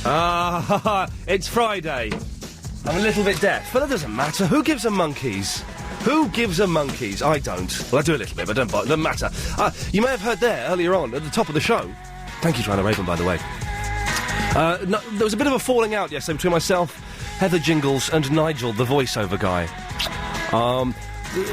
It's Friday. I'm a little bit deaf, but that doesn't matter. Who gives a monkeys? Who gives a monkeys? I don't. Well, I do a little bit, but doesn't matter. You may have heard there, earlier on, at the top of the show. Thank you, Joanna Raven, by the way. There was a bit of a falling out yesterday between myself, Heather Jingles, and Nigel, the voiceover guy.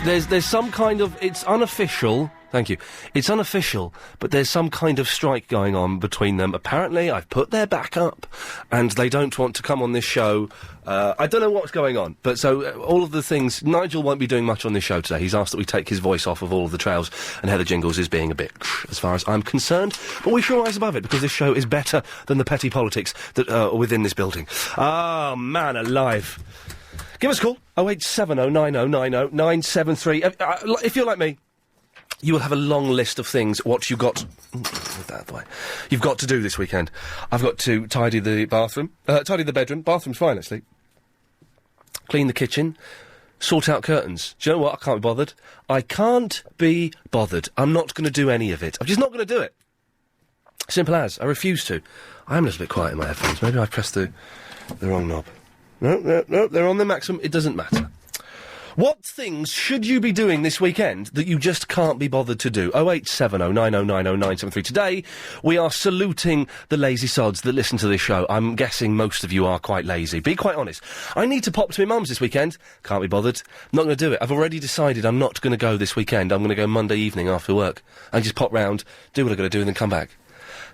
There's some kind of... It's unofficial... Thank you. It's unofficial, but there's some kind of strike going on between them. Apparently, I've put their back up, and they don't want to come on this show. I don't know what's going on, but so all of the things... Nigel won't be doing much on this show today. He's asked that we take his voice off of all of the trails, and Heather Jingles is being a bit as far as I'm concerned. But we shall rise above it, because this show is better than the petty politics that are within this building. Ah, man alive. Give us a call. 0870 9090 973. If you're like me, you will have a long list of things. What you got... Move that out of the way. You've got to do this weekend. I've got to tidy the bathroom. Tidy the bedroom. Bathroom's fine, actually. Clean the kitchen. Sort out curtains. Do you know what? I can't be bothered. I can't be bothered. I'm not going to do any of it. I'm just not going to do it. Simple as. I refuse to. I am a little bit quiet in my headphones. Maybe I've pressed the wrong knob. No, they're on the maximum. It doesn't matter. What things should you be doing this weekend that you just can't be bothered to do? 0870 9090 973. Today, we are saluting the lazy sods that listen to this show. I'm guessing most of you are quite lazy. Be quite honest. I need to pop to my mum's this weekend. Can't be bothered. Not going to do it. I've already decided I'm not going to go this weekend. I'm going to go Monday evening after work. And just pop round, do what I've got to do, and then come back.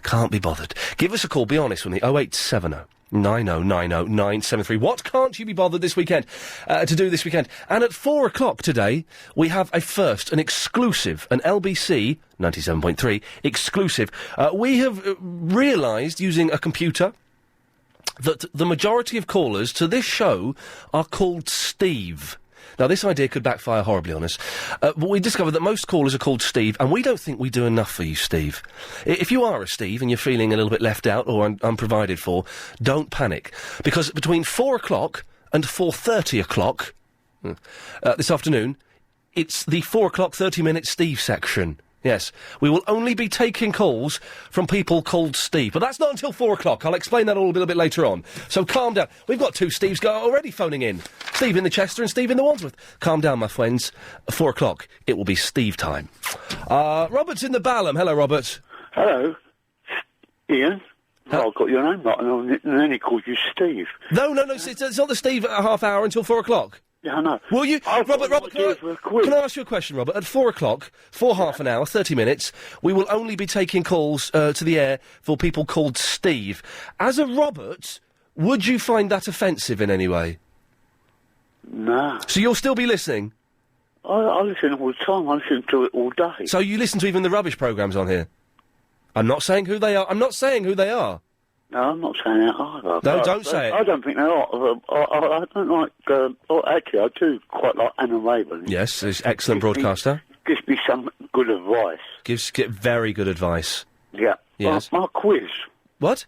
Can't be bothered. Give us a call. Be honest with me. 0870 9090 973. What can't you be bothered this weekend to do this weekend? And at 4 o'clock today, we have a first, an exclusive, an LBC 97.3 exclusive. We have realised, using a computer, that the majority of callers to this show are called Steve. Now, this idea could backfire horribly on us, but we discovered that most callers are called Steve, and we don't think we do enough for you, Steve. If you are a Steve and you're feeling a little bit left out or unprovided for, don't panic, because between 4 o'clock and 4:30 o'clock this afternoon, it's the 4 o'clock 30-minute Steve section. Yes, we will only be taking calls from people called Steve. But that's not until 4 o'clock. I'll explain that all a little bit later on. So calm down. We've got two Steves already phoning in. Steve in the Chester and Steve in the Wandsworth. Calm down, my friends. 4 o'clock, it will be Steve time. Robert's in the Balham. Hello, Robert. Hello. Ian. Well, I've got your name right, and then he called you Steve. No, it's not the Steve at a half hour until 4 o'clock. Yeah, I know. Will you... Robert, can I ask you a question, Robert? At 4 o'clock, for half an hour, 30 minutes, we will only be taking calls to the air for people called Steve. As a Robert, would you find that offensive in any way? No. So you'll still be listening? I listen all the time. I listen to it all day. So you listen to even the rubbish programmes on here? I'm not saying who they are. I'm not saying who they are. No, I'm not saying that either. No, don't say it. I don't think they are. I don't like... actually, I do quite like Anna Raven. Yes, she's an excellent broadcaster. Gives me some good advice. Gives very good advice. Yeah. Yes. My quiz. What?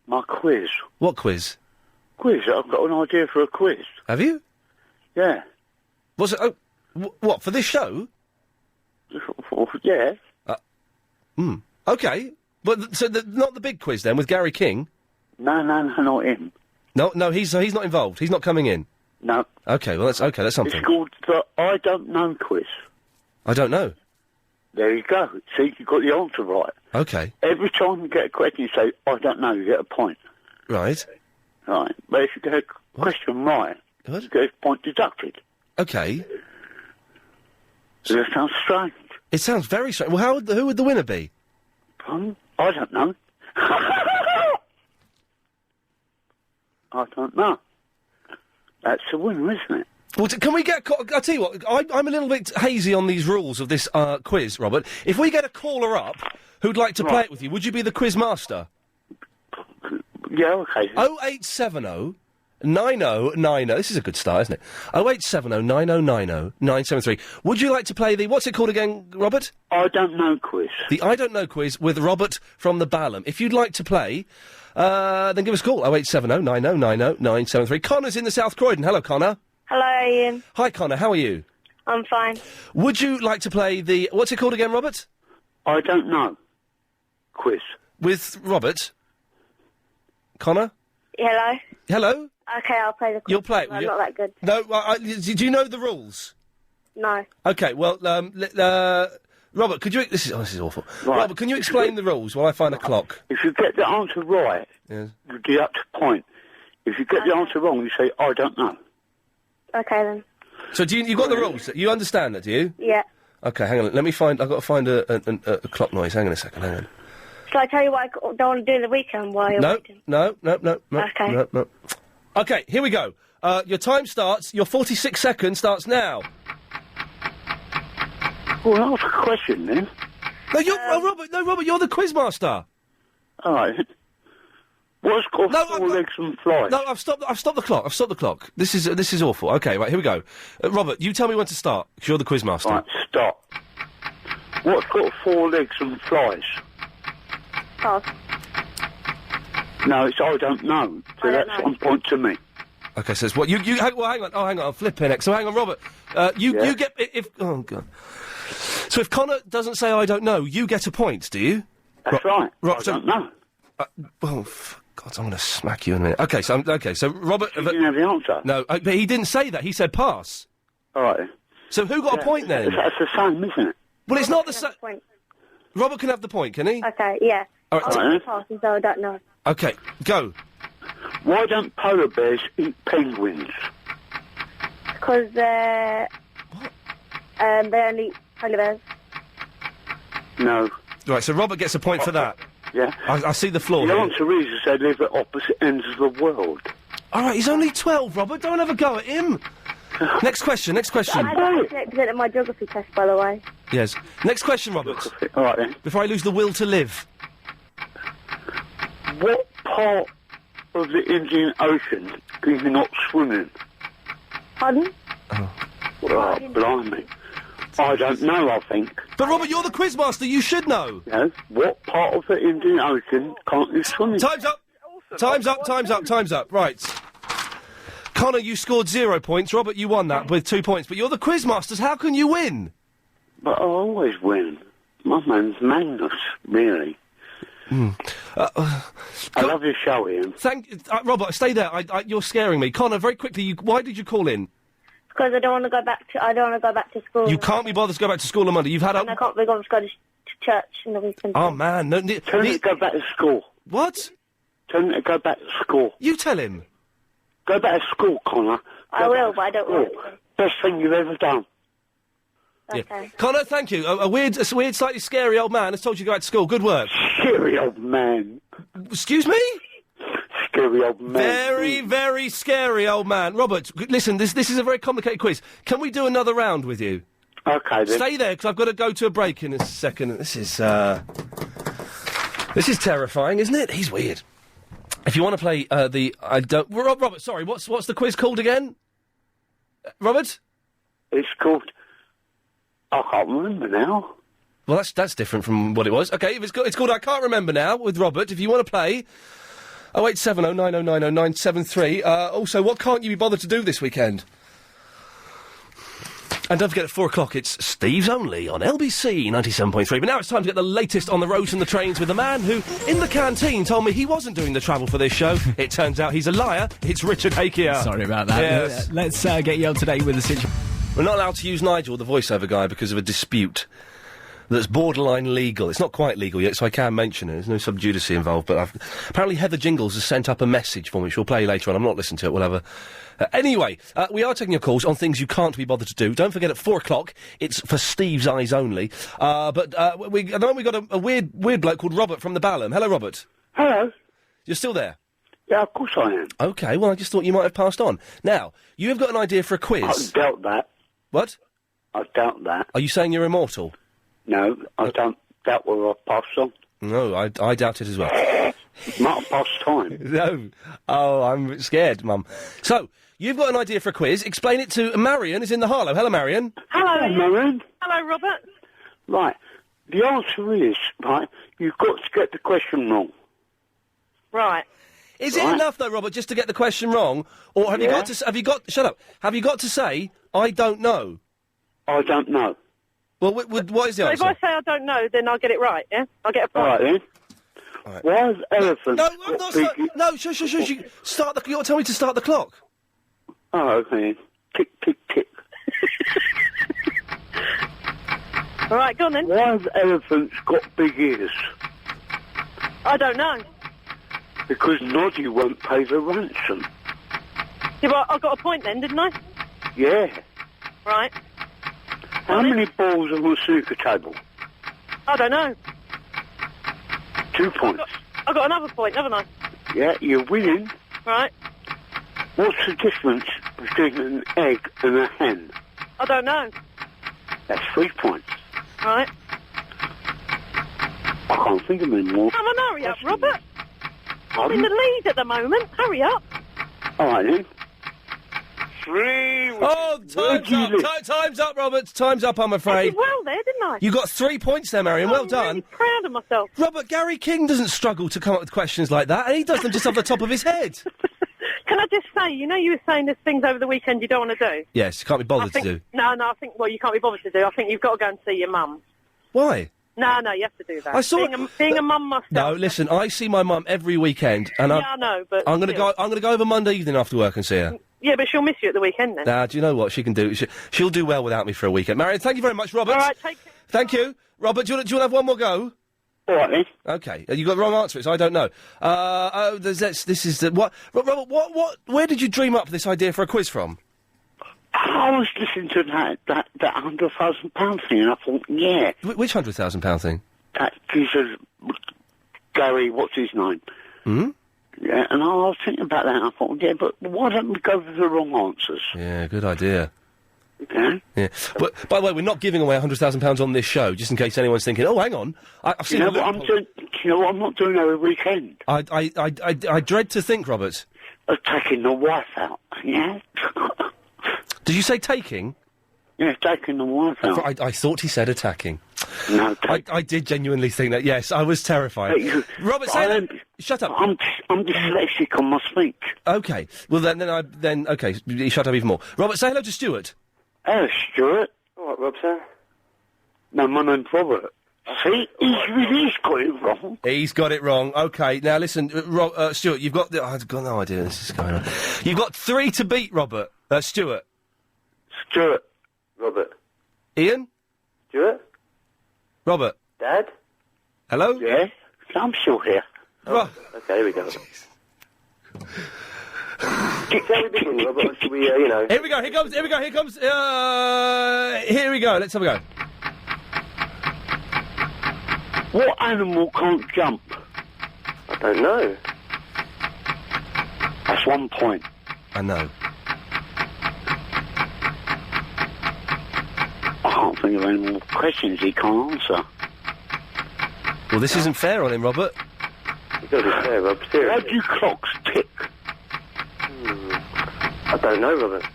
My quiz. What quiz? Quiz. I've got an idea for a quiz. Have you? Yeah. Was it... Oh, what, for this show? Yeah. OK. But, so, not the big quiz, then, with Gary King? No, not him. No, he's not involved. He's not coming in? No. OK, well, that's something. It's called the I Don't Know quiz. I don't know. There you go. See, you got the answer right. OK. Every time you get a question, you say, I don't know, you get a point. Right. Right. But if you get a question right, you get a point deducted. OK. So that sounds strange. It sounds very strange. Well, who would the winner be? I don't know. I don't know. That's the winner, isn't it? Well, can we get... I'll tell you what, I'm a little bit hazy on these rules of this quiz, Robert. If we get a caller up who'd like to play it with you, would you be the quiz master? Yeah, OK. 0870 9090... This is a good start, isn't it? 0870 9090 973. Would you like to play the... What's it called again, Robert? I Don't Know quiz. The I Don't Know quiz with Robert from the Balham. If you'd like to play, then give us a call. 0870 9090 973. Connor's in the South Croydon. Hello, Connor. Hello, Ian. Hi, Connor. How are you? I'm fine. Would you like to play the... What's it called again, Robert? I Don't Know quiz. With Robert? Connor? Hello? Hello? Okay, I'll play the quiz. You'll play it, will I'm you? not that good. No, do you know the rules? No. Okay, well, Robert, could you... This is awful. Right. Robert, can you explain the rules while I find a clock? If you get the answer right, Yes. you deduct a point. If you get the answer wrong, you say, I don't know. Okay, then. So you got the rules? You understand that, do you? Yeah. Okay, hang on. Let me find... I've got to find a clock noise. Hang on a second, hang on. Shall I tell you what I don't want to do the weekend while you're waiting? No. Okay. No. Okay, here we go. Your time starts. Your 46 seconds starts now. Well, ask a question, then. No, Robert, you're the quizmaster. All right. What's called four legs and flies? No, I've stopped the clock. This is awful. Okay, right, here we go. Robert, you tell me when to start, because you're the quizmaster. Right, stop. What's got 4 legs and flies? Pass. No, it's I don't know. So I don't that's know. 1 point to me. Okay, so it's what you hang on. Oh, hang on, I'm flipping it. So hang on, Robert. You get if oh god. So if Connor doesn't say I don't know, you get a point, do you? That's right. I so- don't know. God, I'm going to smack you in a minute. Okay, so Robert. You didn't have the answer. No, but he didn't say that. He said pass. All right. So who got a point then? That's the same, isn't it? Well, it's not the same. Point. Robert can have the point, can he? Okay, yeah. All right, I'll pass, so I don't know. Okay, go. Why don't polar bears eat penguins? Because they only eat polar bears. No. Right, so Robert gets a point for that. Yeah. I see the flaw The here. answer is they live at opposite ends of the world. All right, he's only 12, Robert. Don't have a go at him. Next question. I got selected at my geography test, by the way. Yes. Next question, Robert. All right, then. Before I lose the will to live. What part of the Indian Ocean can you not swim in? Pardon? Oh, blimey. I don't know, I think. But, Robert, you're the quizmaster. You should know. Yes. What part of the Indian Ocean can't you swim in? Time's up. Right. Connor, you scored 0 points. Robert, you won that with 2 points. But you're the quizmasters. How can you win? But I always win. My man's Magnus, really. I love your show, Ian. Robert, stay there. You're scaring me. Connor, very quickly, why did you call in? Because I don't want to go back to school. You can't be bothered to go back to school on Monday. You've had And I can't be bothered to go to church in the weekend. Oh, man. No, Tell him to go back to school. What? Tell him to go back to school. You tell him. Go back to school, Connor. I will, but I don't want to. Best thing you've ever done. Okay. Yeah. Connor, thank you. A weird, slightly scary old man has told you to go back to school. Good work. Scary old man. Excuse me? Scary old man. Very, very scary old man. Robert, listen, this is a very complicated quiz. Can we do another round with you? Okay, then. Stay there, because I've got to go to a break in a second. This is terrifying, isn't it? He's weird. If you want to play Robert, sorry, what's the quiz called again? Robert? It's called... I can't remember now. Well, that's different from what it was. Okay, if it's called I Can't Remember Now with Robert. If you want to play, 0870 9090 973. Also, what can't you be bothered to do this weekend? And don't forget, at 4 o'clock, it's Steve's Only on LBC 97.3. But now it's time to get the latest on the roads and the trains with a man who, in the canteen, told me he wasn't doing the travel for this show. It turns out he's a liar. It's Richard Hakier. Sorry about that. Yes. Let's get you up to date with the situation. We're not allowed to use Nigel, the voiceover guy, because of a dispute that's borderline legal. It's not quite legal yet, so I can mention it. There's no sub judice involved, but apparently Heather Jingles has sent up a message for me, which we'll play later on. I'm not listening to it. We'll have a... anyway, we are taking your calls on things you can't be bothered to do. Don't forget, at 4 o'clock, it's for Steve's Eyes Only. At the moment, we've got a weird bloke called Robert from the Balham. Hello, Robert. Hello. You're still there? Yeah, of course I am. OK, well, I just thought you might have passed on. Now, you have got an idea for a quiz. I doubt that. What? I doubt that. Are you saying you're immortal? No, I don't doubt whether I passed on. No, I doubt it as well. Might have passed time. No. Oh, I'm scared, Mum. So, you've got an idea for a quiz. Explain it to Marion, is in the Harlow. Hello, Marion. Hello, Marion. Hello, Robert. Right. The answer is, right, you've got to get the question wrong. Right. Is it enough, though, Robert, just to get the question wrong? Or have you got to... Shut up. Have you got to say, I don't know? I don't know. Well, what is the answer? If I say I don't know, then I'll get it right, yeah? I'll get a point. All right, then. Right. Why has elephants No, I'm got not. big... No, shush. You start the. You got to tell me to start the clock. Oh, okay. Tick, tick, tick. All right, go on then. Why have elephants got big ears? I don't know. Because Noddy won't pay the ransom. Yeah, but I got a point then, didn't I? Yeah. Right. How many balls are on a snooker table? I don't know. 2 points. I got another point, haven't I? Yeah, you're winning. Right. What's the difference between an egg and a hen? I don't know. That's 3 points. Right. I can't think of any more. Come on, hurry up, Robert. I'm in the lead at the moment. Hurry up. All right, then. 3. Oh, time's up, Robert. Time's up, I'm I afraid. did well there, didn't I? You got 3 points there, Marion. Well done. I'm really proud of myself. Robert, Gary King doesn't struggle to come up with questions like that, and he does them just off the top of his head. Can I just say, you were saying there's things over the weekend you don't want to do? Yes, you can't be bothered to do. No, I think, well, you can't be bothered to do. I think you've got to go and see your mum. Why? No, you have to do that. I saw being a mum myself. No, listen, I see my mum every weekend, and I know, but I'm going to still. go. I'm going to go over Monday evening after work and see her. Yeah, but she'll miss you at the weekend then. Nah, do you know what she can do? She'll do well without me for a weekend. Marion, thank you very much, Robert. All right, take care. Thank you, Robert. Do you want to have one more go? All right, then. Okay, you got the wrong answer. So I don't know. This is the what? Robert, what? Where did you dream up this idea for a quiz from? I was listening to that £100,000 thing, and I thought, yeah. Which £100,000 thing? That geezer, Gary, what's his name? Hmm? Yeah, and I was thinking about that, and I thought, yeah, but why don't we go for the wrong answers? Yeah, good idea. Okay? Yeah, but by the way, we're not giving away £100,000 on this show, just in case anyone's thinking, oh, hang on, I've seen. You know what I'm doing? You know what I'm not doing every weekend? I dread to think, Robert. Of taking the wife out. Yeah. Did you say taking? Yeah, taking the wife out. I thought he said attacking. No, I did genuinely think that. Yes, I was terrified. Robert, shut up. I'm dyslexic on my speech. Okay. Well, then okay. You shut up even more. Robert, say hello to Stuart. Hello, Stuart. All right, Rob, sir. No, my name's Robert. See, he's got it wrong. He's got it wrong. Okay, now listen, Stuart, you've got. I've got no idea this is going on. You've got 3 to beat, Robert. Stuart. Stuart. Robert. Ian. Stuart. Robert. Dad. Hello. Yeah, I'm still here. Okay, here we go. Shall we begin, Robert? Or should we, Here we go. Here comes. Here we go. Let's have a go. What animal can't jump? I don't know. That's 1 point. I know. I can't think of any more questions he can't answer. Well, this isn't fair on him, Robert. You've got to be fair, Rob. Seriously. Why do clocks tick? I don't know, Robert.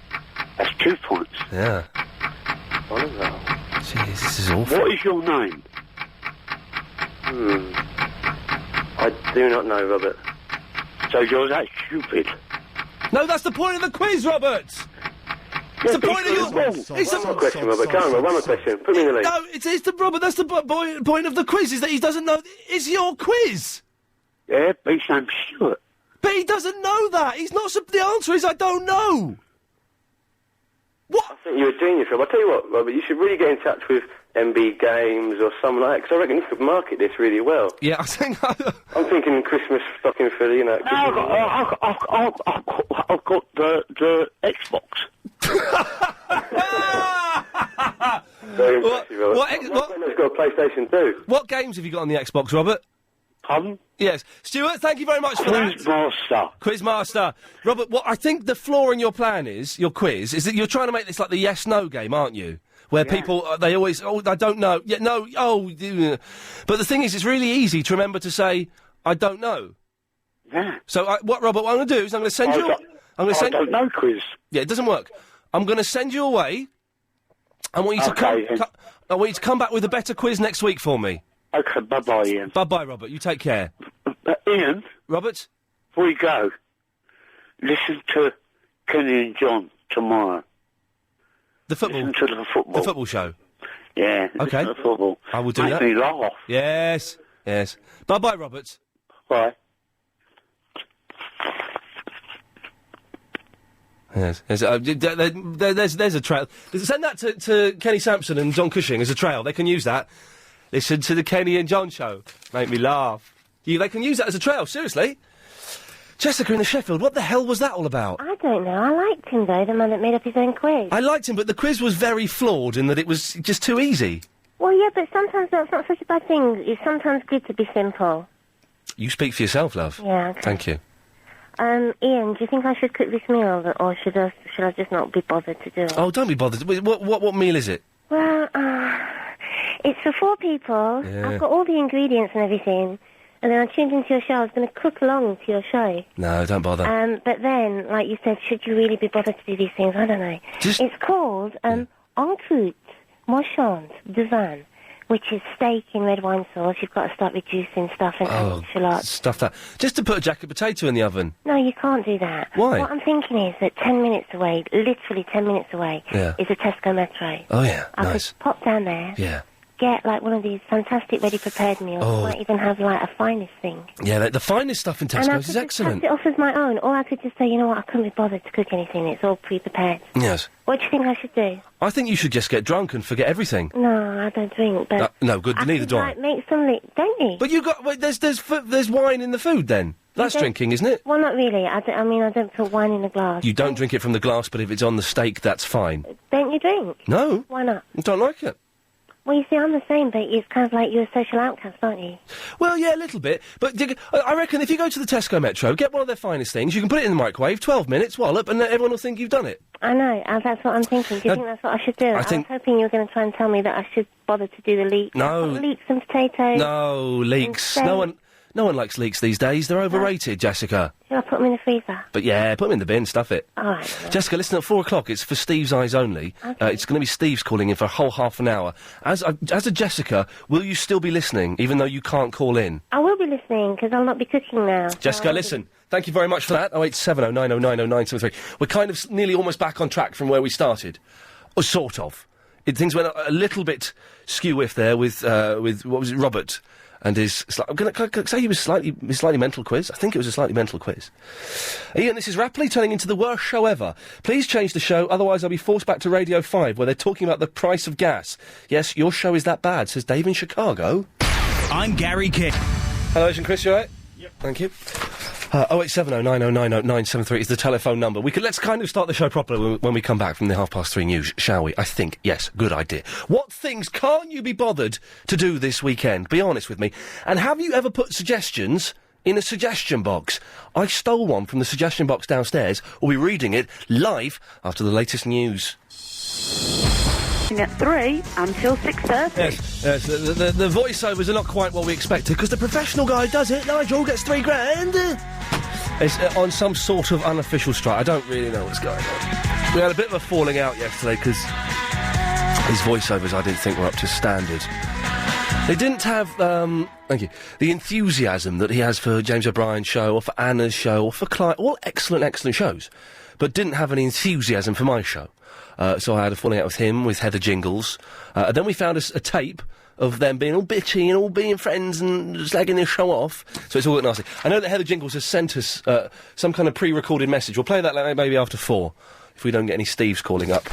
That's 2 points. Yeah. Oliver. Jeez, this is awful. What is your name? I do not know, Robert. So you're that stupid? No, that's the point of the quiz, Robert. It's the point of your. It's One more question, Robert. Come on, Rob. One more question. Put me in the lead. No, it's the Robert. That's the point of the quiz is that he doesn't know. It's your quiz. Yeah, but his name's Stuart. But he doesn't know that. He's not. The answer is I don't know. What? I think you're a genius, Rob. I'll tell you what, Robert. You should really get in touch with MB Games or someone like that, because I reckon you could market this really well. Yeah, I think. I'm thinking Christmas stocking for the, No, I've got the Xbox. Very impressive, Robert. Let's go PlayStation 2. What games have you got on the Xbox, Robert? Pardon? Yes. Stuart, thank you very much for that. Quizmaster. Quizmaster. Robert, what I think the flaw in your plan is, your quiz, is that you're trying to make this like the yes-no game, aren't you? Where people, they always, I don't know. Yeah, no, But the thing is, it's really easy to remember to say, I don't know. Yeah. So, Robert, what I'm going to do is I'm going to send you... I don't know quiz. Yeah, it doesn't work. I'm going to send you away. I want you to I want you to come back with a better quiz next week for me. Okay, bye-bye, Ian. Bye-bye, Robert. You take care. Ian? Robert? Before you go, listen to Kenny and John tomorrow. The football? Listen to the football. The football show? Yeah. Okay. Listen to the football. I will do Make that. me laugh. Yes. Bye-bye, Robert. Bye. Yes. There's a trail. Send that to Kenny Sampson and John Cushing as a trail. They can use that. Listen to the Kenny and John show. Make me laugh. They can use that as a trail, seriously. Jessica in the Sheffield, what the hell was that all about? I don't know. I liked him, though, the man that made up his own quiz. I liked him, but the quiz was very flawed in that it was just too easy. Well, yeah, but sometimes that's not such a bad thing. It's sometimes good to be simple. You speak for yourself, love. Yeah, okay. Thank you. Ian, do you think I should cook this meal, or should I just not be bothered to do it? Oh, don't be bothered. Wait, what meal is it? Well, it's for 4 people. Yeah. I've got all the ingredients and everything. And then I tuned into your show. I was going to cook along to your show. No, don't bother. But then, like you said, should you really be bothered to do these things? I don't know. It's called en croûte marchande de vin, which is steak in red wine sauce. You've got to start reducing stuff and adding shallots. Stuff that. Just to put a jacket potato in the oven. No, you can't do that. Why? What I'm thinking is that 10 minutes away, literally 10 minutes away, Yeah. is a Tesco Metro. Oh, yeah, I nice. could pop down there. Yeah. Get, like, one of these fantastic ready-prepared meals. Oh. Might even have, like, a finest thing. Yeah, the finest stuff in And I Tesco's could is just excellent. pass it off as my own, or I could just say, you know what, I couldn't be bothered to cook anything. It's all pre-prepared. Yes. What do you think I should do? I think you should just get drunk and forget everything. No, I don't drink, but... No, good, neither could, do I. like, make some... don't you? But you got... Wait, there's wine in the food, then? That's don't- drinking, isn't it? Well, not really. I don't put wine in a glass. You don't drink it from the glass, but if it's on the steak, that's fine. Don't you drink? No. Why not? I don't like it. Well, you see, I'm the same, but it's kind of like you're a social outcast, aren't you? Well, yeah, a little bit. But I reckon if you go to the Tesco Metro, get one of their finest things, you can put it in the microwave, 12 minutes, wallop, and everyone will think you've done it. I know, that's what I'm thinking. Do you think that's what I should do? I was hoping you were going to try and tell me that I should bother to do the leeks. No. Leeks and potatoes. No, leeks. No one likes leeks these days. They're overrated, Jessica. Should I put them in the freezer? But yeah, put them in the bin, stuff it. All right. Well. Jessica, listen, at 4 o'clock, it's for Steve's Eyes only. Okay. It's going to be Steve's calling in for a whole half an hour. As a Jessica, will you still be listening, even though you can't call in? I will be listening, because I'll not be cooking now. Jessica, listen. Thank you very much for that. 0870 9090 973. We're kind of nearly almost back on track from where we started. Or sort of. Things went a little bit skew-whiff there with what was it, Robert, and his... I'm going to say he was slightly mental quiz. I think it was a slightly mental quiz. Ian, this is rapidly turning into the worst show ever. Please change the show, otherwise I'll be forced back to Radio 5, where they're talking about the price of gas. Yes, your show is that bad, says Dave in Chicago. I'm Gary King. Hello, Agent Chris, you alright? Yep. Thank you. 0870 9090 973 is the telephone number. Let's kind of start the show properly when we come back from the 3:30 news, shall we? I think, yes, good idea. What things can't you be bothered to do this weekend? Be honest with me. And have you ever put suggestions in a suggestion box? I stole one from the suggestion box downstairs. We'll be reading it live after the latest news. At 3 until 6:30. Yes, the voiceovers are not quite what we expected, because the professional guy does it. Nigel gets $3,000. It's on some sort of unofficial strike. I don't really know what's going on. We had a bit of a falling out yesterday, because his voiceovers I didn't think were up to standard. They didn't have, thank you, the enthusiasm that he has for James O'Brien's show, or for Anna's show, or for Clive. All excellent shows, but didn't have any enthusiasm for my show. So I had a falling out with him, with Heather Jingles. And then we found a tape of them being all bitchy and all being friends and slagging their show off. So it's all nasty. I know that Heather Jingles has sent us some kind of pre-recorded message. We'll play that maybe after 4, if we don't get any Steves calling up.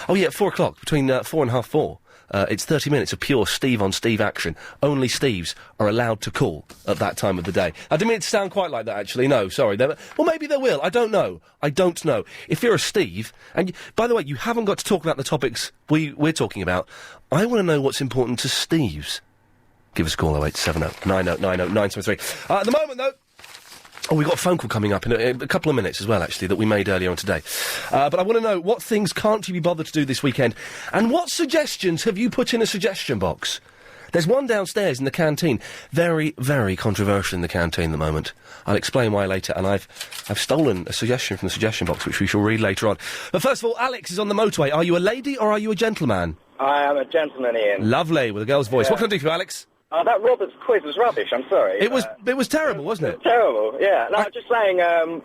Oh yeah, at 4 o'clock, between 4 and half 4. It's 30 minutes of pure Steve-on-Steve action. Only Steves are allowed to call at that time of the day. I didn't mean it to sound quite like that, actually. No, sorry. Well, maybe they will. I don't know. If you're a Steve, and by the way, you haven't got to talk about the topics we're talking about. I want to know what's important to Steves. Give us a call, 0870 9090 973. At the moment, though... Oh, we've got a phone call coming up in a couple of minutes as well, actually, that we made earlier on today. But I want to know, what things can't you be bothered to do this weekend? And what suggestions have you put in a suggestion box? There's one downstairs in the canteen. Very, very controversial in the canteen at the moment. I'll explain why later, and I've stolen a suggestion from the suggestion box, which we shall read later on. But first of all, Alex is on the motorway. Are you a lady or are you a gentleman? I am a gentleman, Ian. Lovely, with a girl's voice. Yeah. What can I do for you, Alex? That Robert's quiz was rubbish, I'm sorry. It was terrible, wasn't it? Terrible, yeah. No, I'm just saying,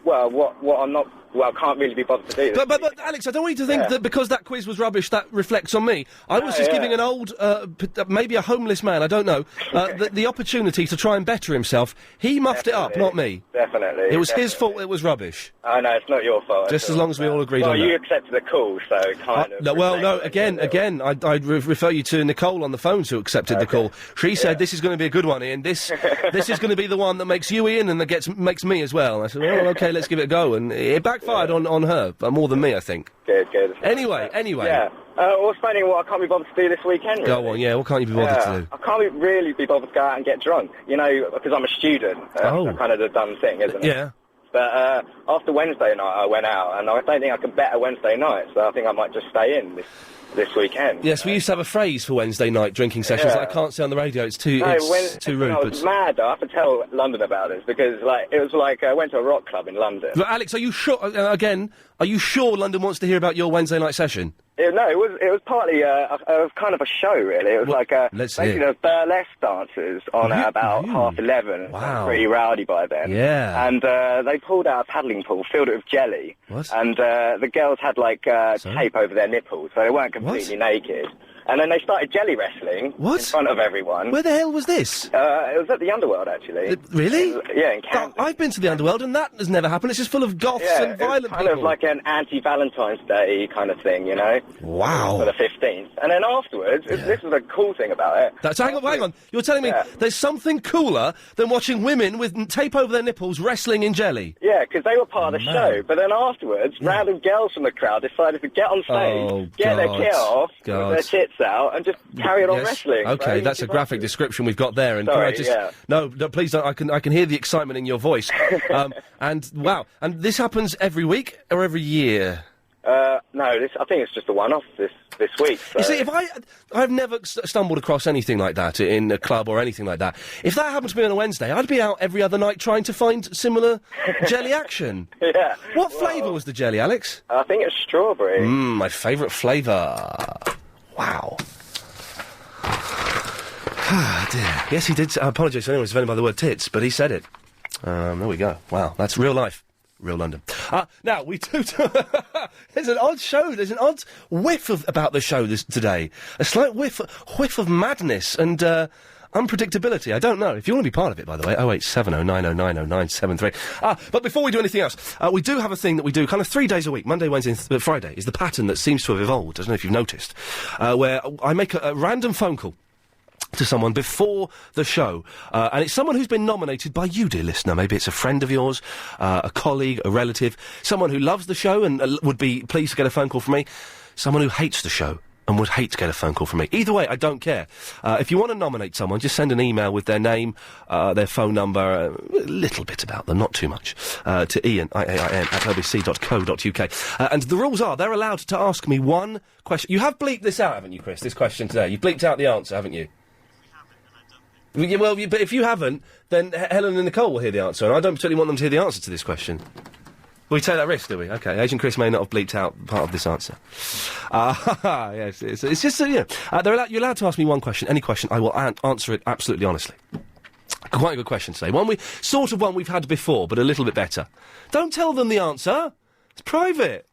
what I'm not well, can't really be bothered to do this. But Alex, I don't want you to think that because that quiz was rubbish, that reflects on me. I was just giving an old, maybe a homeless man, I don't know, the opportunity to try and better himself. He muffed it up, not me. Definitely. It was his fault it was rubbish. Oh, no, it's not your fault. Just as long as we all agreed on that. Well, you accepted the call, so kind of... No, again, I'd refer you to Nicole on the phone who accepted the call. She said, this is going to be a good one, Ian. This is going to be the one that makes you Ian and that makes me as well. And I said, well, OK, let's give it a go. And it backfired on her, but more than me, I think. Good. Anyway. Yeah. What's funny, what I can't be bothered to do this weekend, really. Go on, what can't you be bothered to do? I can't really be bothered to go out and get drunk, because I'm a student. That's kind of the dumb thing, isn't it? Yeah. But after Wednesday night, I went out, and I don't think I can bet a Wednesday night, so I think I might just stay in this weekend. Yes, we used to have a phrase for Wednesday night drinking sessions that I can't say on the radio. It's too rude. I was mad. I have to tell London about this because, it was like I went to a rock club in London. But Alex, are you sure? Again, are you sure London wants to hear about your Wednesday night session? It was partly kind of a show, really. It was basically there was burlesque dancers on at about 11:30. Wow. It was pretty rowdy by then. Yeah. And they pulled out a paddling pool, filled it with jelly. What? And the girls had tape over their nipples, so they weren't completely naked. And then they started jelly wrestling in front of everyone. Where the hell was this? It was at the Underworld, actually. Really? In Camden. I've been to the Underworld, and that has never happened. It's just full of goths and violent people. Kind of like an anti-Valentine's Day kind of thing, Wow. For the 15th. And then afterwards, this is the cool thing about it. Hang on. You're telling me there's something cooler than watching women with tape over their nipples wrestling in jelly? Yeah, because they were part of the show. But then afterwards, random girls from the crowd decided to get on stage, get their kit off, with their tits out, and just carry on wrestling. Okay, that's a graphic description we've got there. And sorry, can I just no, please don't. I can hear the excitement in your voice. And wow, and this happens every week or every year? No, I think it's just a one-off this week. So. You see, if I've never stumbled across anything like that in a club or anything like that. If that happened to me on a Wednesday, I'd be out every other night trying to find similar jelly action. Yeah. What flavour was the jelly, Alex? I think it's strawberry. My favourite flavour. Wow. Ah, dear. Yes, he did. I apologise to anyone who's offended by the word tits, but he said it. There we go. Wow, that's real life. Real London. Now, we do... There's an odd show. There's an odd whiff about the show today. A slight whiff of madness and unpredictability. I don't know. If you want to be part of it, by the way, 08709090973. But before we do anything else, we do have a thing that we do kind of 3 days a week. Monday, Wednesday, and Friday is the pattern that seems to have evolved. I don't know if you've noticed. Where I make a random phone call to someone before the show, and it's someone who's been nominated by you, dear listener. Maybe it's a friend of yours, a colleague, a relative, someone who loves the show and would be pleased to get a phone call from me, someone who hates the show and would hate to get a phone call from me. Either way, I don't care. If you want to nominate someone, just send an email with their name, their phone number, a little bit about them, not too much, to Iain, IAIN, at lbc.co.uk. And the rules are, they're allowed to ask me one question. You have bleeped this out, haven't you, Chris, this question today? You've bleeped out the answer, haven't you? Well, but if you haven't, then Helen and Nicole will hear the answer, and I don't particularly want them to hear the answer to this question. We take that risk, do we? Okay, Agent Chris may not have bleeped out part of this answer. Yes, it's just, you're allowed to ask me one question, any question, I will answer it absolutely honestly. Quite a good question today. One we've had before, but a little bit better. Don't tell them the answer. It's private.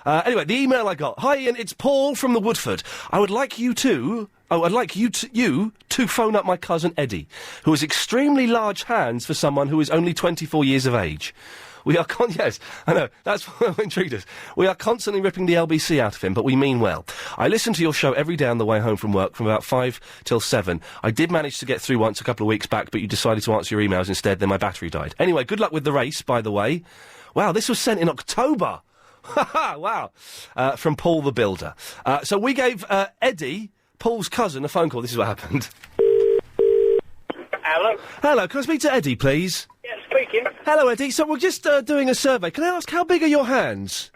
Anyway, the email I got. Hi Ian, it's Paul from the Woodford. I'd like you to phone up my cousin Eddie, who has extremely large hands for someone who is only 24 years of age. Yes, I know, that's what intrigued us. We are constantly ripping the LBC out of him, but we mean well. I listen to your show every day on the way home from work from about 5 till 7. I did manage to get through once a couple of weeks back, but you decided to answer your emails instead, then my battery died. Anyway, good luck with the race, by the way. Wow, this was sent in October. Wow. From Paul the Builder. So we gave Eddie, Paul's cousin, a phone call. This is what happened. Hello? Hello, can I speak to Eddie, please? Yeah, speaking. Hello, Eddie. So we're just doing a survey. Can I ask, how big are your hands?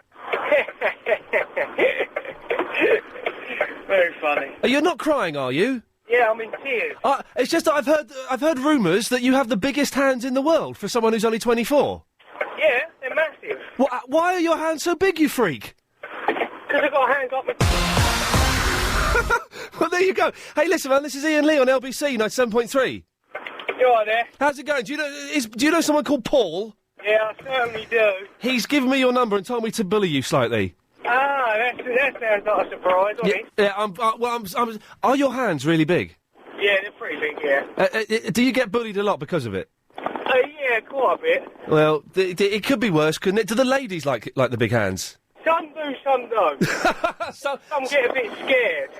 Very funny. You're not crying, are you? Yeah, I'm in tears. It's just that I've heard rumours that you have the biggest hands in the world for someone who's only 24. Yeah, they're massive. Why are your hands so big, you freak? Because I've got a hand up my... Well, there you go. Hey, listen, man, this is Iain Lee on LBC 97.3. You all right there? How's it going? Do you know someone called Paul? Yeah, I certainly do. He's given me your number and told me to bully you slightly. Ah, that sounds like a surprise, doesn't it? Are your hands really big? Yeah, they're pretty big, yeah. Do you get bullied a lot because of it? Yeah, quite a bit. Well, it could be worse, couldn't it? Do the ladies like the big hands? Some do, some don't. Some get a bit scared.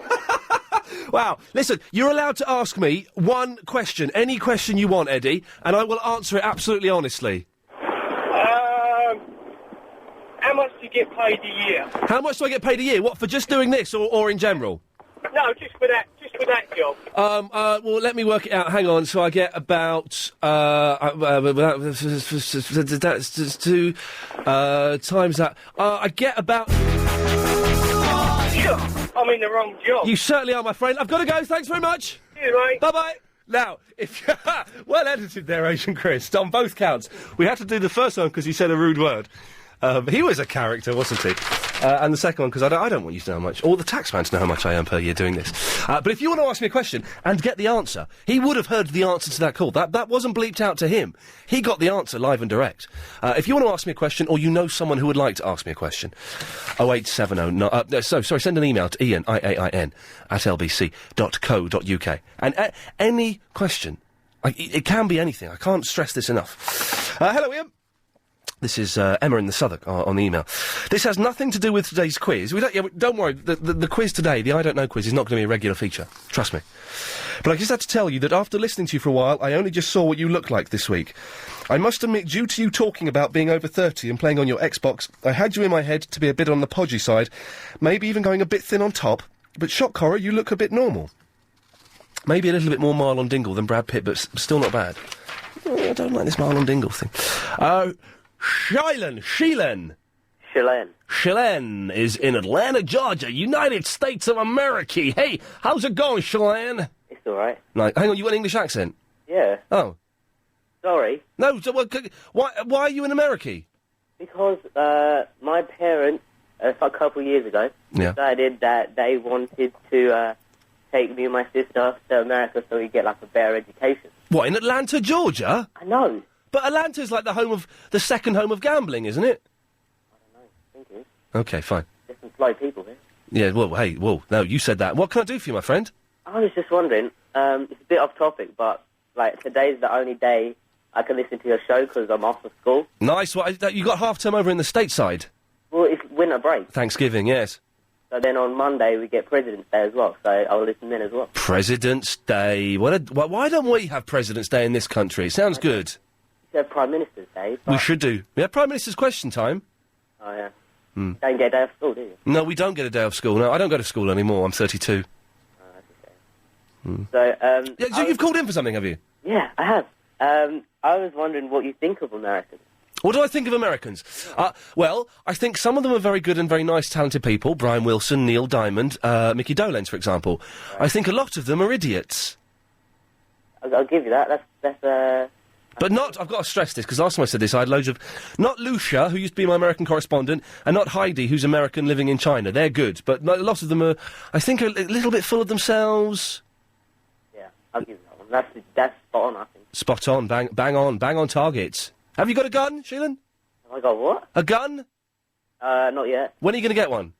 Wow. Listen, you're allowed to ask me one question, any question you want, Eddie, and I will answer it absolutely honestly. How much do you get paid a year? How much do I get paid a year? What, for just doing this or in general? No, just for that job. Well, let me work it out. Hang on. So I get about that's 2 times that. I get about. I'm in the wrong job. You certainly are, my friend. I've got to go. Thanks very much. See you, mate. Bye bye. Now, if well edited there, Asian Chris, on both counts. We had to do the first one because he said a rude word. He was a character, wasn't he? And the second one, because I don't want you to know how much, or the taxman to know how much I earn per year doing this. But if you want to ask me a question and get the answer, he would have heard the answer to that call. That wasn't bleeped out to him. He got the answer live and direct. If you want to ask me a question, or you know someone who would like to ask me a question, 0870... send an email to iain, IAIN, at lbc.co.uk. And any question. It can be anything. I can't stress this enough. Hello, Ian. This is Emma in the Southwark on the email. This has nothing to do with today's quiz. Don't worry, the quiz today, the I Don't Know quiz, is not going to be a regular feature. Trust me. But I just had to tell you that after listening to you for a while, I only just saw what you look like this week. I must admit, due to you talking about being over 30 and playing on your Xbox, I had you in my head to be a bit on the podgy side, maybe even going a bit thin on top, but shock horror, you look a bit normal. Maybe a little bit more Marlon Dingle than Brad Pitt, but still not bad. I don't like this Marlon Dingle thing. Shailen is in Atlanta, Georgia, United States of America. Hey, how's it going, Shailen? It's all right. Like, hang on, you got an English accent? Yeah. Oh. Sorry. No, so, why are you in America? Because my parents, a couple of years ago, decided that they wanted to take me and my sister to America so we get, like, a better education. What, in Atlanta, Georgia? I know. But Atlanta's like the second home of gambling, isn't it? I don't know. I think it is. Okay, fine. There's some fly people here. Yeah, no, you said that. What can I do for you, my friend? I was just wondering, it's a bit off topic, but, like, today's the only day I can listen to your show because I'm off of school. Nice. What, you got half term over in the stateside? Well, it's winter break. Thanksgiving, yes. So then on Monday we get President's Day as well, so I'll listen then as well. President's Day. Why don't we have President's Day in this country? It sounds good. We have Prime Minister's Day. We should do. We have Prime Minister's question time. Oh, yeah. Don't get a day off school, do you? No, we don't get a day off school. No, I don't go to school anymore. I'm 32. Oh, that's a shame. So, so you've called in for something, have you? Yeah, I have. I was wondering what you think of Americans. What do I think of Americans? Well, I think some of them are very good and very nice, talented people. Brian Wilson, Neil Diamond, Mickey Dolenz, for example. Right. I think a lot of them are idiots. I'll give you that. That's But not, I've got to stress this, because last time I said this, I had loads of... Not Lucia, who used to be my American correspondent, and not Heidi, who's American living in China. They're good, but a lot of them are, I think, a little bit full of themselves. Yeah, I'll give you that one. That's spot on, I think. Spot on, bang on target. Have you got a gun, Sheelan? Have I got what? A gun? Not yet. When are you going to get one?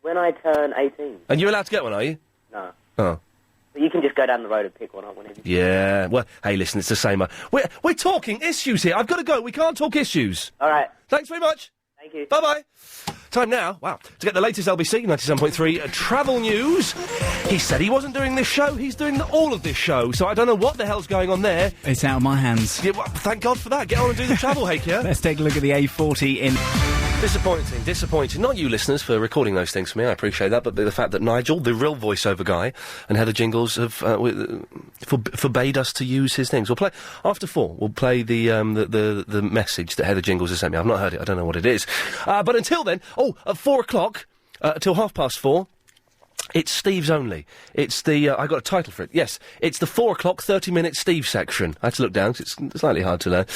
When I turn 18. And you're allowed to get one, are you? No. Oh. But you can just go down the road and pick one up whenever you Yeah, well, hey, listen, it's the same. We're talking issues here. I've got to go. We can't talk issues. All right. Thanks very much. Thank you. Bye-bye. Time now, wow, to get the latest LBC 97.3 travel news. He said he wasn't doing this show. He's doing all of this show, so I don't know what the hell's going on there. It's out of my hands. Yeah, well, thank God for that. Get on and do the travel, Hakea. Let's take a look at the A40 in... Disappointing. Not you listeners for recording those things for me, I appreciate that, but the fact that Nigel, the real voiceover guy, and Heather Jingles have forbade us to use his things. We'll play after 4. We'll play the message that Heather Jingles has sent me. I've not heard it. I don't know what it is. But until then, at 4 o'clock till 4:30. It's Steve's Only. It's the, I got a title for it, yes. It's the 4 o'clock, 30-minute Steve section. I had to look down, 'cause it's slightly hard to learn.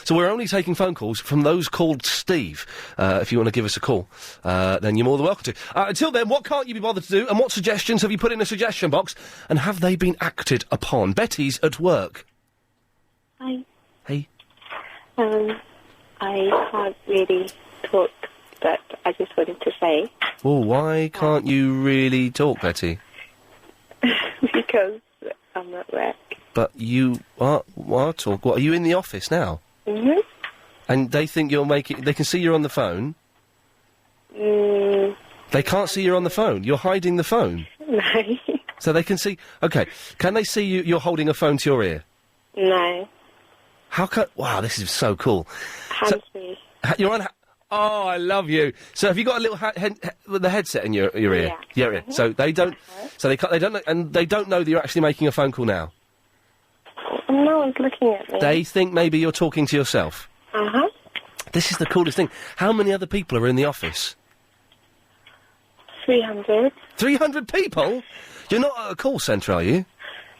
So we're only taking phone calls from those called Steve. If you want to give us a call, then you're more than welcome to. Until then, what can't you be bothered to do, and what suggestions have you put in a suggestion box, and have they been acted upon? Betty's at work. Hi. Hey. I can't really talk, but I just wanted to say. Well, why can't you really talk, Betty? Because I'm at work. But you are talk. What, are you in the office now? Mm-hmm. And they think you're making... They can see you're on the phone? They can't see you're on the phone. You're hiding the phone. No. So they can see... OK, can they see you're holding a phone to your ear? No. How can... Wow, this is so cool. Hands-free. You're on... Oh, I love you. So have you got a little the headset in your ear? Yeah. Your ear. So they don't... So they can't... They don't know, and they don't know that you're actually making a phone call now? No one's looking at me. They think maybe you're talking to yourself? Uh-huh. This is the coolest thing. How many other people are in the office? 300. 300 people? You're not at a call centre, are you?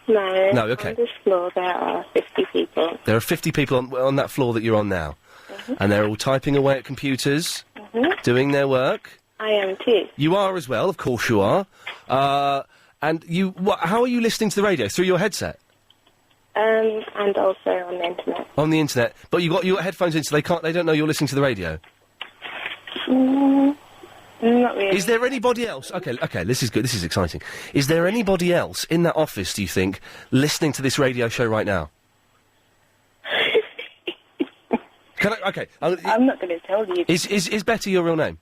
No. No, OK. On this floor there are 50 people. There are 50 people on that floor that you're on now. And they're all typing away at computers, doing their work. I am too. You are as well, of course you are. And you... how are you listening to the radio? Through your headset? And also on the internet. On the internet. But you got your headphones in, so they don't know you're listening to the radio? Not really. Is there anybody else... OK, this is good, this is exciting. Is there anybody else in that office, do you think, listening to this radio show right now? Can I... OK. I'm not going to tell you. Is Betty your real name?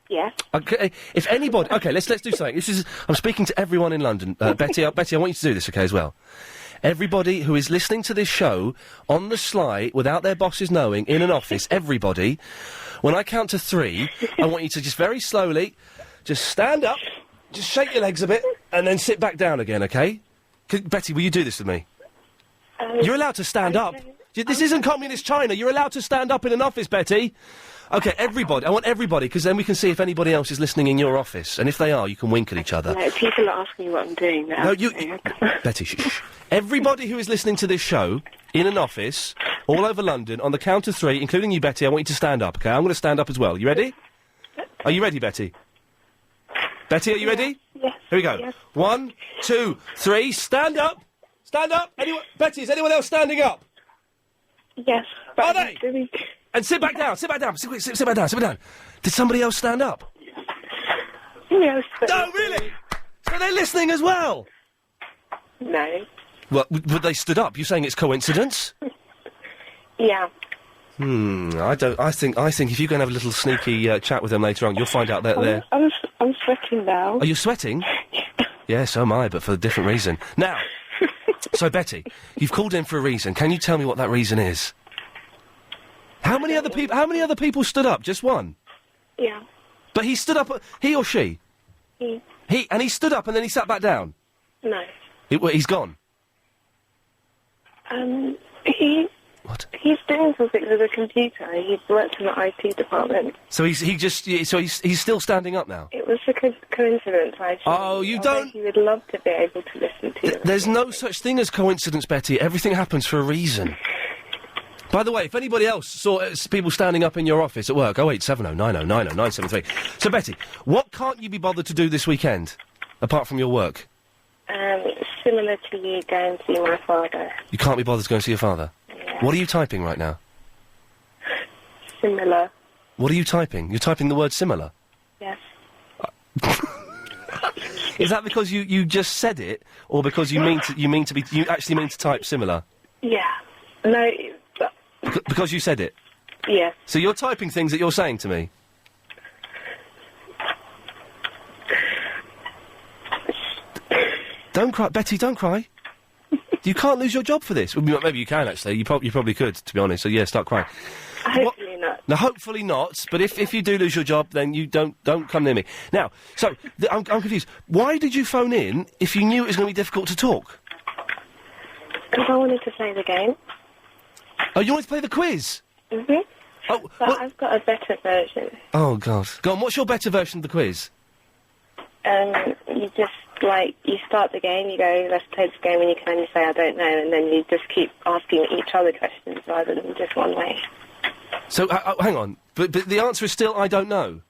Yeah. Okay, if anybody... OK, let's do something. I'm speaking to everyone in London. Betty, I want you to do this, OK, as well. Everybody who is listening to this show, on the sly, without their bosses knowing, in an office, everybody, when I count to 3, I want you to just very slowly, just stand up, just shake your legs a bit, and then sit back down again, OK? Betty, will you do this with me? You're allowed to stand up. This isn't communist China. You're allowed to stand up in an office, Betty. OK, everybody. I want everybody, because then we can see if anybody else is listening in your office. And if they are, you can wink at each other. No, people are asking me what I'm doing now. No, you... Betty, shh. Everybody who is listening to this show, in an office, all over London, on the count of 3, including you, Betty, I want you to stand up, OK? I'm going to stand up as well. You ready? Are you ready, Betty? Betty, are you ready? Yes. Here we go. Yes. 1, 2, 3, stand up! Stand up! Betty, is anyone else standing up? Yes. Are they? And sit back down, sit back down, sit back down, sit back down. Did somebody else stand up? Yes. No, really? So they're listening as well? No. Well, but they stood up. You're saying it's coincidence? Yeah. I think if you go and have a little sneaky chat with them later on, you'll find out that they're... I'm sweating now. Are you sweating? Yeah, so am I, but for a different reason. Now, so Betty, you've called in for a reason. Can you tell me what that reason is? How many other people stood up? Just one? Yeah. But he stood up... He or she? He. And he stood up and then he sat back down? No. He's gone? He's doing something with a computer. He works in the IT department. So he's still standing up now? It was a coincidence, actually. Oh, you don't... He would love to be able to listen to you. There's no such thing as coincidence, Betty. Everything happens for a reason. By the way, if anybody else saw people standing up in your office at work, 08709090973. So, Betty, what can't you be bothered to do this weekend, apart from your work? Similar to you, go and see my father. You can't be bothered to go and see your father? Yeah. What are you typing right now? Similar. What are you typing? You're typing the word similar? Yes. Is that because you just said it, or because you actually mean to type similar? Yeah. No. Because you said it? Yeah. So you're typing things that you're saying to me? Don't cry, Betty, don't cry. You can't lose your job for this. Well, maybe you can, actually. You probably could, to be honest. So, yeah, start crying. Hopefully not. No, hopefully not. But if you do lose your job, then you don't come near me. Now, so, I'm confused. Why did you phone in if you knew it was going to be difficult to talk? Because I wanted to play the game. Oh, you wanted to play the quiz? Mm-hmm. Oh, but I've got a better version. Oh, God. Go on, what's your better version of the quiz? You just, you start the game, you go, let's play this game, and you can only say, I don't know, and then you just keep asking each other questions rather than just one way. So, hang on. But the answer is still, I don't know?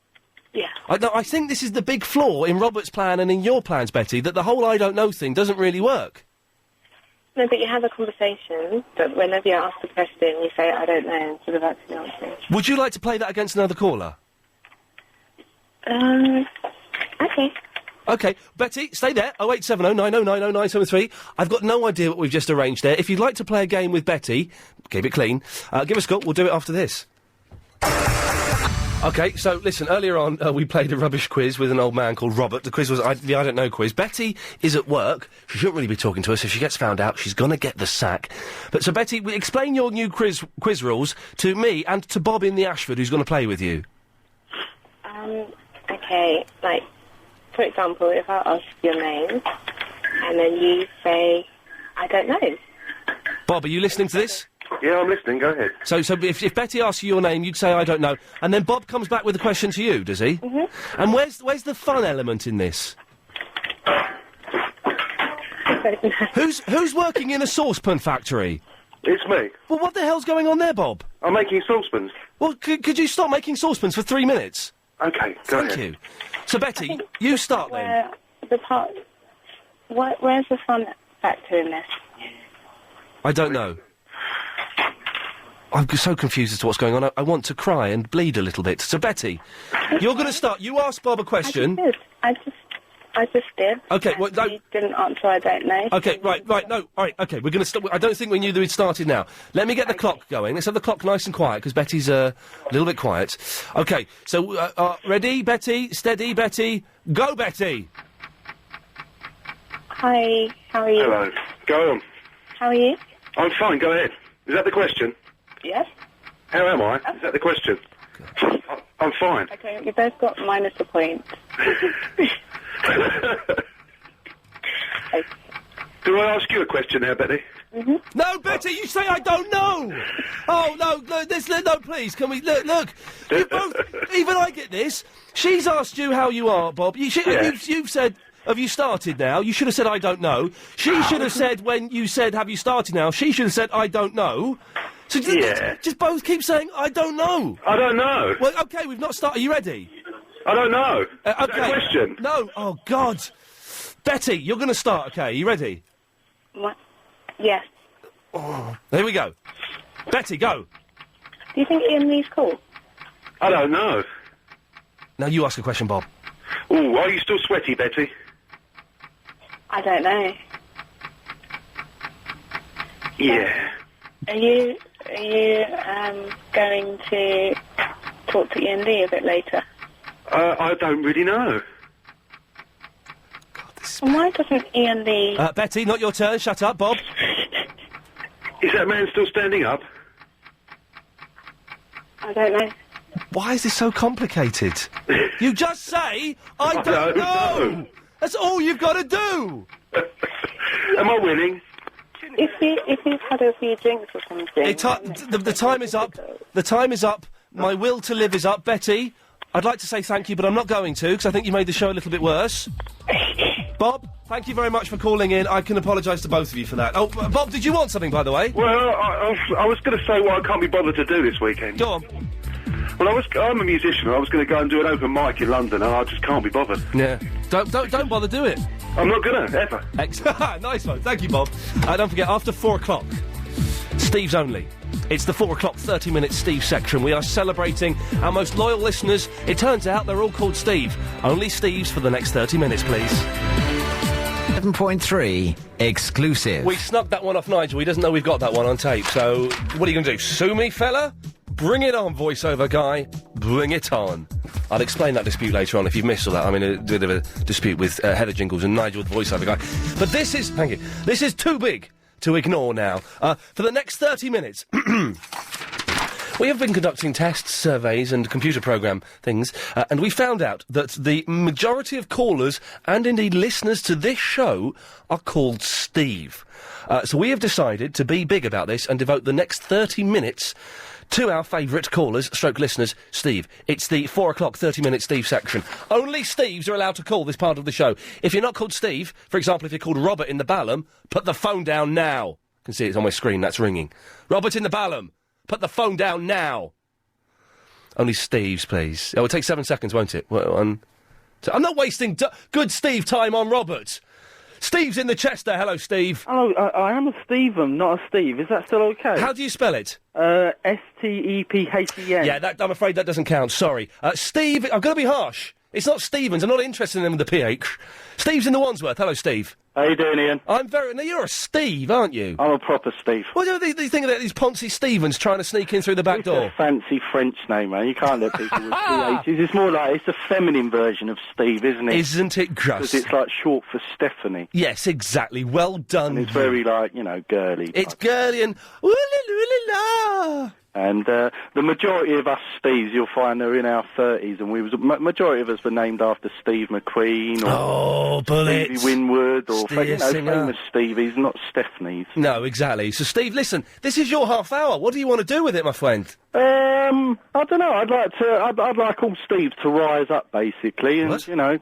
Yeah. I think this is the big flaw in Robert's plan and in your plans, Betty, that the whole I don't know thing doesn't really work. No, but you have a conversation, but whenever you ask the question, you say, I don't know, instead of actually answering. Would you like to play that against another caller? Okay. OK, Betty, stay there. 0870 9090 973. I've got no idea what we've just arranged there. If you'd like to play a game with Betty, keep it clean, give us a call. We'll do it after this. OK, so listen, earlier on we played a rubbish quiz with an old man called Robert. The quiz was the I don't know quiz. Betty is at work. She shouldn't really be talking to us. If she gets found out, she's going to get the sack. But so, Betty, explain your new quiz rules to me and to Bob in the Ashford, who's going to play with you. Okay, like, for example, if I ask your name, and then you say, I don't know. Bob, are you listening to this? Yeah, I'm listening. Go ahead. So if Betty asks you your name, you'd say, I don't know. And then Bob comes back with a question to you, does he? Mm-hmm. And where's the fun element in this? Who's working in a saucepan factory? It's me. Well, what the hell's going on there, Bob? I'm making saucepans. Well, could you stop making saucepans for 3 minutes? OK, go ahead. Thank you. So, Betty, you start then. Where's the fun factor in this? I don't know. I'm so confused as to what's going on. I want to cry and bleed a little bit. So, Betty, you're going to start. You ask Bob a question. I just did. OK, well, no. You didn't answer, I don't know. OK, right, no, all right, OK, we're going to start. I don't think we knew that we'd started now. Let me get the clock going. Let's have the clock nice and quiet, because Betty's a little bit quiet. OK, so, ready, Betty? Steady, Betty? Go, Betty! Hi, how are you? Hello. Go on. How are you? I'm fine, go ahead. Is that the question? Yes. How am I? Is that the question? I'm fine. Okay, you both got minus a point. Do I ask you a question now, Betty? Mm-hmm. No, Betty, you say I don't know! Oh, no, please, can we... Look, you both... Even I get this. She's asked you how you are, Bob. You've said... Have you started now? You should have said, I don't know. She should have said, when you said, have you started now, she should have said, I don't know. So just both keep saying, I don't know. I don't know. Well, OK, we've not started. Are you ready? I don't know. OK. Is that a question? No. Oh, God. Betty, you're going to start, OK? Are you ready? What? Yes. Oh, here we go. Betty, go. Do you think Ian Lee's cool? I don't know. Now you ask a question, Bob. Ooh, are you still sweaty, Betty? I don't know. Yeah. Are you going to talk to Ian Lee a bit later? I don't really know. And why doesn't Ian Lee... Betty, not your turn. Shut up, Bob. Is that man still standing up? I don't know. Why is this so complicated? You just say, I don't know! That's all you've got to do! Am I winning? If you've had a few drinks or something... The time is up. The time is up. My will to live is up. Betty, I'd like to say thank you, but I'm not going to, because I think you made the show a little bit worse. Bob, thank you very much for calling in. I can apologise to both of you for that. Oh, Bob, did you want something, by the way? Well, I was going to say what I can't be bothered to do this weekend. Go on. Well, I'm a musician. I was going to go and do an open mic in London, and I just can't be bothered. Yeah. Don't bother do it. I'm not gonna, ever. Nice one. Thank you, Bob. Don't forget, after 4 o'clock, Steve's Only. It's the 4 o'clock 30-minute Steve section. We are celebrating our most loyal listeners. It turns out they're all called Steve. Only Steves for the next 30 minutes, please. 7.3 exclusive. We snuck that one off Nigel. He doesn't know we've got that one on tape. So, what are you going to do? Sue me, fella? Bring it on, voiceover guy. Bring it on. I'll explain that dispute later on if you've missed all that. I'm in a bit of a dispute with Heather Jingles and Nigel, the voiceover guy. But this is... Thank you. This is too big to ignore now. For the next 30 minutes... We have been conducting tests, surveys and computer program things, and we found out that the majority of callers, and indeed listeners to this show, are called Steve. So we have decided to be big about this and devote the next 30 minutes to our favourite callers, stroke listeners, Steve. It's the 4 o'clock 30-minute Steve section. Only Steves are allowed to call this part of the show. If you're not called Steve, for example, if you're called Robert in the Balham, put the phone down now. You can see it's on my screen, that's ringing. Robert in the Balham, put the phone down now. Only Steves, please. It will take 7 seconds, won't it? I'm not wasting good Steve time on Robert. Steve's in the Chester. Hello, Steve. Hello, I am a Stephen, not a Steve. Is that still okay? How do you spell it? S-T-E-P-H-E-N. Yeah, I'm afraid that doesn't count. Sorry. Steve, I've got to be harsh. It's not Stevens. I'm not interested in him with the PH. Steve's in the Wandsworth. Hello, Steve. How you doing, Ian? No, you're a Steve, aren't you? I'm a proper Steve. What do you think about these Ponzi Stevens trying to sneak in through the back door? It's a fancy French name, man. You can't let people with PHs. It's more like, it's a feminine version of Steve, isn't it? Isn't it gross? Because it's like short for Stephanie. Yes, exactly. Well done. And it's very, like, girly. It's girly and ooh-la-la-la-la. And the majority of us Steves, you'll find, are in our 30s, and majority of us were named after Steve McQueen or Bullet. Stevie Winwood or Singer. famous Stevies, not Stephanies. No, exactly. So, Steve, listen, this is your half hour. What do you want to do with it, my friend? I don't know. I'd like all Steves to rise up, basically, and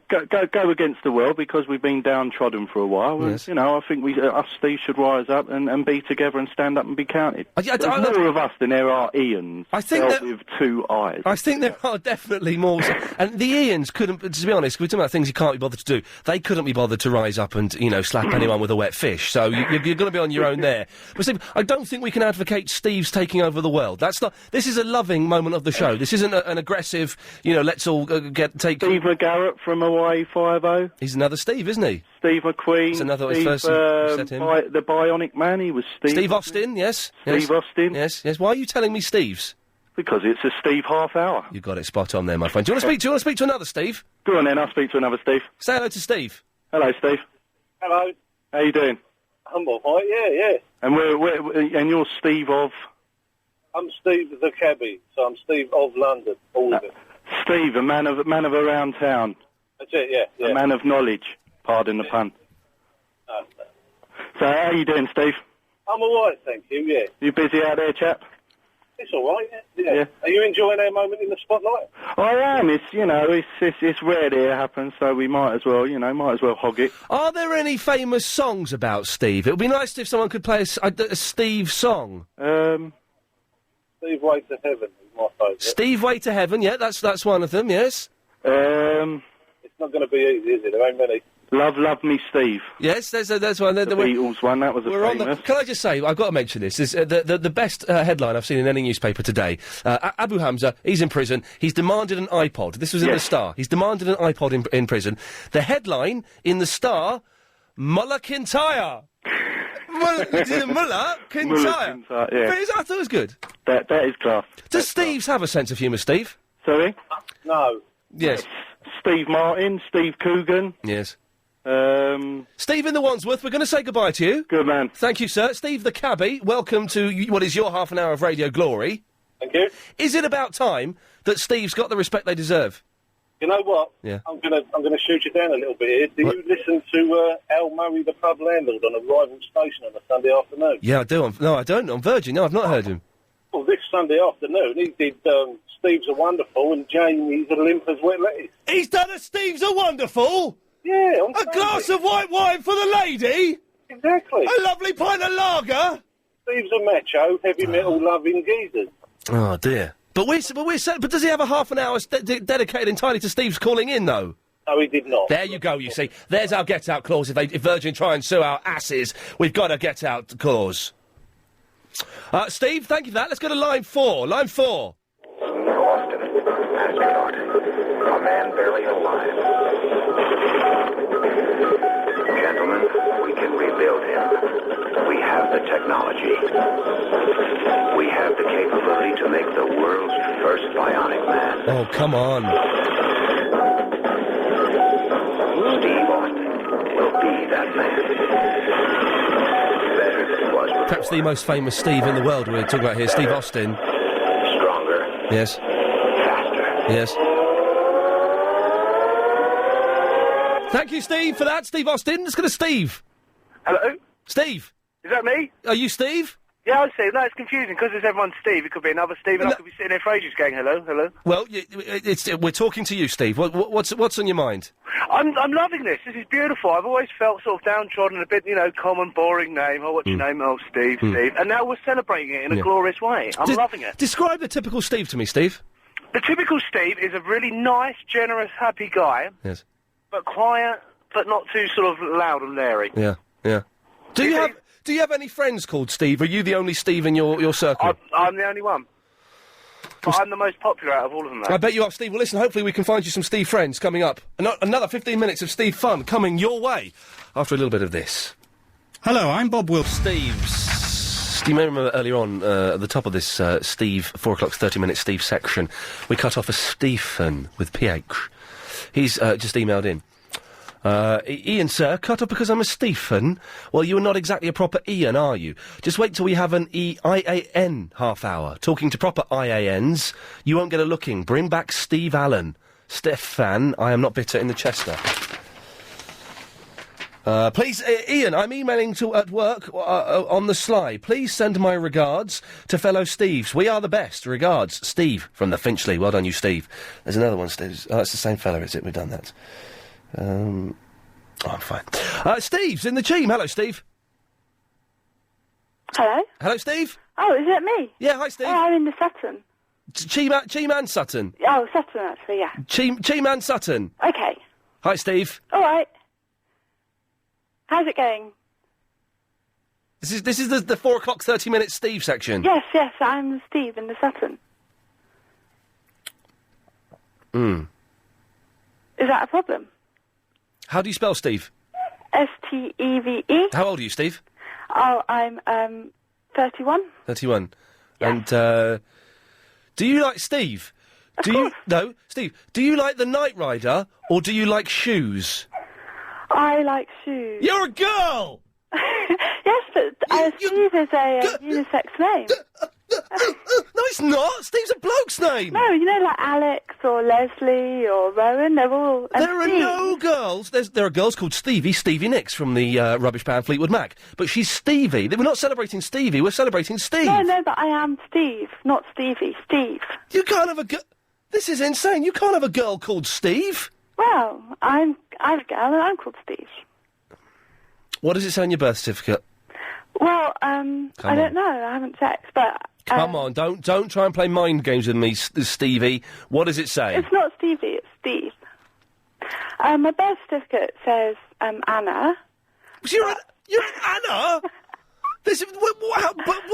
go against the world because we've been downtrodden for a while. Yes. And, I think us Steves should rise up and be together and stand up and be counted. There's more of us than there are Ians. I think that with two eyes. I think there are definitely more, and the Ians couldn't. To be honest, we're talking about things you can't be bothered to do. They couldn't be bothered to rise up and slap anyone with a wet fish. So you're going to be on your own there. But Steve, I don't think we can advocate Steve's taking over the world. That's not. This is a loving moment of the show. This isn't an aggressive. Let's all take. Steve McGarrett from Hawaii 5-0. He's another Steve, isn't he? Steve McQueen. It's another Steve, first set him. The Bionic Man. He was Steve. Steve Austin. Yes. Steve Austin. Yes. Why are you telling me Steve's? Because it's a Steve half hour. You got it spot on there, my friend. Do you want to speak to another Steve? Go on then, I'll speak to another Steve. Say hello to Steve. Hello, Steve. Hello. How you doing? I'm all right, yeah. And and you're Steve of? I'm Steve the cabbie, so I'm Steve of London, all of it. Steve, a man of around town. That's it, yeah. A man of knowledge, pardon the pun. So how you doing, Steve? I'm all right, thank you, yeah. You busy out there, chap? It's all right, yeah. Are you enjoying our moment in the spotlight? I am. It's rare that it happens, so we might as well hog it. Are there any famous songs about Steve? It would be nice if someone could play a Steve song. Steve Way to Heaven is my favourite. Steve Way to Heaven, yeah, that's one of them, yes. It's not going to be easy, is it? There ain't many. Love Me Steve. Yes, there's one. The Beatles one, that was famous. Can I just say, I've got to mention this, is the best headline I've seen in any newspaper today. Abu Hamza, he's in prison, he's demanded an iPod. This was in the Star. He's demanded an iPod in prison. The headline in the Star, Mullah Kintyre. Mullah Kintyre. Yeah. I thought it was good. That is class. Does Steve's have a sense of humour, Steve? Sorry? No. Yes. Steve Martin, Steve Coogan. Yes. Steve in the Wandsworth, we're going to say goodbye to you. Good man. Thank you, sir. Steve the cabbie, welcome to what is your half an hour of radio glory. Thank you. Is it about time that Steve's got the respect they deserve? You know what? Yeah. I'm gonna shoot you down a little bit here. Do you listen to Al Murray, the pub landlord, on a rival station on a Sunday afternoon? Yeah, I do. No, I don't. On Virgin. No, I've not heard him. Well, this Sunday afternoon, he did Steve's Are Wonderful and Jamie's Are Limp as Wet Lettuce. He's done a Steve's Are Wonderful? Yeah, on A Sunday. glass of white wine for the lady? Exactly. A lovely pint of lager? Steve's a macho, heavy metal loving geezers. Oh, dear. But does he have a half an hour dedicated entirely to Steve's calling in, though? No, he did not. There you go, you see. There's our get-out clause. If Virgin try and sue our asses, we've got a get-out clause. Steve, thank you for that. Let's go to line 4. Line 4. Austin, astronaut. A man barely alive. Gentlemen, we can rebuild him. We have the technology. We have the capability to make the world's first bionic man. Oh, come on. Steve Austin will be that man. Better than he was before. Perhaps the most famous Steve in the world we're talking about here, Steve Austin. Stronger. Yes. Faster. Yes. Thank you, Steve, for that. Steve Austin. Let's go to Steve. Hello? Steve. Is that me? Are you Steve? Yeah, I'm Steve. No, it's confusing because there's everyone Steve. It could be another Steve, and I could be sitting there for ages going, hello, hello. Well, we're talking to you, Steve. What's on your mind? I'm loving this. This is beautiful. I've always felt sort of downtrodden, a bit, common, boring name. Oh, what's your name? Oh, Steve, Steve. And now we're celebrating it in a glorious way. I'm loving it. Describe the typical Steve to me, Steve. The typical Steve is a really nice, generous, happy guy. Yes. But quiet, but not too sort of loud and leery. Yeah, yeah. Do you have any friends called Steve? Are you the only Steve in your circle? I'm the only one. But I'm the most popular out of all of them, though. I bet you are, Steve. Well, listen, hopefully we can find you some Steve friends coming up. Another 15 minutes of Steve fun coming your way after a little bit of this. Hello, I'm Bob Wilson. You may remember earlier on, at the top of this Steve, 4 o'clock, 30-minute Steve section, we cut off a Stephen with PH. He's just emailed in. Ian, sir, cut off because I'm a Stephen? Well, you are not exactly a proper Ian, are you? Just wait till we have an IAN half hour. Talking to proper IANs, you won't get a looking. Bring back Steve Allen. Stefan, I am not bitter in the Chester. Please, Ian, I'm emailing at work on the sly. Please send my regards to fellow Steves. We are the best. Regards, Steve from the Finchley. Well done, you, Steve. There's another one, Steve. Oh, it's the same fella, is it? We've done that. I'm fine. Steve's in the team. Hello, Steve. Hello? Hello, Steve. Oh, is it me? Yeah, hi, Steve. Oh, I'm in the Sutton. Cheeman Sutton. Oh, Sutton, actually, yeah. Cheeman Sutton. Okay. Hi, Steve. All right. How's it going? This is the 4 o'clock 30-minute Steve section. Yes, I'm Steve in the Sutton. Is that a problem? How do you spell Steve? Steve. How old are you, Steve? Oh, I'm 31. 31. Yes. And do you like Steve? Of course. No, Steve. Do you like the Knight Rider or do you like shoes? I like shoes. You're a girl. Yes, but Steve is a unisex name. No, it's not. Steve's a bloke's name. No, you know, like Alex or Leslie or Rowan, they're all... There are no girls. There are girls called Stevie Nicks from the rubbish band Fleetwood Mac. But she's Stevie. We're not celebrating Stevie, we're celebrating Steve. No, but I am Steve, not Stevie. Steve. You can't have a girl... This is insane. You can't have a girl called Steve. Well, I'm a girl and I'm called Steve. What does it say on your birth certificate? Well, I don't know. I haven't checked, but... Come on, don't try and play mind games with me, Stevie. What does it say? It's not Stevie, it's Steve. My birth certificate says, Anna. You're Anna? But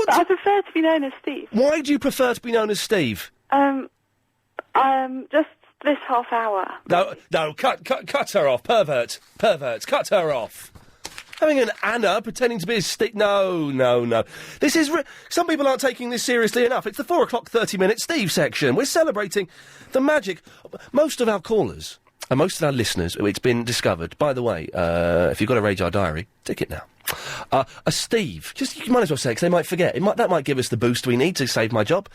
I prefer to be known as Steve. Why do you prefer to be known as Steve? Just this half hour. No, cut her off, perverts, cut her off. Having an Anna pretending to be a Steve. No. This is... Some people aren't taking this seriously enough. It's the 4 o'clock 30-minute Steve section. We're celebrating the magic. Most of our callers and most of our listeners, it's been discovered, by the way, if you've got a Radar Diary, tick it now. A Steve. You might as well say it, 'cause they might forget. That might give us the boost we need to save my job.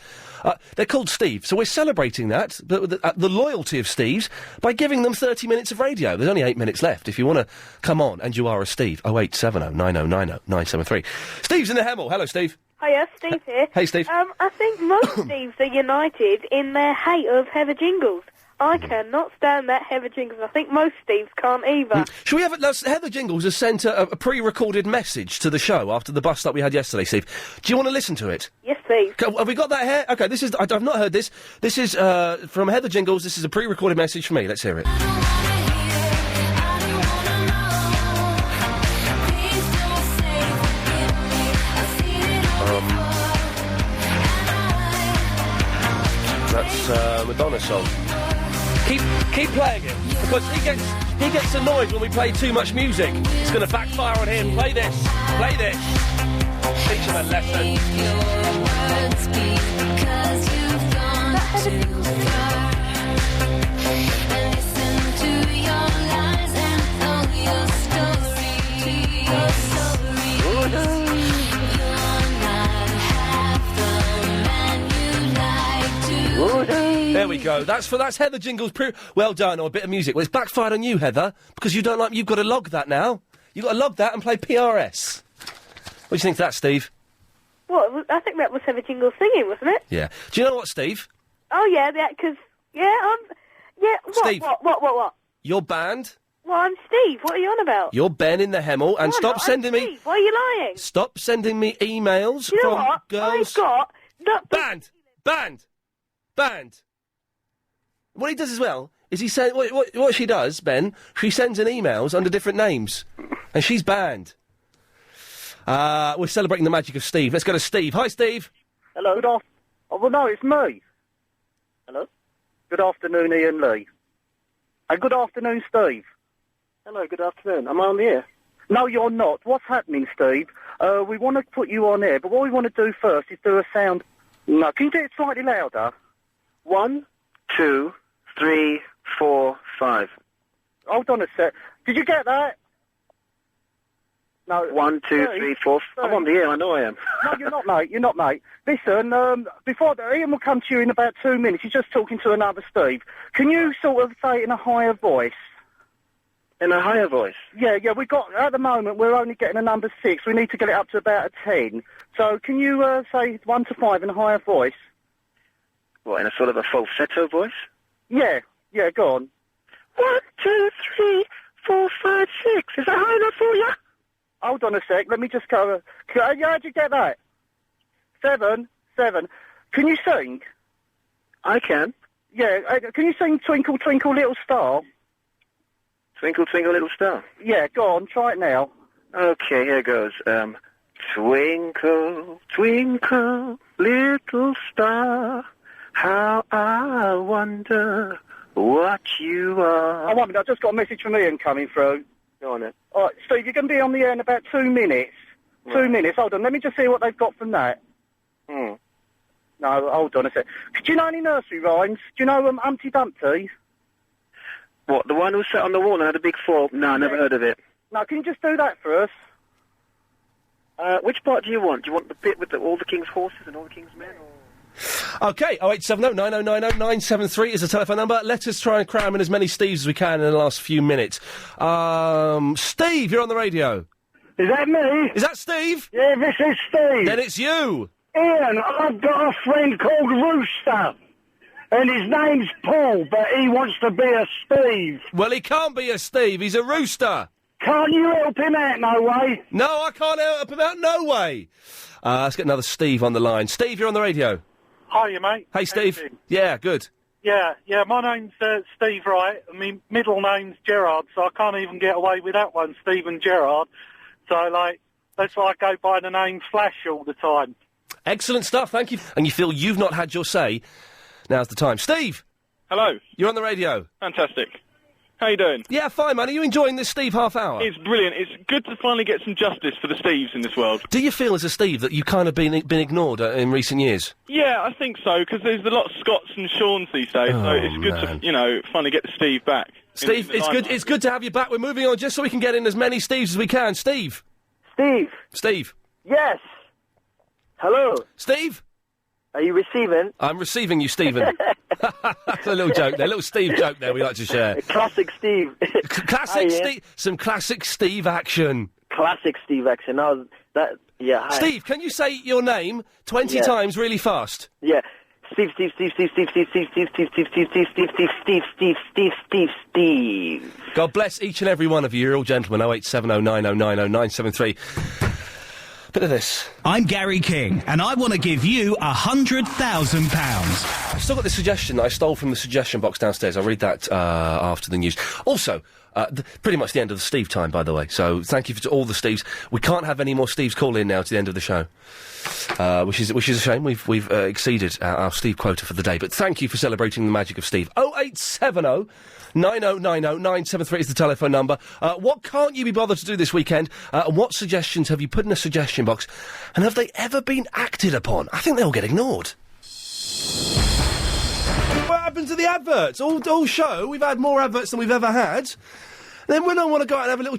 They're called Steve, so we're celebrating that, the loyalty of Steve's, by giving them 30 minutes of radio. There's only 8 minutes left. If you want to come on and you are a Steve, 0870 9090 973. Steve's in the Hemel. Hello, Steve. Hiya, Steve here. Hey, Steve. I think most Steves are united in their hate of Heather Jingles. I cannot stand that Heather Jingles. I think most Steves can't either. Shall we have it? Heather Jingles has sent a pre-recorded message to the show after the bust-up we had yesterday, Steve. Do you want to listen to it? Yes, please. Have we got that here? OK, this is... I've not heard this. This is from Heather Jingles. This is a pre-recorded message from me. Let's hear it. That's Madonna's song. Keep playing it, because he gets annoyed when we play too much music. It's going to backfire on him. Play this. Teach him a lesson. There we go. That's Heather Jingles. Well done. Or a bit of music. Well, it's backfired on you, Heather, because you don't like. You've got to log that now. You've got to log that and play PRS. What do you think of that, Steve? What? I think that was Heather Jingles singing, wasn't it? Yeah. Do you know what, Steve? Oh yeah, because What? Steve. What? Your band. Well, I'm Steve. What are you on about? You're Ben in the Hemel, and stop sending me. Steve. Why are you lying? Stop sending me emails you know from what? girls. I've got Band. what he does as well is he sends what she does, Ben. She sends in emails under different names, and she's banned. We're celebrating the magic of Steve. Let's go to Steve. Hi, Steve. Hello. Well, no, it's me. Hello. Good afternoon, Iain Lee. Good afternoon, Steve. Hello. Good afternoon. Am I on the air? No, you're not. What's happening, Steve? We want to put you on air, but what we want to do first is do a sound. No, can you do it slightly louder? 1, 2, 3, 4, 5. Hold on a sec. Did you get that? No. 1, 2, 3, 4. I'm on the air. I know I am. No, you're not, mate. You're not, mate. Listen, before Iain will come to you in about 2 minutes. He's just talking to another Steve. Can you sort of say it in a higher voice? In a higher voice? Yeah. We've got, at the moment, we're only getting a number 6. We need to get it up to about a 10. So can you say 1 to 5 in a higher voice? What, in a sort of a falsetto voice? Yeah, go on. 1, 2, 3, 4, 5, 6. Is that high enough for you? Hold on a sec, let me just go... how'd you get that? 7. Can you sing? I can. Yeah, can you sing Twinkle, Twinkle, Little Star? Twinkle, Twinkle, Little Star? Yeah, go on, try it now. Okay, here goes. Twinkle, twinkle, little star, how I wonder what you are. Oh, I just got a message from Iain coming through. Go on then. All right, Steve, you're going to be on the air in about 2 minutes. Right. 2 minutes, hold on, let me just see what they've got from that. No, hold on a sec. Do you know any nursery rhymes? Do you know Humpty Dumpty? What, the one who sat on the wall and had a big fall? No, I never heard of it. No, can you just do that for us? Which part do you want? Do you want the bit with all the king's horses and all the king's men, or...? OK, 0870 9090 973 is the telephone number. Let us try and cram in as many Steves as we can in the last few minutes. Steve, you're on the radio. Is that me? Is that Steve? Yeah, this is Steve. Then it's you. Iain, I've got a friend called Rooster, and his name's Paul, but he wants to be a Steve. Well, he can't be a Steve, he's a rooster. Can't you help him out, no way? No, I can't help him out, no way. Let's get another Steve on the line. Steve, you're on the radio. Hiya, mate. Hey, Steve. Yeah, good. Yeah, my name's Steve Wright. I mean, middle name's Gerard, so I can't even get away with that one, Stephen Gerard. So, that's why I go by the name Flash all the time. Excellent stuff, thank you. And you feel you've not had your say, now's the time. Steve! Hello. You're on the radio. Fantastic. How you doing? Yeah, fine, man. Are you enjoying this Steve half hour? It's brilliant. It's good to finally get some justice for the Steves in this world. Do you feel, as a Steve, that you've kind of been ignored in recent years? Yeah, I think so, because there's a lot of Scotts and Seans these days, so it's good to, finally get the Steve back. Steve, it's good to have you back. We're moving on just so we can get in as many Steves as we can. Steve! Steve! Yes! Hello? Steve? Are you receiving? I'm receiving you, Stephen. That's a little joke there, a little Steve joke there we like to share. Classic Steve. Classic Steve. Some classic Steve action. Classic Steve action. Hi. Steve, can you say your name 20 times really fast? Yeah. Steve. God bless each and every one of you. You're all gentlemen. 0870 9090 973. Bit of this. I'm Gary King, and I want to give you £100,000. I've still got this suggestion that I stole from the suggestion box downstairs. I'll read that after the news. Also, pretty much the end of the Steve time, by the way. So thank you to all the Steves. We can't have any more Steves call in now to the end of the show, which is a shame. We've exceeded our Steve quota for the day. But thank you for celebrating the magic of Steve. 0870 9090 973 is the telephone number. What can't you be bothered to do this weekend? What suggestions have you put in a suggestion box? And have they ever been acted upon? I think they all get ignored. What happened to the adverts? All show, we've had more adverts than we've ever had. Then when I want to go out and have a little...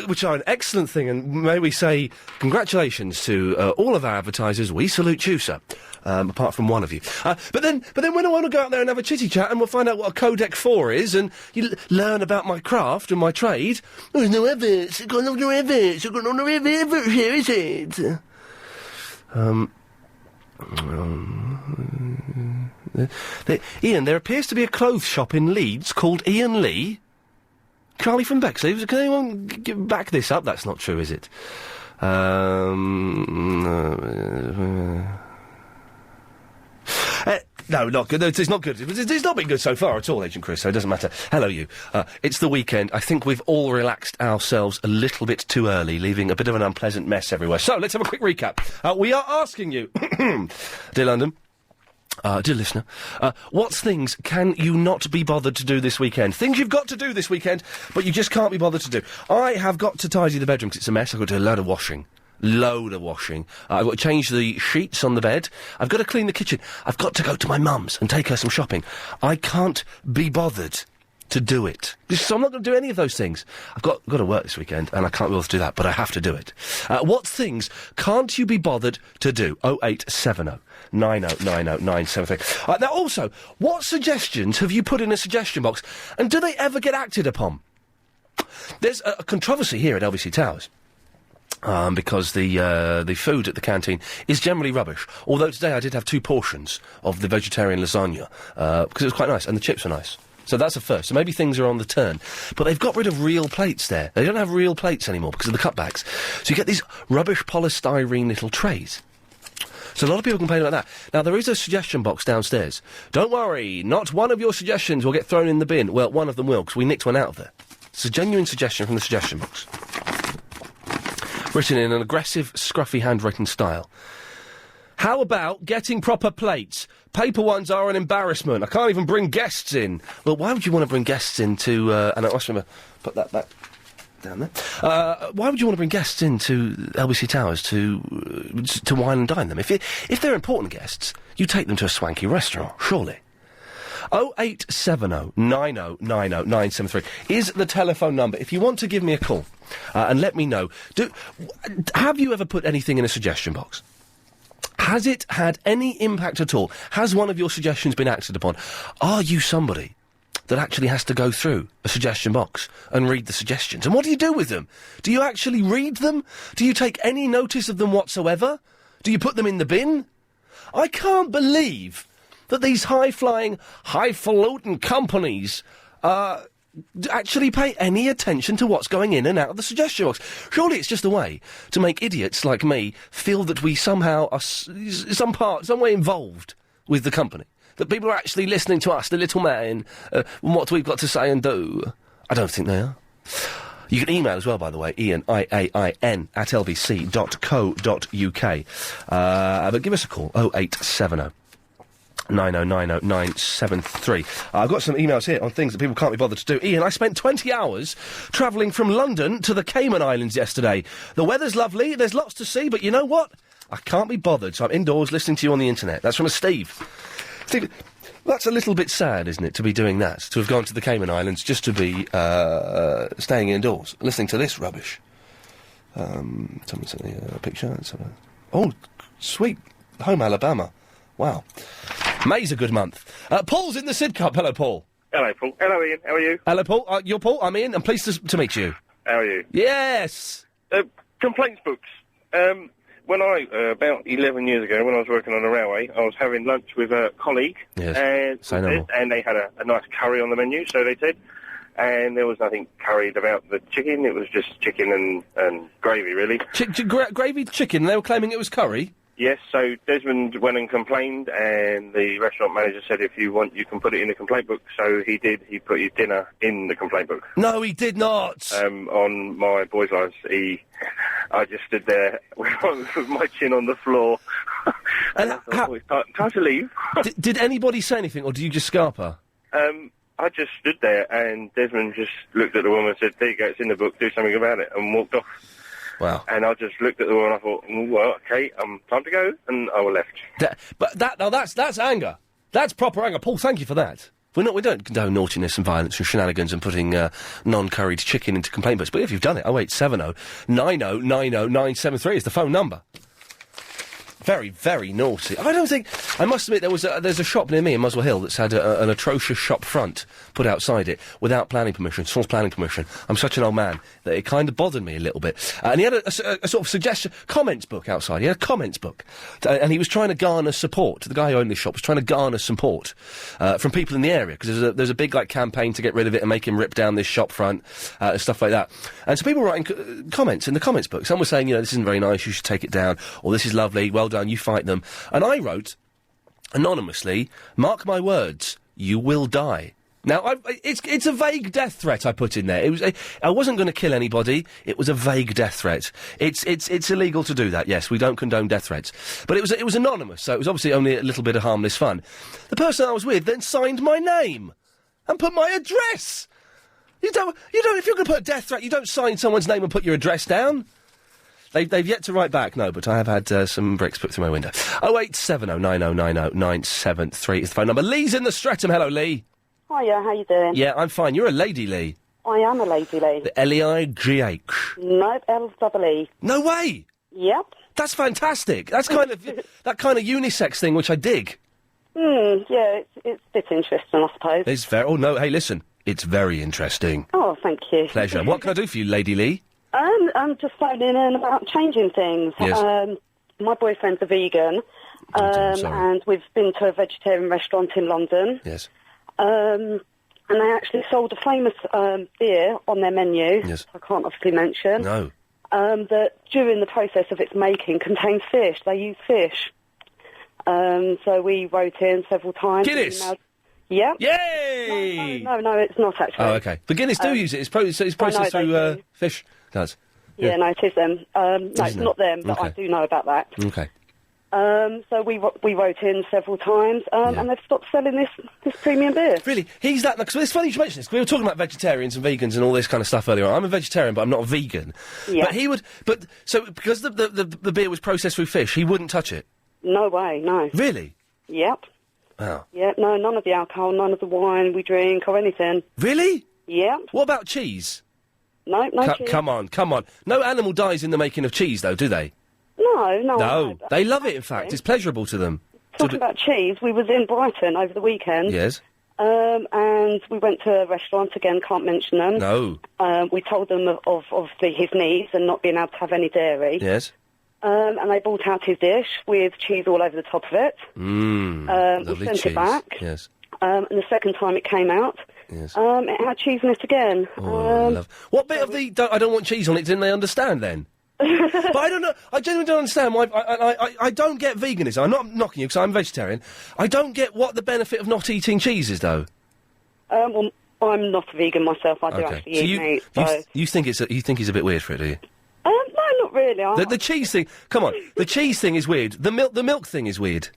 which are an excellent thing, and may we say congratulations to all of our advertisers. We salute you, sir. Apart from one of you. But then when I want to go out there and have a chitty chat and we'll find out what a codec 4 is and you learn about my craft and my trade, there's no evidence. I've got no evidence. I've got no evidence here, is it? Iain, there appears to be a clothes shop in Leeds called Iain Lee. Charlie from Bexley. Can anyone back this up? That's not true, is it? No, not good. It's not good. It's not been good so far at all, Agent Chris, so it doesn't matter. Hello, you. It's the weekend. I think we've all relaxed ourselves a little bit too early, leaving a bit of an unpleasant mess everywhere. So, let's have a quick recap. We are asking you, dear London, dear listener, what things can you not be bothered to do this weekend? Things you've got to do this weekend, but you just can't be bothered to do. I have got to tidy the bedroom 'cause it's a mess. I've got to do a load of washing. I've got to change the sheets on the bed. I've got to clean the kitchen. I've got to go to my mum's and take her some shopping. I can't be bothered to do it. So I'm not going to do any of those things. I've got to work this weekend, and I can't be bothered to do that, but I have to do it. What things can't you be bothered to do? 0870 9090 973. Now, also, what suggestions have you put in a suggestion box, and do they ever get acted upon? There's a controversy here at LBC Towers. Because the food at the canteen is generally rubbish. Although today I did have 2 portions of the vegetarian lasagna, because it was quite nice, and the chips were nice. So that's a first. So maybe things are on the turn. But they've got rid of real plates there. They don't have real plates anymore because of the cutbacks. So you get these rubbish polystyrene little trays. So a lot of people complain about that. Now, there is a suggestion box downstairs. Don't worry, not one of your suggestions will get thrown in the bin. Well, one of them will, because we nicked one out of there. It's a genuine suggestion from the suggestion box. Written in an aggressive, scruffy handwritten style. How about getting proper plates? Paper ones are an embarrassment. I can't even bring guests in. Well, why would you want to bring guests in to... and I must remember... Put that back down there. Why would you want to bring guests into LBC Towers to wine and dine them? If they're important guests, you take them to a swanky restaurant, surely. 0870 9090 973 is the telephone number. If you want to give me a call and let me know, have you ever put anything in a suggestion box? Has it had any impact at all? Has one of your suggestions been acted upon? Are you somebody that actually has to go through a suggestion box and read the suggestions? And what do you do with them? Do you actually read them? Do you take any notice of them whatsoever? Do you put them in the bin? I can't believe that these high-flying, highfalutin companies actually pay any attention to what's going in and out of the suggestion box. Surely it's just a way to make idiots like me feel that we somehow are some way involved with the company. That people are actually listening to us, the little man, and what we've got to say and do. I don't think they are. You can email as well, by the way, Iain, IAIN, at lbc.co.uk. But give us a call, 0870 9090 973. I've got some emails here on things that people can't be bothered to do. Iain, I spent 20 hours travelling from London to the Cayman Islands yesterday. The weather's lovely, there's lots to see, but you know what? I can't be bothered, so I'm indoors listening to you on the internet. That's from a Steve. Steve, that's a little bit sad, isn't it, to be doing that? To have gone to the Cayman Islands just to be staying indoors, listening to this rubbish. Someone sent me a picture. Oh, sweet. Home Alabama. Wow. May's a good month. Paul's in the Sid Cup. Hello, Paul. Hello, Paul. Hello, Iain. How are you? Hello, Paul. You're Paul. I'm Iain. I'm pleased to meet you. How are you? Yes. Complaints books. When about 11 years ago, when I was working on a railway, I was having lunch with a colleague. Yes. And they had a nice curry on the menu, so they said. And there was nothing curried about the chicken. It was just chicken and gravy, really. Gravy chicken? They were claiming it was curry? Yes, so Desmond went and complained, and the restaurant manager said, if you want, you can put it in the complaint book. So he did. He put his dinner in the complaint book. No, he did not. On my boys' lives, I just stood there with my chin on the floor. And I thought, time to leave. Did anybody say anything, or did you just scarper? I just stood there, and Desmond just looked at the woman and said, there you go, it's in the book, do something about it, and walked off. Wow. And I just looked at the woman and I thought, well, okay, time to go, and I left. That's anger. That's proper anger. Paul, thank you for that. We don't condone naughtiness and violence and shenanigans and putting non-curried chicken into complaint books, but if you've done it, 0870 9090 973 is the phone number. Very, very naughty. I must admit, there's a shop near me in Muswell Hill that's had an atrocious shop front put outside it without planning permission, source planning permission. I'm such an old man that it kind of bothered me a little bit. And he had a sort of suggestion, comments book outside. He had a comments book. And he was trying to garner support. The guy who owned this shop was trying to garner support from people in the area, because there's a big campaign to get rid of it and make him rip down this shop front and stuff like that. And so people were writing comments in the comments book. Some were saying, this isn't very nice, you should take it down, or this is lovely, well done, you fight them. And I wrote, anonymously, mark my words, you will die. Now, it's a vague death threat I put in there. I wasn't going to kill anybody. It was a vague death threat. It's illegal to do that. Yes, we don't condone death threats. But it was anonymous, so it was obviously only a little bit of harmless fun. The person I was with then signed my name and put my address. You don't. If you're going to put a death threat, you don't sign someone's name and put your address down. They've yet to write back, no, but I have had some bricks put through my window. 08709090973 is the phone number. Lee's in the Streatham. Hello, Lee. Hiya, how you doing? Yeah, I'm fine. You're a lady, Lee. I am a lady, Lee. The L-E-I-G-H. Nope, L-E-E. No way! Yep. That's fantastic. That's kind of that kind of unisex thing, which I dig. Yeah, it's a bit interesting, I suppose. It's very... Oh, no, hey, listen. It's very interesting. Oh, thank you. Pleasure. What can I do for you, Lady Lee? I'm just phoning in about changing things. Yes. My boyfriend's a vegan, and we've been to a vegetarian restaurant in London. Yes. And they actually sold a famous beer on their menu, yes. I can't obviously mention, no. That during the process of its making contains fish. They use fish. So we wrote in several times. Guinness? Yeah. Yay! No, it's not actually. Oh, OK. The Guinness do use it. It's processed through fish. Does. Yeah, no, it is them. No, it's not them, but Okay. I do know about that. OK. So we wrote in several times, and they've stopped selling this premium beer. Really? He's that... Because it's funny you should mention this, 'cause we were talking about vegetarians and vegans and all this kind of stuff earlier on. I'm a vegetarian, but I'm not a vegan. Yeah. But he would... But, so, because the beer was processed through fish, he wouldn't touch it? No way, no. Really? Yep. Wow. Yep, no, none of the alcohol, none of the wine we drink or anything. Really? Yep. What about cheese? No cheese. Come on. No animal dies in the making of cheese, though, do they? No. No, they love it, in fact. It's pleasurable to them. Talking about cheese, we was in Brighton over the weekend. Yes. And we went to a restaurant, again, can't mention them. No. We told them of obviously his needs and not being able to have any dairy. Yes. And they brought out his dish with cheese all over the top of it. Lovely we sent cheese. it back. Yes. And the second time it came out, yes. It had cheese in it again. What bit of the I don't want cheese on it didn't they understand then? But I don't know. I genuinely don't understand why. I don't get veganism. I'm not knocking you because I'm vegetarian. I don't get what the benefit of not eating cheese is, though. Well, I'm not a vegan myself. I do actually eat meat. So. You think he's a bit weird for it, do you? No, not really. The cheese thing. Come on, the cheese thing is weird. The milk thing is weird.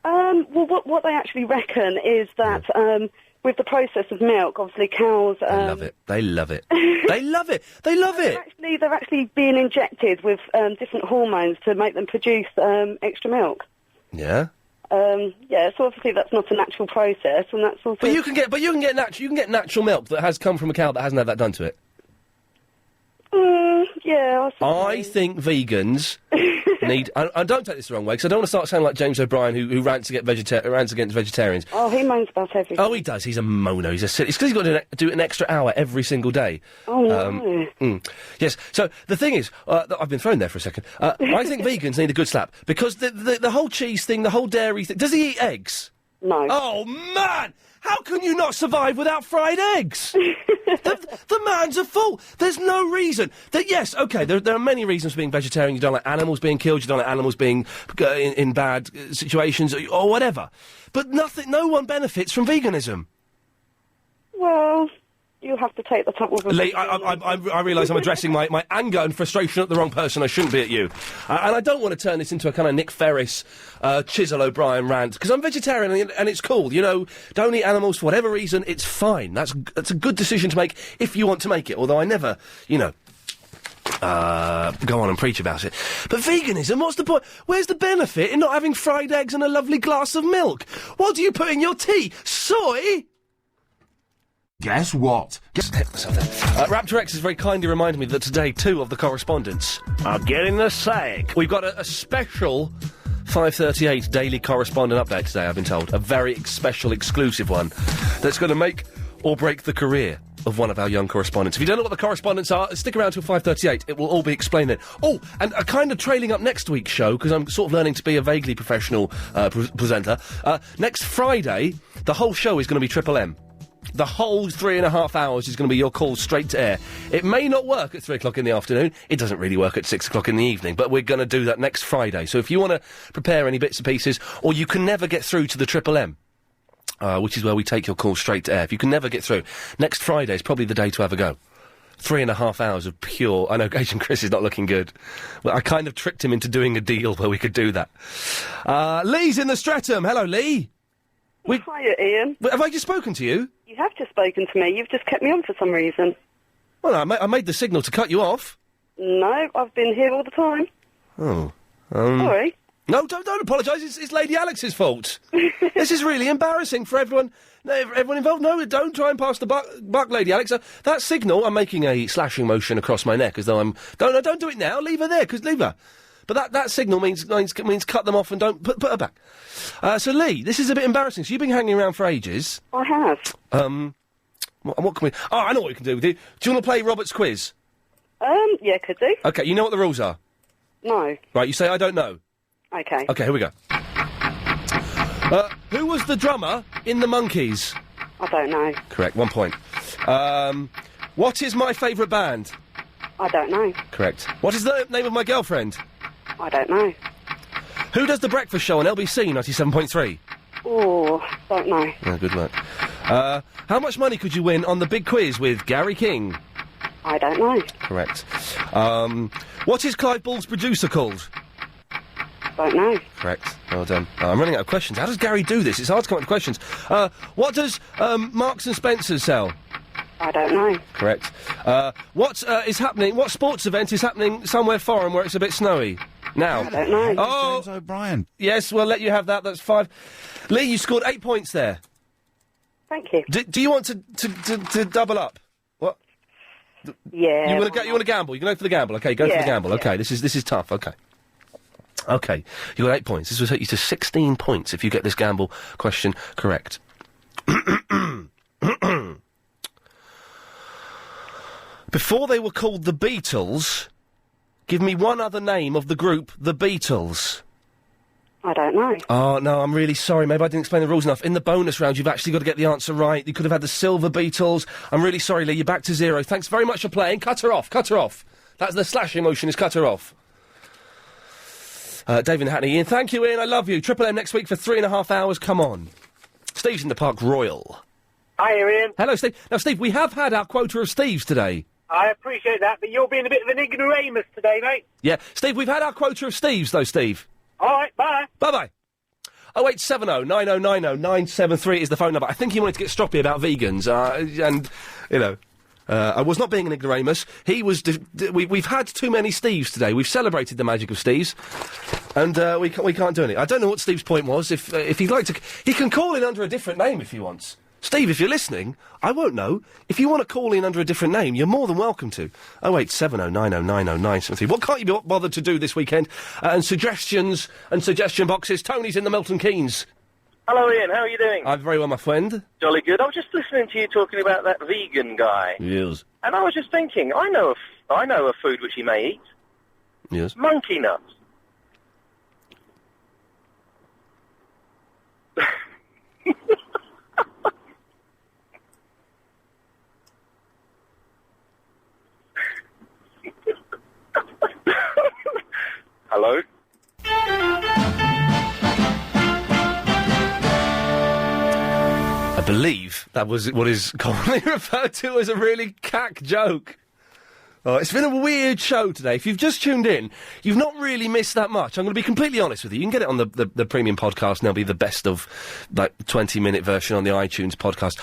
Well, what they actually reckon is that with the process of milk, obviously cows. They love it. They love it. They love it. They love it. They're actually being injected with different hormones to make them produce extra milk. Yeah. Yeah. So obviously that's not a natural process, and that's also. But you can get natural milk that has come from a cow that hasn't had that done to it. Yeah. I think vegans need. I don't take this the wrong way because I don't want to start sounding like James O'Brien who rants against vegetarians. Oh, he moans about everything. Oh, he does. He's a mono. He's a silly. It's because he's got to do an extra hour every single day. Oh no. Yes. So the thing is, I've been thrown there for a second. I think vegans need a good slap because the whole cheese thing, the whole dairy thing. Does he eat eggs? No. Oh man! How can you not survive without fried eggs? the man's a fool. There's no reason. Yes, OK, there are many reasons for being vegetarian. You don't like animals being killed, you don't like animals being in bad situations, or whatever. But no one benefits from veganism. Well, you have to take the top with a... Lee, I realise I'm addressing my anger and frustration at the wrong person. I shouldn't be at you. And I don't want to turn this into a kind of Nick Ferris, Chisel O'Brien rant, because I'm vegetarian and it's cool, you know, don't eat animals for whatever reason, it's fine. That's a good decision to make if you want to make it, although I never, you know... go on and preach about it. But veganism, what's the point? Where's the benefit in not having fried eggs and a lovely glass of milk? What do you put in your tea? Soy? Guess what? Raptor X has very kindly reminded me that today 2 of the correspondents are getting the sack. We've got a special 5:38 daily correspondent update today, I've been told. A very special, exclusive one that's going to make or break the career of one of our young correspondents. If you don't know what the correspondents are, stick around till 5:38. It will all be explained then. Oh, and a kind of trailing up next week's show, because I'm sort of learning to be a vaguely professional presenter. Next Friday, the whole show is going to be Triple M. The whole 3.5 hours is going to be your call straight to air. It may not work at 3 o'clock in the afternoon. It doesn't really work at 6 o'clock in the evening, but we're going to do that next Friday. So if you want to prepare any bits and pieces, or you can never get through to the Triple M, which is where we take your call straight to air. If you can never get through, next Friday is probably the day to have a go. 3.5 hours of pure... I know Agent Chris is not looking good. Well, I kind of tricked him into doing a deal where we could do that. Lee's in the Streatham. Hello, Lee. Hiya, Ian. Have I just spoken to you? You have just spoken to me. You've just kept me on for some reason. Well, I made the signal to cut you off. No, I've been here all the time. Oh. Sorry. No, don't apologise. It's Lady Alex's fault. This is really embarrassing for everyone involved. No, don't try and pass the buck, Lady Alex. That signal, I'm making a slashing motion across my neck as though I'm... Don't do it now. Leave her there, leave her. But that signal means cut them off and don't put her back. So, Lee, this is a bit embarrassing. So you've been hanging around for ages. I have. What can we... Oh, I know what we can do with you. Do you want to play Robert's quiz? Yeah, could do. OK, you know what the rules are? No. Right, you say I don't know. OK. OK, here we go. Who was the drummer in the Monkees? I don't know. Correct, 1 point. What is my favourite band? I don't know. Correct. What is the name of my girlfriend? I don't know. Who does the breakfast show on LBC 97.3? Oh, don't know. Oh, good luck. How much money could you win on the big quiz with Gary King? I don't know. Correct. What is Clive Ball's producer called? Don't know. Correct. Well done. I'm running out of questions. How does Gary do this? It's hard to come up with questions. What does Marks and Spencer sell? I don't know. Correct. What is happening? What sports event is happening somewhere foreign where it's a bit snowy? Now. I don't know. Oh, James O'Brien. Yes, we'll let you have that. That's 5. Lee, you scored 8 points there. Thank you. Do you want to double up? What? Yeah. You want to gamble? You can go for the gamble. Okay, go for the gamble. Okay, this is tough. Okay. Okay, you got 8 points. This will take you to 16 points if you get this gamble question correct. Before they were called the Beatles, give me one other name of the group The Beatles. I don't know. Oh, no, I'm really sorry. Maybe I didn't explain the rules enough. In the bonus round, you've actually got to get the answer right. You could have had the Silver Beatles. I'm really sorry, Lee. You're back to 0. Thanks very much for playing. Cut her off. Cut her off. That's the slashing motion is cut her off. David Hackney. Ian, thank you, Ian. I love you. Triple M next week for 3.5 hours. Come on. Steve's in the Park Royal. Hi, Ian. Hello, Steve. Now, Steve, we have had our quota of Steves today. I appreciate that, but you're being a bit of an ignoramus today, mate. Yeah. Steve, we've had our quota of Steves, though, Steve. All right, bye. Bye-bye. 0870 9090 973 is the phone number. I think he wanted to get stroppy about vegans, and, you know... I was not being an ignoramus. He was... we've had too many Steves today. We've celebrated the magic of Steves, and we can't do anything. I don't know what Steve's point was. If he'd like to... He can call in under a different name if he wants. Steve, if you're listening, I won't know. If you want to call in under a different name, you're more than welcome to. 0870 9090 973. What can't you be bothered to do this weekend? And suggestions and suggestion boxes. Tony's in the Milton Keynes. Hello, Ian. How are you doing? I'm very well, my friend. Jolly good. I was just listening to you talking about that vegan guy. Yes. And I was just thinking, I know a food which he may eat. Yes. Monkey nuts. Hello? I believe that was what is commonly referred to as a really cack joke. Oh, it's been a weird show today. If you've just tuned in, you've not really missed that much. I'm going to be completely honest with you. You can get it on the premium podcast, and there'll be the best of, like, 20-minute version on the iTunes podcast.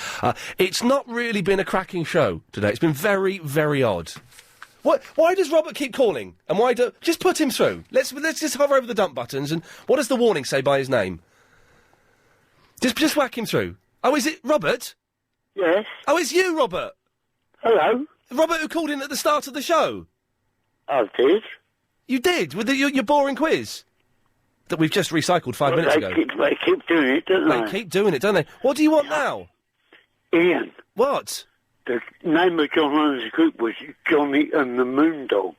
It's not really been a cracking show today. It's been very, very odd. Why does Robert keep calling? And why do... Just put him through. Let's just hover over the dump buttons, and what does the warning say by his name? Just whack him through. Oh, is it Robert? Yes. Oh, it's you, Robert. Hello. Robert, who called in at the start of the show? I did. You did? With your boring quiz? That we've just recycled 5 minutes ago. They keep doing it, don't they? They keep doing it, don't they? What do you want now? Ian. What? The name of John Lennon's group was Johnny and the Moondogs.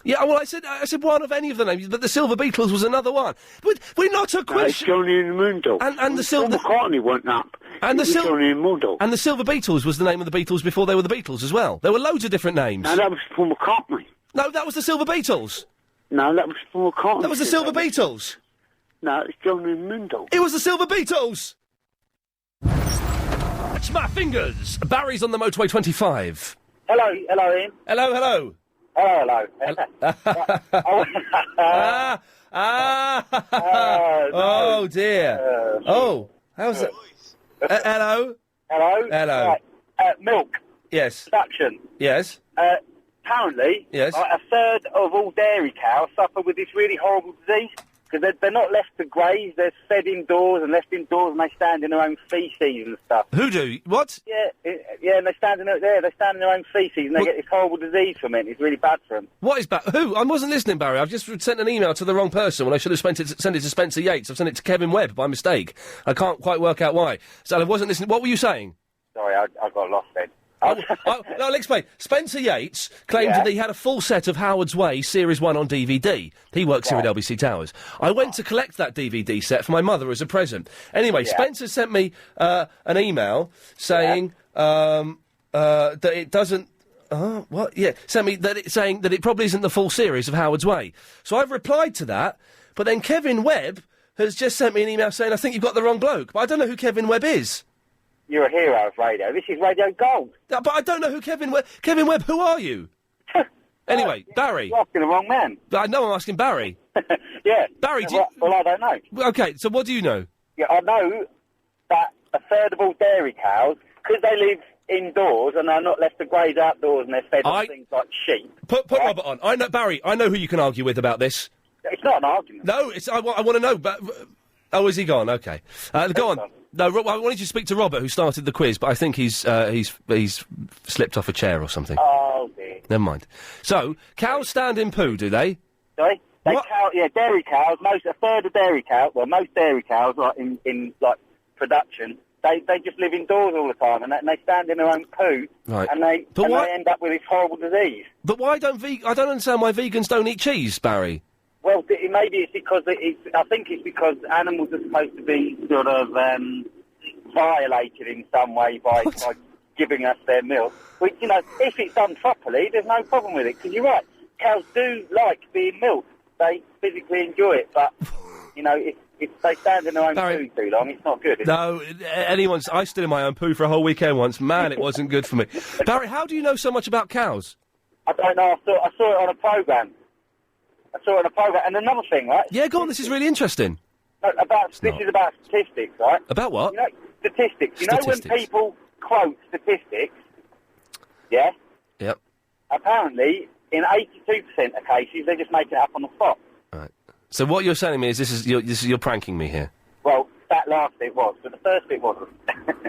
Yeah, well, I said one of any of the names, but the Silver Beatles was another one. But we're not a quiz... Johnny and the Moondogs. And the Silver... Paul McCartney went up And the Johnny and Mundo. And the Silver Beatles was the name of the Beatles before they were the Beatles as well. There were loads of different names. No, that was Paul McCartney. No, that was the Silver Beatles. No, that was Paul McCartney. That was the Silver Beatles. No, it's Johnny and Mundo. It was the Silver Beatles. Touch my fingers. Barry's on the motorway 25. Hello, Ian. Hello. Oh dear. How's that? Hello. Right, milk. Yes. Production. Yes. Apparently, yes. A third of all dairy cows suffer with this really horrible disease because they're not left to graze. They're fed indoors and left indoors, and they stand in their own feces and stuff. Who do? What? Yeah, and they stand in their own feces, and they get this horrible disease from it. It's really bad for them. What is bad? Who? I wasn't listening, Barry. I've just sent an email to the wrong person when I should have sent it to Spencer Yates. I've sent it to Kevin Webb by mistake. I can't quite work out why. So I wasn't listening. What were you saying? Sorry, I got lost then. No, I'll explain. Spencer Yates claimed that he had a full set of Howard's Way Series 1 on DVD. He works here at LBC Towers. I went to collect that DVD set for my mother as a present. Anyway, Spencer sent me an email saying that it doesn't... what? Yeah, sent me saying that it probably isn't the full series of Howard's Way. So I've replied to that, but then Kevin Webb has just sent me an email saying, I think you've got the wrong bloke. But I don't know who Kevin Webb is. You're a hero of radio. This is Radio Gold. But I don't know who Kevin Webb, who are you? Anyway, Barry. You're asking the wrong man. I know I'm asking Barry. Yeah. Barry, do you... Well, I don't know. Okay, so what do you know? Yeah, I know that a third of all dairy cows, because they live indoors and are not left to graze outdoors and they're fed on things like sheep. Put Robert on. I know, Barry, I know who you can argue with about this. It's not an argument. No, I want to know, but... Oh, is he gone? Okay. Go on. No, I wanted you to speak to Robert, who started the quiz, but I think he's slipped off a chair or something. Oh, dear. Never mind. So, cows stand in poo, do they? Sorry? Dairy cows, a third of dairy cows, well, most dairy cows, like, in production, they just live indoors all the time, and they stand in their own poo, right. and they end up with this horrible disease. But why don't I don't understand why vegans don't eat cheese, Barry. Well, maybe it's because I think it's because animals are supposed to be sort of violated in some way by giving us their milk. Which, if it's done properly, there's no problem with it. Because you're right, cows do like being milked. They physically enjoy it, but if they stand in their own poo too long, it's not good. I stood in my own poo for a whole weekend once. Man, it wasn't good for me. Barry, how do you know so much about cows? I don't know. I saw it on a programme. And another thing, right? Yeah, go on, this is really interesting. This is about statistics, right? About what? Statistics. You know when people quote statistics, yeah? Yep. Apparently, in 82% of cases, they're just making it up on the spot. Right. So what you're telling me is you're pranking me here? Well, that last bit was, but the first bit wasn't.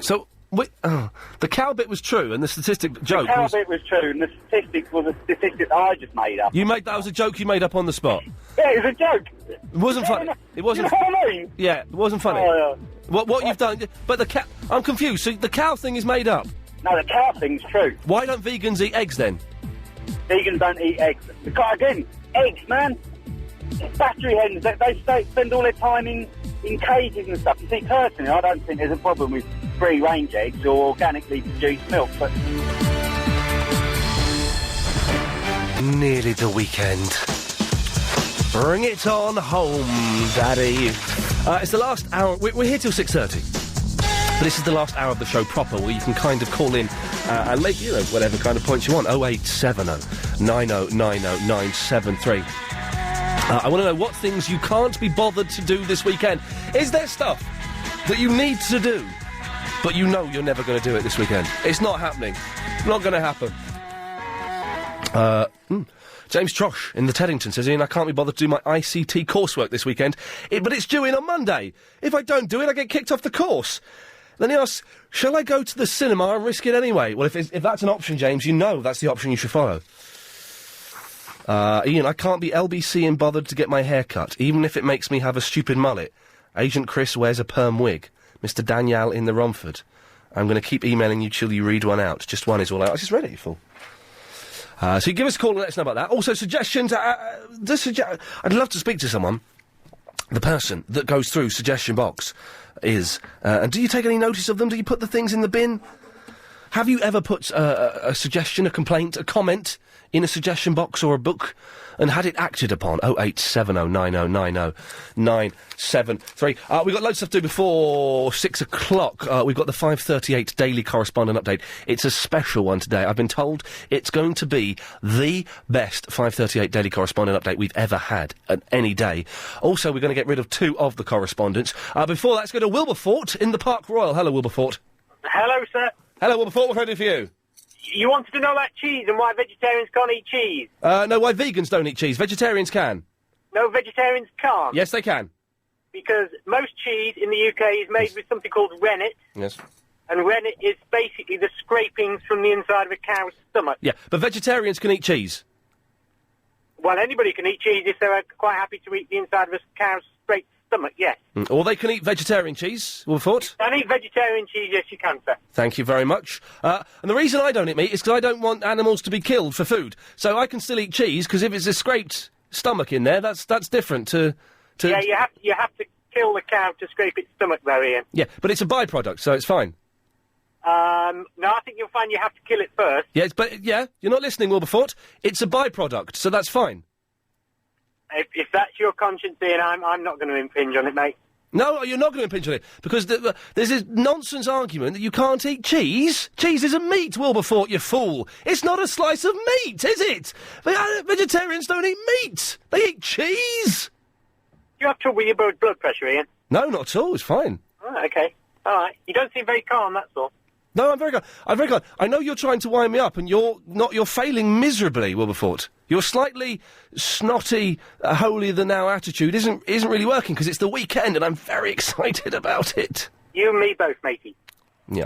So... the cow bit was true, and the statistic joke. The cow bit was true, and the statistic was a statistic I just made up. That was a joke you made up on the spot. Yeah, it was a joke. It wasn't funny. It wasn't. You know what I mean? Yeah, it wasn't funny. Oh, yeah. What you've done? But the cow. I'm confused. So the cow thing is made up. No, the cow thing's true. Why don't vegans eat eggs then? Vegans don't eat eggs. Because again, eggs, man. Factory hens. They spend all their time in cages and stuff. You see, personally, I don't think there's a problem with free-range eggs or organically produced milk, but... Nearly the weekend. Bring it on home, Daddy. It's the last hour... We're here till 6:30. But this is the last hour of the show proper, where you can kind of call in and make, whatever kind of points you want. 0870 9090 973. I want to know what things you can't be bothered to do this weekend. Is there stuff that you need to do, but you know you're never going to do it this weekend? It's not happening. Not going to happen. James Trosh in the Teddington says, Ian, I can't be bothered to do my ICT coursework this weekend, but it's due in on Monday. If I don't do it, I get kicked off the course. Then he asks, shall I go to the cinema and risk it anyway? Well, if that's an option, James, that's the option you should follow. Ian, I can't be LBC and bothered to get my hair cut, even if it makes me have a stupid mullet. Agent Chris wears a perm wig. Mr. Danielle in the Romford. I'm going to keep emailing you till you read one out. Just one is all out. I just read it, you fool. So you give us a call and let us know about that. Also, suggestions. I'd love to speak to someone the person that goes through suggestion box is. And do you take any notice of them? Do you put the things in the bin? Have you ever put a suggestion, a complaint, a comment in a suggestion box or a book and had it acted upon? 08709090973. We've got loads of stuff to do before 6 o'clock. We've got the 5:38 Daily Correspondent Update. It's a special one today. I've been told it's going to be the best 5:38 Daily Correspondent Update we've ever had at any day. Also, we're going to get rid of 2 of the correspondents. Before that, let's go to Wilberforce in the Park Royal. Hello, Wilberforce. Hello, sir. Hello, Wilberforce. What can I do for you? You wanted to know about cheese and why vegetarians can't eat cheese. No, why vegans don't eat cheese. Vegetarians can. No, vegetarians can't. Yes, they can. Because most cheese in the UK is made with something called rennet. Yes. And rennet is basically the scrapings from the inside of a cow's stomach. Yeah, but vegetarians can eat cheese. Well, anybody can eat cheese if they're quite happy to eat the inside of a cow's scraped stomach, yes. Or they can eat vegetarian cheese, Wilberforce. And eat vegetarian cheese, yes, you can, sir. Thank you very much. And the reason I don't eat meat is because I don't want animals to be killed for food. So I can still eat cheese, because if it's a scraped stomach in there, that's different to... Yeah, you have to kill the cow to scrape its stomach, though, Ian. Yeah, but it's a byproduct, so it's fine. No, I think you'll find you have to kill it first. Yeah, you're not listening, Wilberforce. It's a byproduct, so that's fine. If that's your conscience, Ian, I'm not going to impinge on it, mate. No, you're not going to impinge on it, because there's this nonsense argument that you can't eat cheese. Cheese isn't meat, Wilberforce, you fool. It's not a slice of meat, is it? Vegetarians don't eat meat. They eat cheese. You have trouble with your blood pressure, Ian? No, not at all. It's fine. Oh, okay. All right. You don't seem very calm, that's all. No, I'm very calm. I know you're trying to wind me up, and you're failing miserably, Wilberforce. Your slightly snotty, holier-than-thou attitude isn't really working, because it's the weekend, and I'm very excited about it. You and me both, matey. Yeah.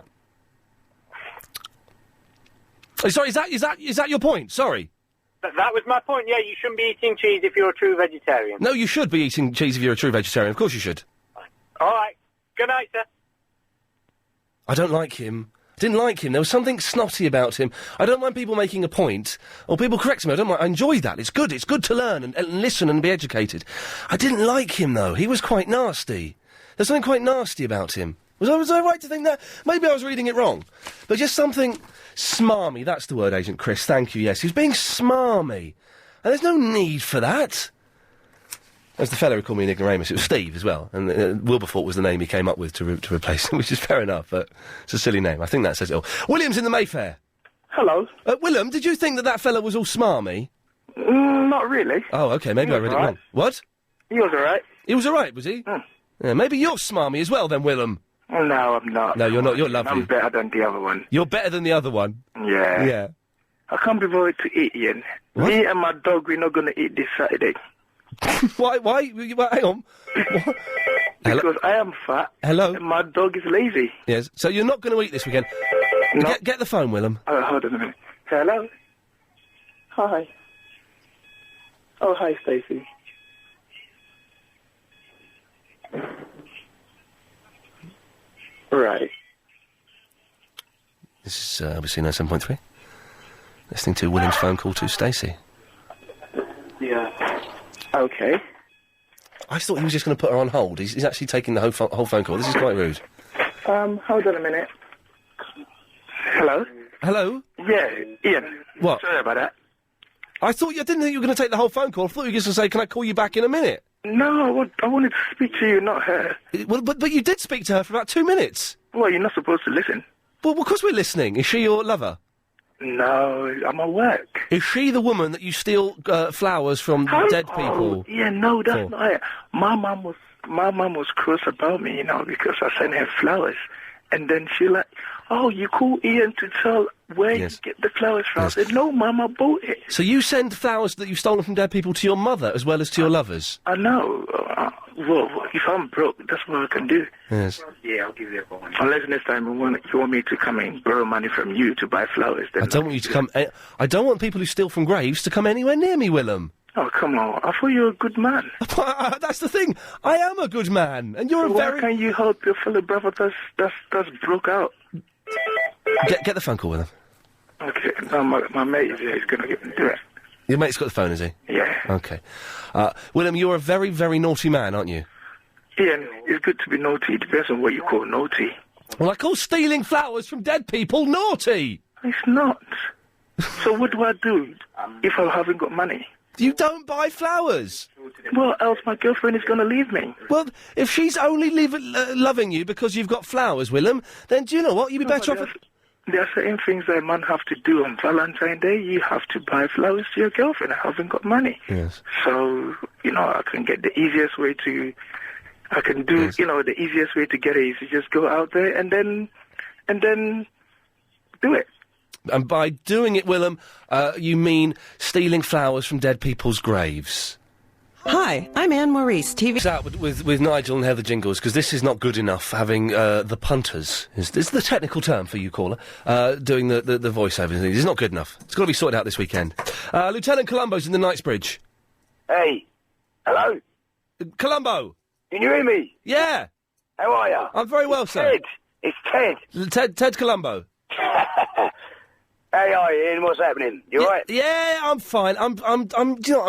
Oh, sorry, is that your point? Sorry. That was my point, yeah. You shouldn't be eating cheese if you're a true vegetarian. No, you should be eating cheese if you're a true vegetarian. Of course you should. All right. Good night, sir. I don't like him. I didn't like him. There was something snotty about him. I don't mind people making a point, or people correcting me. I don't mind. I enjoy that. It's good. It's good to learn and listen and be educated. I didn't like him, though. He was quite nasty. There's something quite nasty about him. Was I right to think that? Maybe I was reading it wrong. But just something smarmy. That's the word, Agent Chris. Thank you, yes. He was being smarmy. And there's no need for that. As the fellow who called me an ignoramus, it was Steve as well, and Wilberforce was the name he came up with to replace him, which is fair enough, but it's a silly name. I think that says it all. William's in the Mayfair. Hello. William, did you think that fella was all smarmy? Not really. Oh, OK, maybe I read it wrong. What? He was all right. He was all right, was he? Yeah, maybe you're smarmy as well then, Willem. Oh, no, I'm not. No, you're not. You're lovely. I'm better than the other one. You're better than the other one? Yeah. Yeah. I can't be bothered to eat, Ian. What? Me and my dog, we're not going to eat this Saturday. Why? Hang on. Because I am fat. Hello? And my dog is lazy. Yes. So you're not going to eat this weekend? No. Get the phone, Willem. Oh, hold on a minute. Hello? Hi. Oh, hi, Stacey. Right. This is obviously 97.3. Listening to William's phone call to Stacey. Yeah. Okay. I thought he was just going to put her on hold. He's actually taking the whole phone call. This is quite rude. Hold on a minute. Hello? Hello? Yeah, Ian. What? Sorry about that. I didn't think you were going to take the whole phone call. I thought you were just going to say, can I call you back in a minute? No, I wanted to speak to you, not her. Well, but you did speak to her for about 2 minutes. Well, you're not supposed to listen. Well, of course we're listening. Is she your lover? No, I'm at work. Is she the woman that you steal flowers from dead people? Yeah, no, that's not it. My mum was cross about me, because I sent her flowers. And then she like, oh, you call Ian to tell where you get the flowers from. I said, no, Mum, I bought it. So you send flowers that you've stolen from dead people to your mother as well as to your lovers? I know. Well, if I'm broke, that's what I can do. Yes. Yeah, I'll give you a phone. Unless next time you want me to come and borrow money from you to buy flowers, then... I don't want you to come... I don't want people who steal from graves to come anywhere near me, Willem. Oh, come on. I thought you were a good man. That's the thing. I am a good man, and you're Why can't you help your fellow brother that's broke out? Get the phone call with him. Okay. No, my mate is here. He's going to do it. Your mate's got the phone, is he? Yeah. Okay. Willem, you're a very, very naughty man, aren't you? Ian, it's good to be naughty. It depends on what you call naughty. Well, I call stealing flowers from dead people naughty. It's not. So what do I do if I haven't got money? You don't buy flowers. Well, else my girlfriend is going to leave me. Well, if she's only loving you because you've got flowers, Willem, then do you know what? You'd be better off... There are certain things that a man have to do on Valentine's Day. You have to buy flowers to your girlfriend. I haven't got money. Yes. So, I can get the easiest way to... I can do, Yes. The easiest way to get it is to just go out there and then do it. And by doing it, Willem, you mean stealing flowers from dead people's graves. Hi, I'm Anne Maurice, TV... Out with Nigel and Heather Jingles, because this is not good enough, having the punters, is the technical term for you, caller, doing the voiceovers. It's not good enough. It's got to be sorted out this weekend. Lieutenant Columbo's in the Knightsbridge. Hey. Hello? Columbo! Can you hear me? Yeah! How are you? I'm very well, sir. Ted. It's Ted. Ted Columbo. Hey, Ian, what's happening? You all right? Yeah, I'm fine. I'm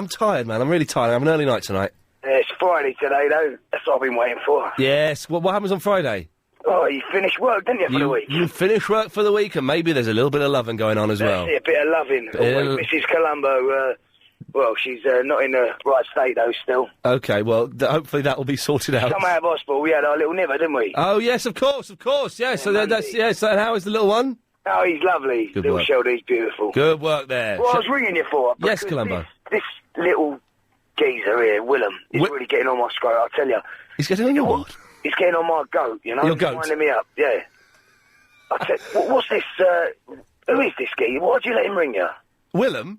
tired, man. I'm really tired. I have an early night tonight. It's Friday today, though. That's what I've been waiting for. Yes. What happens on Friday? Oh, you finished work, didn't you, for the week? You finish work for the week, and maybe there's a little bit of loving going on as well. That's it, a bit of loving. Mrs. Columbo, well, she's not in the right state, though, still. Okay, well, hopefully that will be sorted out. Come out of hospital, we had our little nipper, didn't we? Oh, yes, of course, yes. Yeah, so that's, yes, and how is the little one? Oh, he's lovely. Good little work. Sheldon, he's beautiful. Good work there. Well, I was ringing you for... Yes, Columbo. This little geezer here, Willem, is really getting on my scrote, I'll tell you. He's getting on your what? He's getting on my goat, you know? Your He's goat? winding me up, yeah. What's this, who is this geezer? Why'd you let him ring you? Willem?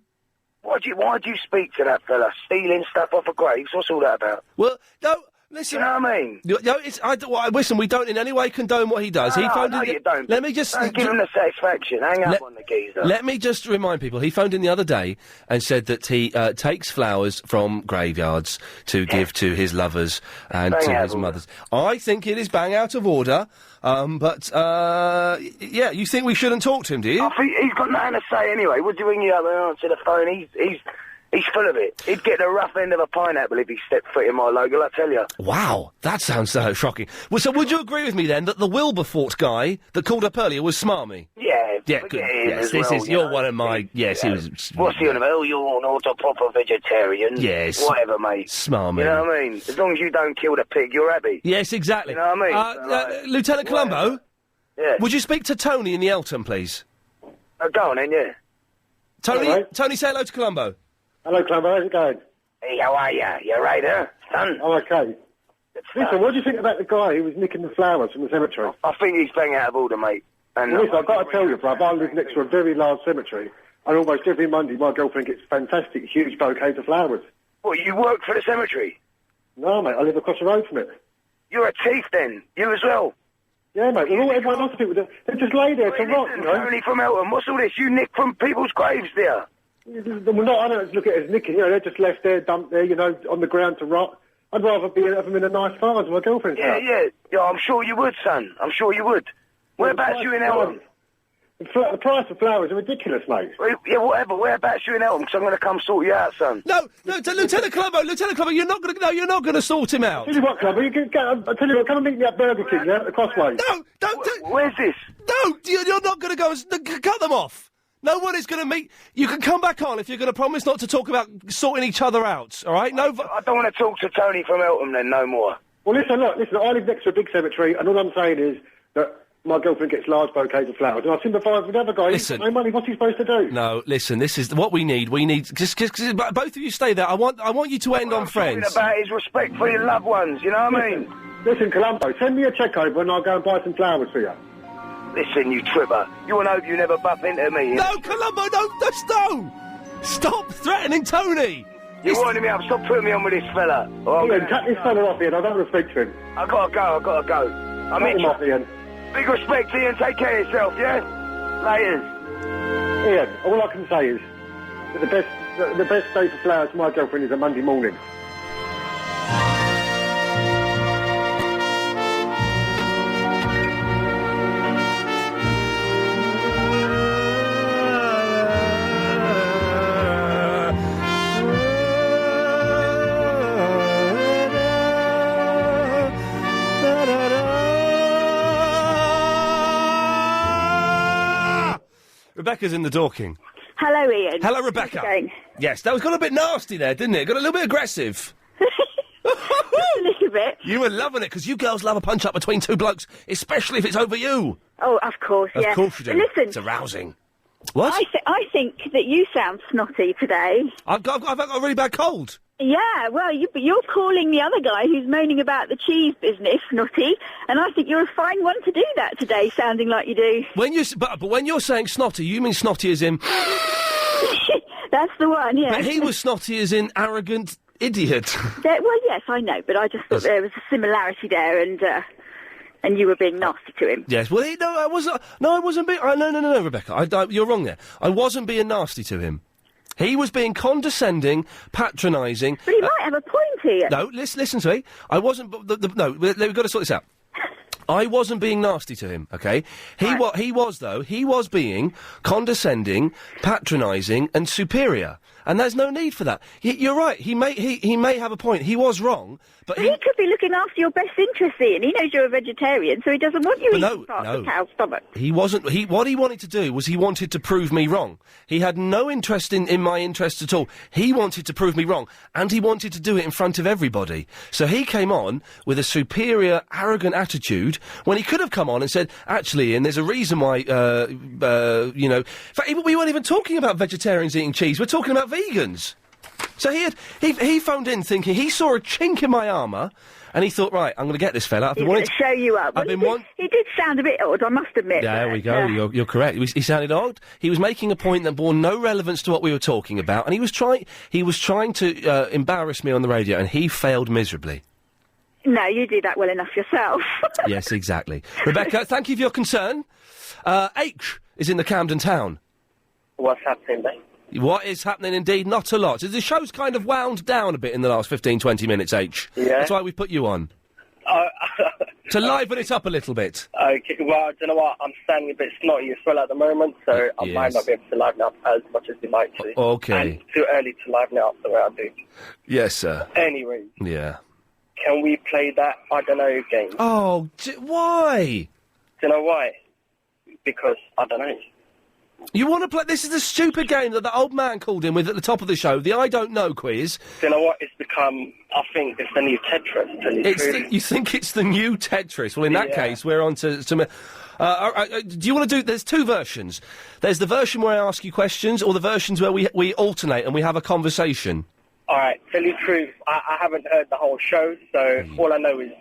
Why'd you speak to that fella? Stealing stuff off of graves? What's all that about? Well, no, listen... You know what I mean? Listen, we don't in any way condone what he does. No, he phoned no, in you don't. Let me just... Don't give him the satisfaction. Hang up on the geezer. Let me just remind people, he phoned in the other day and said that he takes flowers from graveyards to give to his lovers and Bang to out his of order. mothers. I think it is bang out of order, but, yeah, you think we shouldn't talk to him, do you? I think he's got nothing to say anyway. Would you ring you up and answer the phone? He's full of it. He'd get the rough end of a pineapple if he stepped foot in my local, I tell you. Wow, that sounds so shocking. Well, so would you agree with me then that the Wilberforce guy that called up earlier was smarmy? Yeah, Yeah, forget good. him Yes, as this well, is you you're know. one of my. Yes, he was. What's he on about? Oh, you're not a proper vegetarian. Yes. Whatever, mate. Smarmy. You know what I mean? As long as you don't kill the pig, you're happy. Yes, exactly. You know what I mean? Lieutenant Columbo? Yeah. Would you speak to Tony in the Elton, please? Go on then, yeah. Tony, Hello. Tony, say hello to Columbo. Hello, Columbo. How's it going? Hey, how are you? You right, huh, son? I'm okay. Listen, what do you think about the guy who was nicking the flowers from the cemetery? I think he's bang out of order, mate. And Well, listen, I've got to tell you, bruv, I live next to a very large cemetery, and almost every Monday my girlfriend gets fantastic, huge bouquets of flowers. What, you work for the cemetery? No, mate, I live across the road from it. You're a thief, then. You as well. Yeah, mate, well, everyone else people, they just lay there to rot, you know? Tony from Elton, what's all this? You nick from people's graves there. Well, no, I don't look at it as nicking, you know, they're just left there, dumped there, you know, on the ground to rot. I'd rather have them in a nice vase with my girlfriend's house. Yeah, I'm sure you would, son. I'm sure you would. Whereabouts you in Elton? The price of flowers are ridiculous, mate. Yeah, whatever. Whereabouts you in Elton? Because I'm going to come sort you out, son. No, Lieutenant Columbo, you're not going to sort him out. Tell you what, Columbo, I'll tell you what, come and meet me at Burger King, yeah, at the Crossway. No, don't. Where's this? No, you're not going to go. Cut them off. No one is going to meet. You can come back on if you're going to promise not to talk about sorting each other out. All right? No. I don't want to talk to Tony from Elton then, no more. Well, listen, I live next to a big cemetery, and all I'm saying is that my girlfriend gets large bouquets of flowers, and I sympathise with the other guy. Listen. No money, what's he supposed to do? No, listen. This is what we need. We need just both of you stay there. I want you to end on friends. Talking about his respect for your loved ones. You know what I mean? Listen, Columbo, send me a cheque over, and I'll go and buy some flowers for you. Listen, you tripper. You want to hope you never bump into me. No, Columbo, no! Stop threatening Tony! You're winding me up. Stop putting me on with this fella. Ian, cut this fella off, Ian. I don't want to speak to him. I gotta go. I'm Cut in. him off, Ian. Big respect, Ian. Take care of yourself, yeah? Laters. Ian, all I can say is that the best day for flowers for my girlfriend is a Monday morning. Rebecca's in the Dorking. Hello, Ian. Hello, Rebecca. How's it going? Yes, that was got a bit nasty there, didn't it? Got a little bit aggressive. A little bit. You were loving it, because you girls love a punch-up between two blokes, especially if it's over you. Oh, of course, yeah. Of course you do. But listen, It's arousing. What? I think that you sound snotty today. I've got a really bad cold. Yeah, well, you're calling the other guy who's moaning about the cheese business snotty, and I think you're a fine one to do that today, sounding like you do. When you but when you're saying snotty, you mean snotty as in... That's the one, yeah. But he was snotty as in arrogant idiot. Well, yes, I know, but I just thought there was a similarity there, and you were being nasty to him. Yes, well, I wasn't being... No, Rebecca, you're wrong there. I wasn't being nasty to him. He was being condescending, patronising... But he might have a point here. No, listen to me. I wasn't... No, we've got to sort this out. I wasn't being nasty to him, OK? He was being condescending, patronising and superior. And there's no need for that. You're right, he may have a point. He was wrong, but he could be looking after your best interests, Ian. He knows you're a vegetarian, so he doesn't want you eating part of the cow's stomach. He wasn't... What he wanted to do was he wanted to prove me wrong. He had no interest in my interests at all. He wanted to prove me wrong, and he wanted to do it in front of everybody. So he came on with a superior, arrogant attitude when he could have come on and said, actually, Ian, there's a reason why, you know... In fact, we weren't even talking about vegetarians eating cheese. We're talking about vegans. So he phoned in thinking he saw a chink in my armour, and he thought, right, I'm going to get this fella. He's going to show you up. He did sound a bit odd, I must admit. Yeah, there we go. You're correct. He sounded odd. He was making a point that bore no relevance to what we were talking about, and he was trying to embarrass me on the radio, and he failed miserably. No, you do that well enough yourself. Yes, exactly. Rebecca, thank you for your concern. H is in the Camden town. What's happening, mate? What is happening indeed? Not a lot. The show's kind of wound down a bit in the last 15, 20 minutes, H. Yeah? That's why we put you on. To liven it up a little bit. Okay, well, do you know what? I'm standing a bit snotty as well at the moment, so I might not be able to liven up as much as you like to. Okay. And it's too early to liven it up the way I do. Yes, sir. Anyway. Yeah. Can we play that I don't know game? Oh, why? Do you know why? Because I don't know. You want to play... This is the stupid game that the old man called in with at the top of the show, the I don't know quiz. Do you know what? It's become... I think it's the new Tetris. You think it's the new Tetris? Well, in that case, we're on to do you want to do... There's two versions. There's the version where I ask you questions, or the versions where we alternate and we have a conversation. All right, tell you the truth, I haven't heard the whole show, so all I know is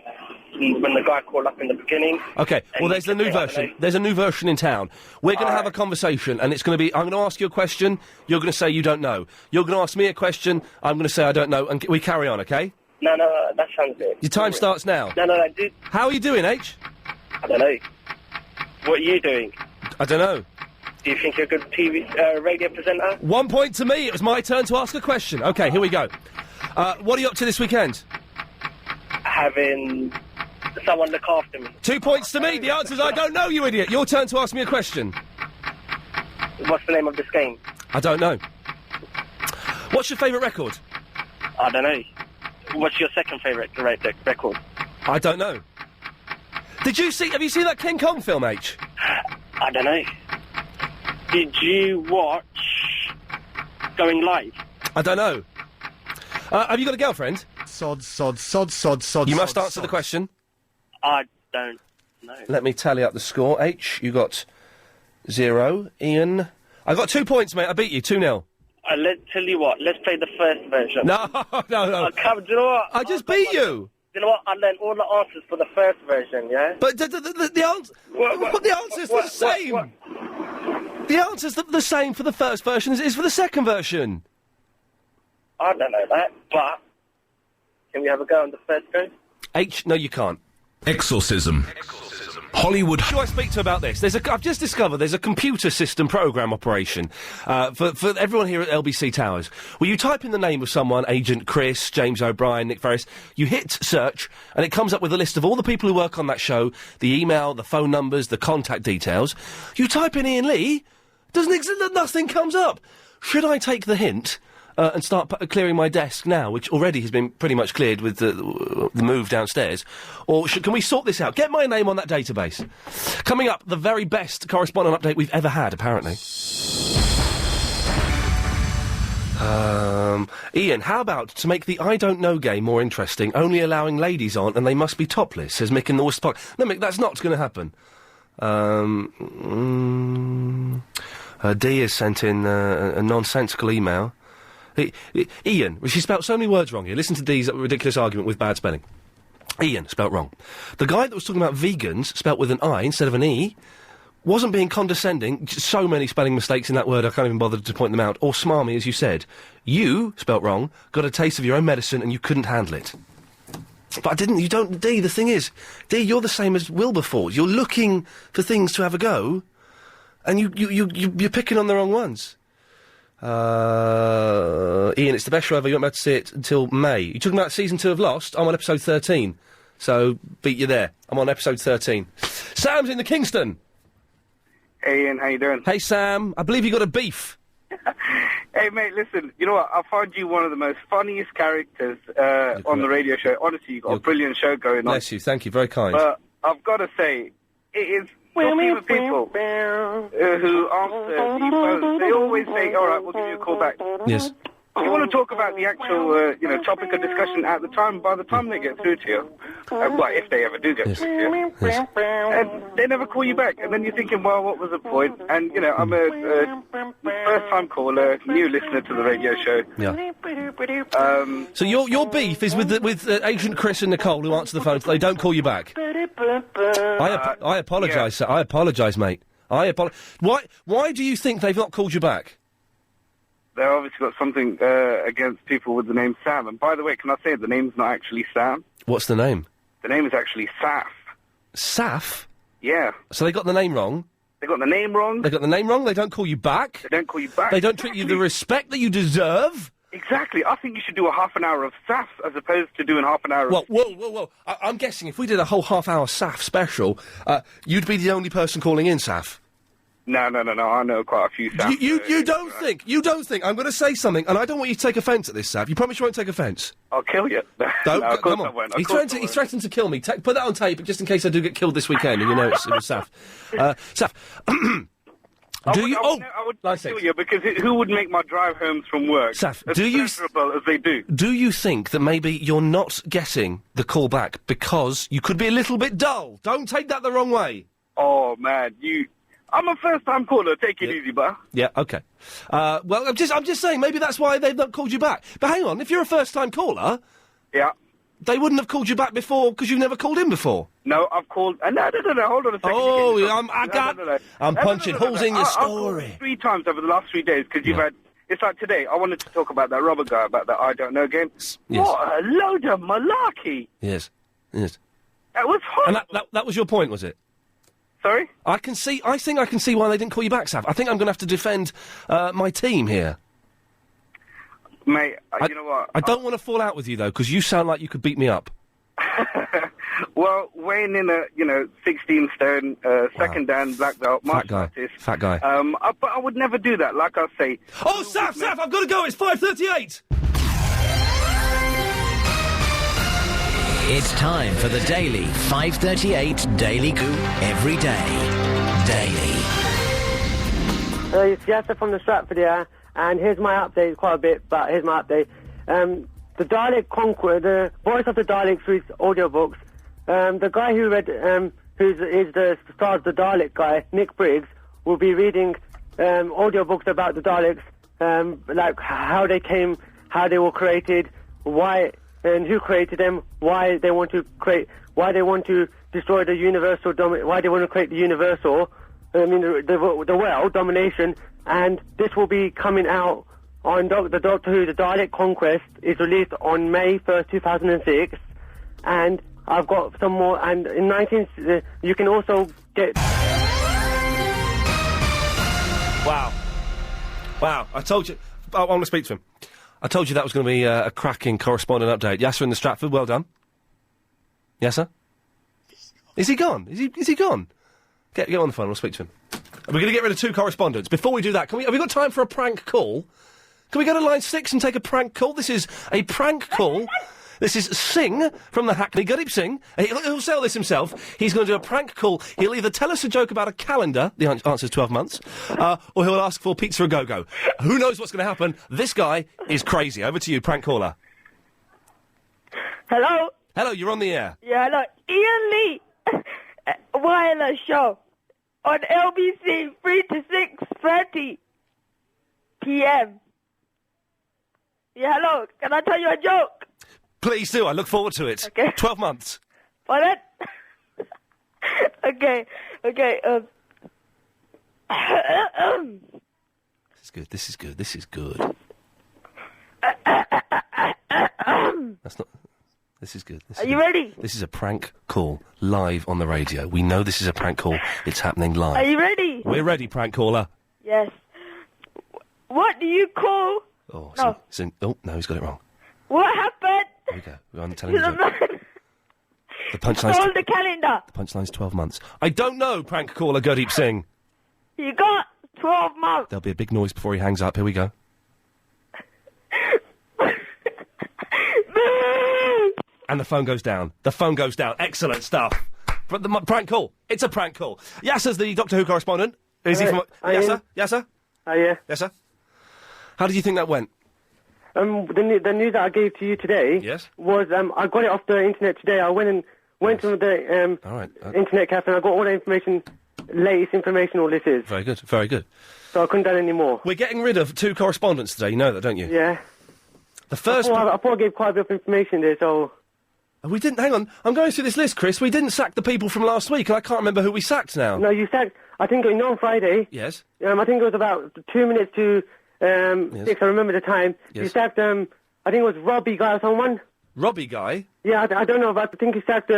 when the guy called up in the beginning... OK, well, there's the new version. There's a new version in town. We're going to have a conversation, and it's going to be... I'm going to ask you a question, you're going to say you don't know. You're going to ask me a question, I'm going to say I don't know, and we carry on, OK? No, that sounds good. Your time starts now. No, dude. How are you doing, H? I don't know. What are you doing? I don't know. Do you think you're a good radio presenter? 1 point to me. It was my turn to ask a question. OK, here we go. What are you up to this weekend? Having someone look after me. 2 points to me. The answer's I don't know, you idiot. Your turn to ask me a question. What's the name of this game? I don't know. What's your favourite record? I don't know. What's your second favourite record? I don't know. Have you seen that King Kong film, H? I don't know. Did you watch Going Live? I don't know. Have you got a girlfriend? Sod. You must answer the question. I don't know. Let me tally up the score. H, you got 0. Ian, I got 2 points, mate. I beat you 2-0. Let's tell you what. Let's play the first version. No. Do you know what? I just beat you. You know what? I learned all the answers for the first version. Yeah. But the answer. The answer's the same. The answer's the same for the first version as it is for the second version. I don't know that, but can we have a go on the first go? H, no, you can't. Exorcism. Hollywood. Who do I speak to about this? I've just discovered there's a computer system program operation for everyone here at LBC Towers. Where you type in the name of someone, Agent Chris, James O'Brien, Nick Ferris, you hit search, and it comes up with a list of all the people who work on that show, the email, the phone numbers, the contact details. You type in Ian Lee, nothing comes up. Should I take the hint? And start clearing my desk now, which already has been pretty much cleared with the move downstairs? Or can we sort this out? Get my name on that database. Coming up, the very best correspondent update we've ever had, apparently. Ian, how about to make the I don't know game more interesting, only allowing ladies on and they must be topless, says Mick in the Worcester Park. No, Mick, that's not going to happen. Dee has sent in a nonsensical email. Ian, she spelt so many words wrong here. Listen to Dee's ridiculous argument with bad spelling. Ian, spelt wrong. The guy that was talking about vegans, spelt with an I instead of an E, wasn't being condescending. So many spelling mistakes in that word, I can't even bother to point them out. Or smarmy, as you said. You, spelt wrong, got a taste of your own medicine and you couldn't handle it. But I didn't, you don't, Dee, the thing is, Dee, you're the same as Wilberforce. You're looking for things to have a go, and you're picking on the wrong ones. Ian, it's the best show ever. You won't be able to see it until May. You're talking about season 2 of Lost? I'm on episode 13. So, beat you there. I'm on episode 13. Sam's in the Kingston. Hey, Ian, how you doing? Hey, Sam. I believe you got a beef. Hey, mate, listen, you know what? I find you one of the most funniest characters on the radio show. Honestly, you've got a brilliant show going on. Bless you. Thank you. Very kind. But I've got to say, it is talking to people who answer these phones. They always say, all right, we'll give you a call back. Yes. You want to talk about the actual, topic of discussion at the time. By the time they get through to you, well, if they ever do get through to you, and they never call you back. And then you're thinking, well, what was the point? And, I'm a first-time caller, new listener to the radio show. Yeah. So your beef is with Agent Chris and Nicole, who answer the phone, so they don't call you back. I apologise, sir. I apologise, mate. Why do you think they've not called you back? They've obviously got something against people with the name Sam. And by the way, can I say the name's not actually Sam? What's the name? The name is actually Saf. Saf? Yeah. So they got the name wrong? They got the name wrong. They got the name wrong? They don't call you back? They don't call you back. They don't treat you the respect that you deserve? Exactly. I think you should do a half an hour of Saf as opposed to doing half an hour of... Whoa. I'm guessing if we did a whole half-hour Saf special, you'd be the only person calling in, Saf. No. I know quite a few Saf. You don't think. I'm going to say something, and I don't want you to take offence at this, Saf. You promise you won't take offence? I'll kill you. Don't. No, of course come on. I won't. He threatened to kill me. Put that on tape, just in case I do get killed this weekend, and you know it was Saf. Saf. I would kill you because who would make my drive home from work Saf, as pleasurable as they do? Do you think that maybe you're not getting the call back because you could be a little bit dull? Don't take that the wrong way. Oh, man, I'm a first-time caller. Take it easy, bro. Yeah, okay. Well, I'm just saying, maybe that's why they've not called you back. But hang on, if you're a first-time caller... Yeah. They wouldn't have called you back before because you've never called in before. No, I've called... no, hold on a second. Oh, I'm punching holes in your story. I've called 3 times over the last 3 days because you've had... It's like today, I wanted to talk about that rubber guy, about that I don't know game. Yes. What a load of malarkey. Yes. That was horrible. And that was your point, was it? Sorry? I think I can see why they didn't call you back, Saf. I think I'm going to have to defend my team here. Mate, you know what? I don't want to fall out with you, though, because you sound like you could beat me up. Well, weighing in at, 16 stone, second dan, black belt, martial artist. Fat guy. But I would never do that, like I say. Oh, Saf, I've got to go, it's 5:38! It's time for the daily 5:38 Daily Goo every day. Daily. It's Yasser from the Stratford here. And here's my update, quite a bit, but here's my update. The Dalek Conqueror, the voice of the Daleks reads audiobooks. The guy who read, is the star of the Dalek guy, Nick Briggs, will be reading audiobooks about the Daleks, like how they came, how they were created, why and who created them, why they want to destroy the universal, why they want to create the universal, the world domination. And this will be coming out on the Doctor Who, the Dalek Conquest, is released on May 1st, 2006. And I've got some more, and in you can also get... Wow, I told you... I want to speak to him. I told you that was going to be a cracking correspondent update. Yasser in the Stratford, well done. Yasser? Is he gone? Is he gone? Get on the phone, we'll speak to him. We're going to get rid of 2 correspondents. Before we do that, have we got time for a prank call? Can we go to line 6 and take a prank call? This is a prank call. This is Singh from the Hackney. Gurdeep Singh. He'll sell this himself. He's going to do a prank call. He'll either tell us a joke about a calendar, the answer's 12 months, or he'll ask for pizza a go-go. Who knows what's going to happen? This guy is crazy. Over to you, prank caller. Hello? Hello, you're on the air. Yeah, hello. Ian Lee. Wireless show. On LBC, 3 to 6:30 p.m. Yeah, hello. Can I tell you a joke? Please do. I look forward to it. Okay. 12 months. Pardon? Okay. This is good. That's not... This is good. Are you ready? This is a prank call, live on the radio. We know this is a prank call. It's happening live. Are you ready? We're ready, prank caller. Yes. What do you call... Oh, No. No, he's got it wrong. What happened Here we go. I'm to telling you. the man The who punchline's... stole the calendar? The punchline's 12 months. I don't know, prank caller Gurdeep Singh. You got 12 months. There'll be a big noise before he hangs up. Here we go. And the phone goes down. Excellent stuff. But the prank call. It's a prank call. Yasser's the Doctor Who correspondent. Is he from... Yasser? Yasser? Yeah. Yes, sir? How did you think that went? The news that I gave to you today was I got it off the internet today. I went to the All right. internet cafe and I got all the information, latest information, all this is. Very good, very good. So I couldn't do any more. We're getting rid of 2 correspondents today, you know that, don't you? Yeah. The first... I thought I gave quite a bit of information there, so... We didn't... Hang on, I'm going through this list, Chris. We didn't sack the people from last week, and I can't remember who we sacked now. No, you sacked... I think, on Friday... Yes? I think it was about 2 minutes to 6, I remember the time. Yes. You sacked, I think it was Robbie Guy or someone. Robbie Guy? Yeah, I don't know, but I think you sacked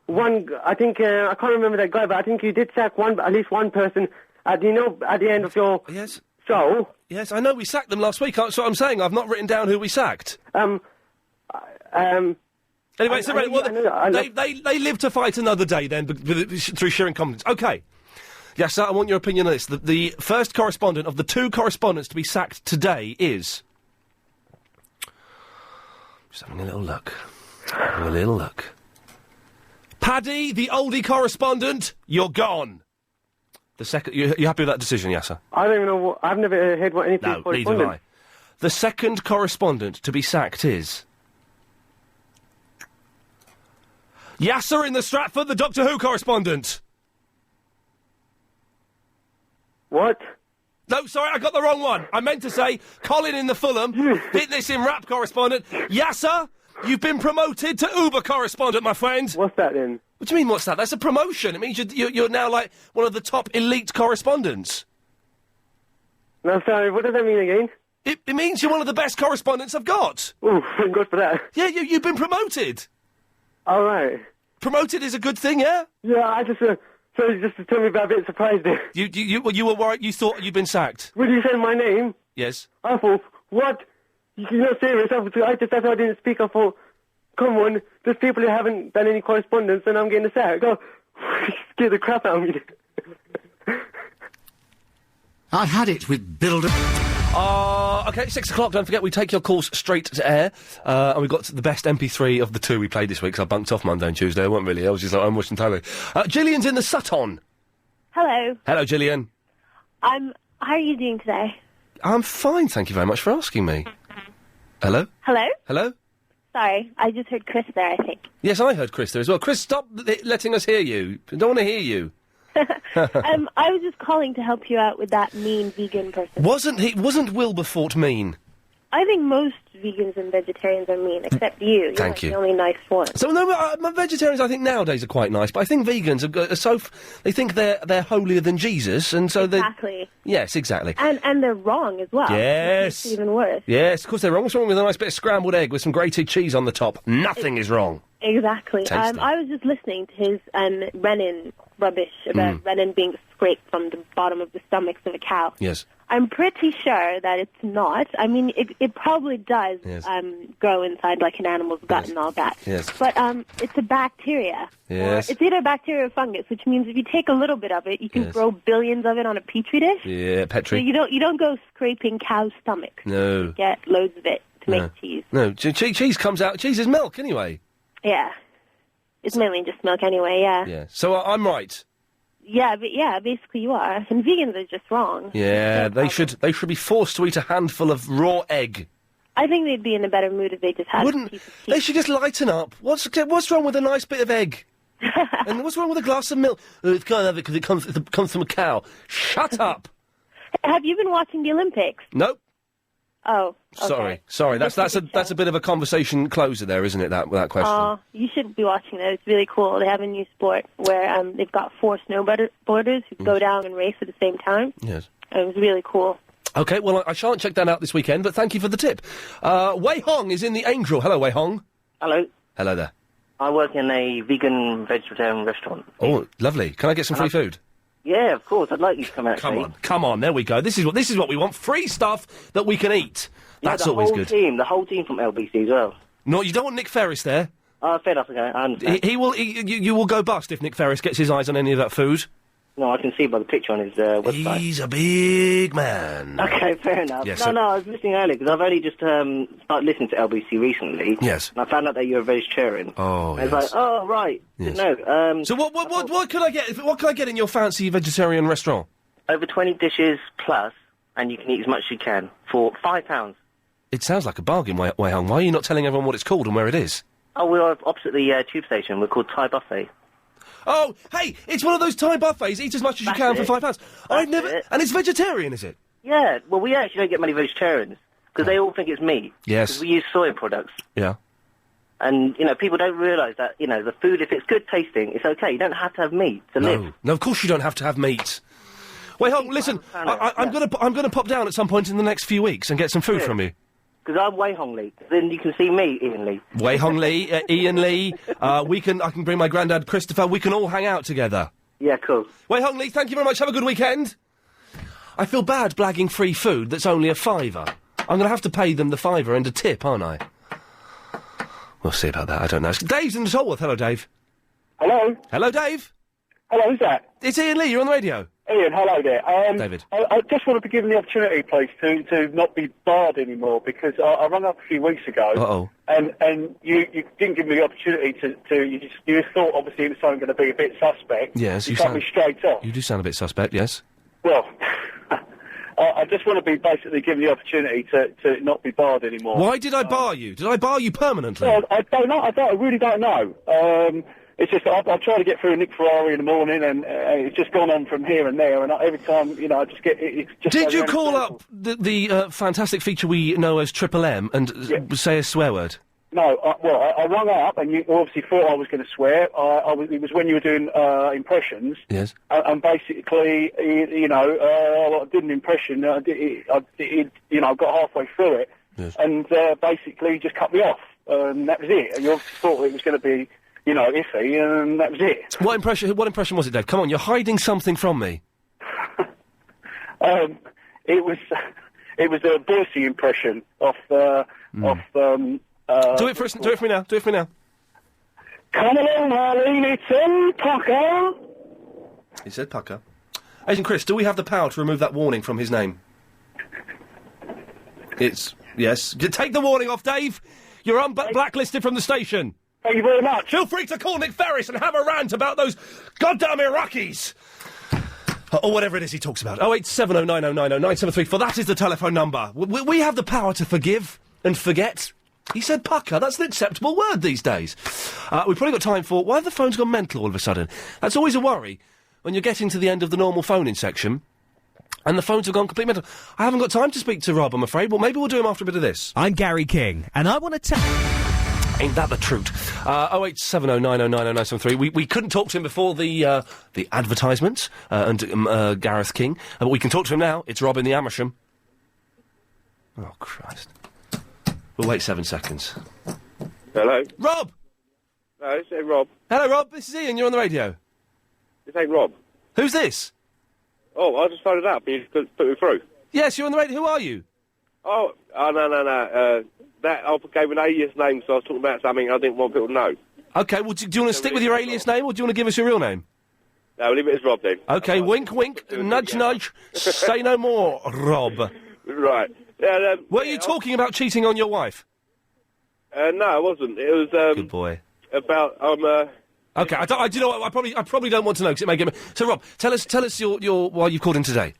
one... I think... I can't remember that guy, but I think you did sack at least one person at the end of your... Yes. Show. Yes, I know we sacked them last week. That's what I'm saying. I've not written down who we sacked. Anyway, they live to fight another day then, through sheer incompetence. Okay. Yes, sir, I want your opinion on this. The first correspondent of the 2 correspondents to be sacked today is... Just having a little look. Paddy, the oldie correspondent, you're gone. The second... You happy with that decision, yes, sir? I don't even know what... I've never heard what anything... No, neither have I. The second correspondent to be sacked is... Yasser in the Stratford, the Doctor Who correspondent. What? No, sorry, I got the wrong one. I meant to say Colin in the Fulham, Fitness in Rap correspondent. Yasser, you've been promoted to Uber correspondent, my friend. What's that then? What do you mean, what's that? That's a promotion. It means you're now, like, one of the top elite correspondents. No, sorry, what does that mean again? It means you're one of the best correspondents I've got. Oh, thank God for that. Yeah, you've been promoted. All right. Promoted is a good thing, yeah? Yeah, I just... So just to tell me about a bit surprised there. You were worried, you thought you'd been sacked? When you said my name... Yes. I thought, what? You're not serious? That's why I didn't speak. I thought, come on, there's people who haven't done any correspondence and I'm getting a sack. Oh, scared the crap out of me. I had it with Builder... Okay, 6 o'clock, don't forget, we take your calls straight to air, and we got the best MP3 of the 2 we played this week, because I bunked off Monday and Tuesday, I wasn't really, I was just like, I'm watching telly. Gillian's in the Sutton. Hello. Hello, Gillian. How are you doing today? I'm fine, thank you very much for asking me. Hello? Hello? Hello? Sorry, I just heard Chris there, I think. Yes, I heard Chris there as well. Chris, stop letting us hear you. I don't want to hear you. I was just calling to help you out with that mean vegan person. Wasn't Wilberforce mean? I think most vegans and vegetarians are mean, except you. You're Thank you. the only nice one. So, no, vegetarians I think nowadays are quite nice, but I think vegans are they think they're holier than Jesus, and so Exactly. Yes, exactly. And they're wrong as well. Yes. It's even worse. Yes, of course they're wrong. What's wrong with a nice bit of scrambled egg with some grated cheese on the top? Nothing is wrong. Exactly. Tasty. I was just listening to his Renin rubbish about Renin being scraped from the bottom of the stomachs of a cow. Yes. I'm pretty sure that it's not. I mean, it probably does grow inside like an animal's gut and all that. Yes. But it's a bacteria. Yes. Or it's either bacteria or fungus, which means if you take a little bit of it, you can grow billions of it on a petri dish. Yeah, So Petri. you don't go scraping cow's stomach. No. Get loads of it. to make cheese. No, cheese comes out. Cheese is milk anyway. Yeah. It's mainly just milk anyway, yeah. Yeah. So I'm right. Yeah, but basically you are. And vegans are just wrong. Yeah, they should be forced to eat a handful of raw egg. I think they'd be in a better mood if they just had a piece of cheese. They should just lighten up. What's wrong with a nice bit of egg? And what's wrong with a glass of milk? It's can't have it because it comes from a cow. Shut up. Have you been watching the Olympics? Nope. Oh, okay. Sorry. That's a bit of a conversation closer there, isn't it? That question. Oh, you should be watching that. It's really cool. They have a new sport where they've got 4 snowboarders who go down and race at the same time. Yes. It was really cool. Okay, well, I shan't check that out this weekend, but thank you for the tip. Wei Hong is in the Angel. Hello, Wei Hong. Hello. Hello there. I work in a vegan vegetarian restaurant. Oh, lovely. Can I get some free food? Yeah, of course. I'd like you to come out. Come on. There we go. This is what we want. Free stuff that we can eat. That's always good. The whole team from LBC as well. No, you don't want Nick Ferris there. Fair enough. Okay, I understand. You will go bust if Nick Ferris gets his eyes on any of that food. No, I can see by the picture on his website. He's a big man. Okay, fair enough. Yes, no, I was listening earlier because I've only just started listening to LBC recently. Yes. And I found out that you're a vegetarian. Oh, I was like, oh, right. Yes. No. So what could I get? What can I get in your fancy vegetarian restaurant? Over 20 dishes plus, and you can eat as much as you can for £5. It sounds like a bargain, Wei Hong. Why are you not telling everyone what it's called and where it is? Oh, we're opposite the tube station. We're called Thai Buffet. Oh, hey, it's one of those Thai buffets. Eat as much as you can for £5. I've never... And it's vegetarian, is it? Yeah, well, we actually don't get many vegetarians, because they all think it's meat. Yes. Because we use soy products. Yeah. And, people don't realise that, the food, if it's good tasting, it's okay. You don't have to have meat to live. No, of course you don't have to have meat. Wait, hold on, listen, I'm gonna pop down at some point in the next few weeks and get some food from you. Because I'm Wei Hong Lee. Then you can see me, Iain Lee. Wei Hong Lee, Iain Lee. I can bring my granddad Christopher. We can all hang out together. Yeah, cool. Wei Hong Lee, thank you very much. Have a good weekend. I feel bad blagging free food that's only £5. I'm going to have to pay them the £5 and a tip, aren't I? We'll see about that. I don't know. Dave's in the Tolworth. Hello, Dave. Hello? Hello, Dave. Hello, who's that? It's Iain Lee. You're on the radio. Ian, hello there. David. I just want to be given the opportunity, please, to not be barred anymore, because I rang up a few weeks ago. Uh-oh. And you didn't give me the opportunity you just thought, obviously, it was something going to be a bit suspect. Yes, you cut me straight off. You do sound a bit suspect, yes. Well, I just want to be basically given the opportunity to not be barred anymore. Why did I bar you? Did I bar you permanently? Well, I don't know. I really don't know. It's just I try to get through Nick Ferrari in the morning, and it's just gone on from here and there. And every time, I just get it's just. Did you call up the fantastic feature we know as Triple M and say a swear word? No, I rung up, and you obviously thought I was going to swear. It was when you were doing impressions. Yes. And basically, I did an impression. I got halfway through it, yes. And basically just cut me off, and that was it. And you obviously thought it was going to be, iffy, and that was it. What impression was it, Dave? Come on, you're hiding something from me. It was a Boise impression of. Do it for me now. Do it for me now. Come along, Marlene, it's Pucker. He said Pucker. Agent Chris, do we have the power to remove that warning from his name? Yes. Take the warning off, Dave. You're blacklisted from the station. Thank you very much. Feel free to call Nick Ferris and have a rant about those goddamn Iraqis. Or whatever it is he talks about. 08709090973. That is the telephone number. We have the power to forgive and forget. He said pucker. That's an acceptable word these days. We've probably got time for... Why have the phones gone mental all of a sudden? That's always a worry when you're getting to the end of the normal phoning section and the phones have gone completely mental. I haven't got time to speak to Rob, I'm afraid. Well, maybe we'll do him after a bit of this. I'm Gary King, and I want to tell... Ain't that the truth? 08709090973. We couldn't talk to him before the advertisement and Gareth King, but we can talk to him now. It's Rob in the Amersham. Oh, Christ. We'll wait 7 seconds. Hello? Rob! No, it's Rob. Hello, Rob. This is Iain. You're on the radio. This ain't Rob. Who's this? Oh, I just phoned it up. You just put me through. Yes, you're on the radio. Who are you? Oh, no. I gave an alias name, so I was talking about something I didn't want people to know. OK, well, do you want to stick with your alias name, or do you want to give us your real name? No, leave it as Rob, then. OK, wink, wink, nudge, nudge, say no more, Rob. Right. Were you talking about cheating on your wife? No, I wasn't. It was, Good boy. About, Okay, do you know what? I probably don't want to know, because it may get me... So, Rob, tell us your why you've called in today.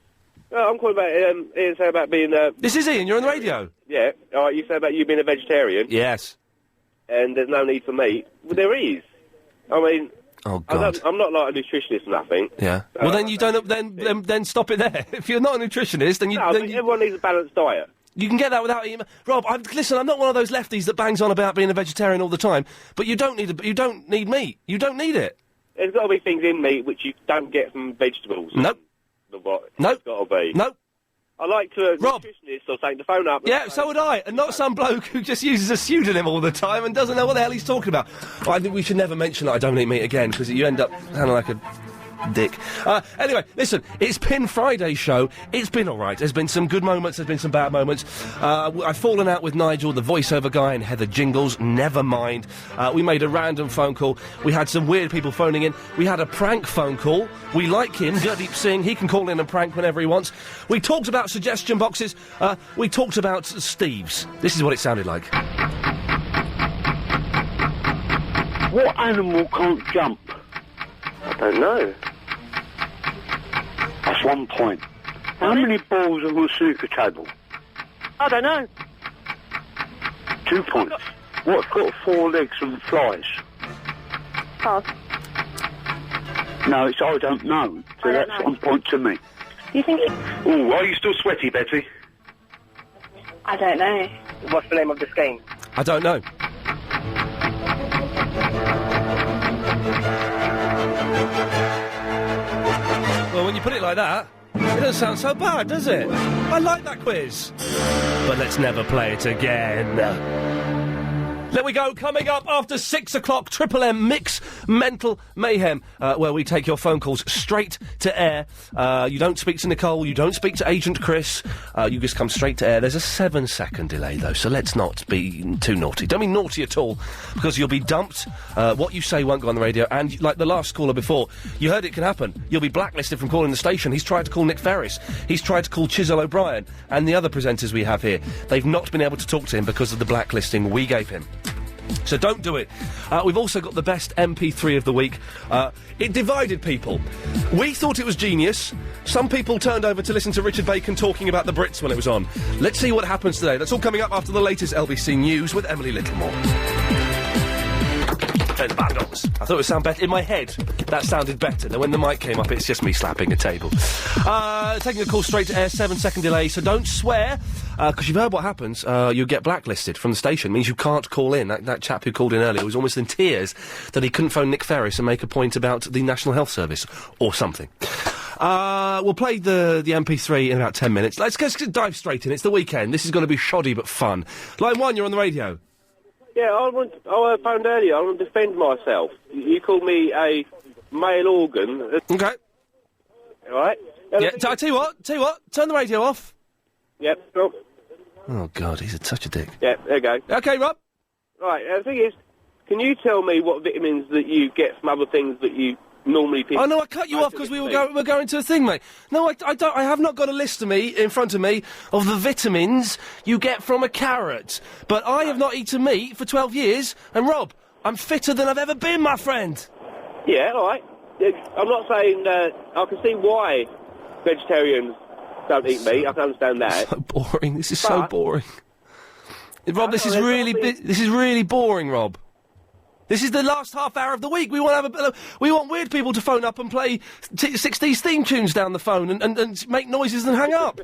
I'm calling about, Ian said about being, This is Ian, you're on the radio. Yeah, alright, you said about you being a vegetarian. Yes. And there's no need for meat. Well, there is. I mean... Oh, God. I'm not like a nutritionist or nothing. Yeah. Well, then you don't... Then stop it there. If you're not a nutritionist, then you... No, I mean, everyone needs a balanced diet. You can get that without eating... Rob, listen, I'm not one of those lefties that bangs on about being a vegetarian all the time, but you don't need meat. You don't need it. There's got to be things in meat which you don't get from vegetables. Nope. What? Nope. It's got to be. Nope. I like to Rob. nutritionist or something to phone up. Yeah, so would I, and not some bloke who just uses a pseudonym all the time and doesn't know what the hell he's talking about. Well, I think we should never mention that I don't eat meat again, because you end up sounding like a dick. Anyway, listen, it's been Friday's show. It's been all right. There's been some good moments. There's been some bad moments. I've fallen out with Nigel, the voiceover guy, and Heather Jingles. Never mind. We made a random phone call. We had some weird people phoning in. We had a prank phone call. We like him, Gurdeep Singh. He can call in and prank whenever he wants. We talked about suggestion boxes. We talked about Steve's. This is what it sounded like. What animal can't jump? I don't know. That's 1 point. How many balls are on a snooker table? I don't know. 2 points. What's got 4 legs and flies? Pass. No, it's I don't know. So that's 1 point to me. Do you think... Oh, are you still sweaty, Betty? I don't know. What's the name of this game? I don't know. Well, when you put it like that, it doesn't sound so bad, does it? I like that quiz. But let's never play it again. There we go, coming up after 6 o'clock, Triple M Mix Mental Mayhem, where we take your phone calls straight to air. You don't speak to Nicole, you don't speak to Agent Chris, you just come straight to air. There's a 7-second delay, though, so let's not be too naughty. Don't be naughty at all, because you'll be dumped, what you say won't go on the radio, and like the last caller before, you heard it can happen. You'll be blacklisted from calling the station. He's tried to call Nick Ferris, he's tried to call Chisel O'Brien, and the other presenters we have here. They've not been able to talk to him because of the blacklisting we gave him. So don't do it. We've also got the best MP3 of the week. It divided people. We thought it was genius. Some people turned over to listen to Richard Bacon talking about the Brits when it was on. Let's see what happens today. That's all coming up after the latest LBC News with Emily Littlemore. The bad dogs. I thought it would sound better. In my head, that sounded better. Then when the mic came up, it's just me slapping a table. Taking a call straight to air, 7-second delay, so don't swear, because you've heard what happens. You get blacklisted from the station. It means you can't call in. That chap who called in earlier was almost in tears that he couldn't phone Nick Ferris and make a point about the National Health Service, or something. We'll play the MP3 in about 10 minutes. Let's dive straight in. It's the weekend. This is going to be shoddy but fun. Line 1, you're on the radio. Yeah, I phoned earlier. I want to defend myself. You called me a male organ. Okay. All right. Yeah, I tell you what. Turn the radio off. Yep. Cool. Oh God, he's such a dick. Yeah, there you go. Okay, Rob. Right. The thing is, can you tell me what vitamins that you get from other things that you normally people... Oh, no, I cut you off because we're going to a thing, mate. No, I don't. I have not got a list in front of me of the vitamins you get from a carrot. But I have not eaten meat for 12 years, and Rob, I'm fitter than I've ever been, my friend. Yeah, all right. I'm not saying... I can see why vegetarians don't eat meat. I can understand that. So boring. This is so boring. Rob, this is really boring, Rob. This is the last half hour of the week. We want weird people to phone up and play 60s theme tunes down the phone and make noises and hang up.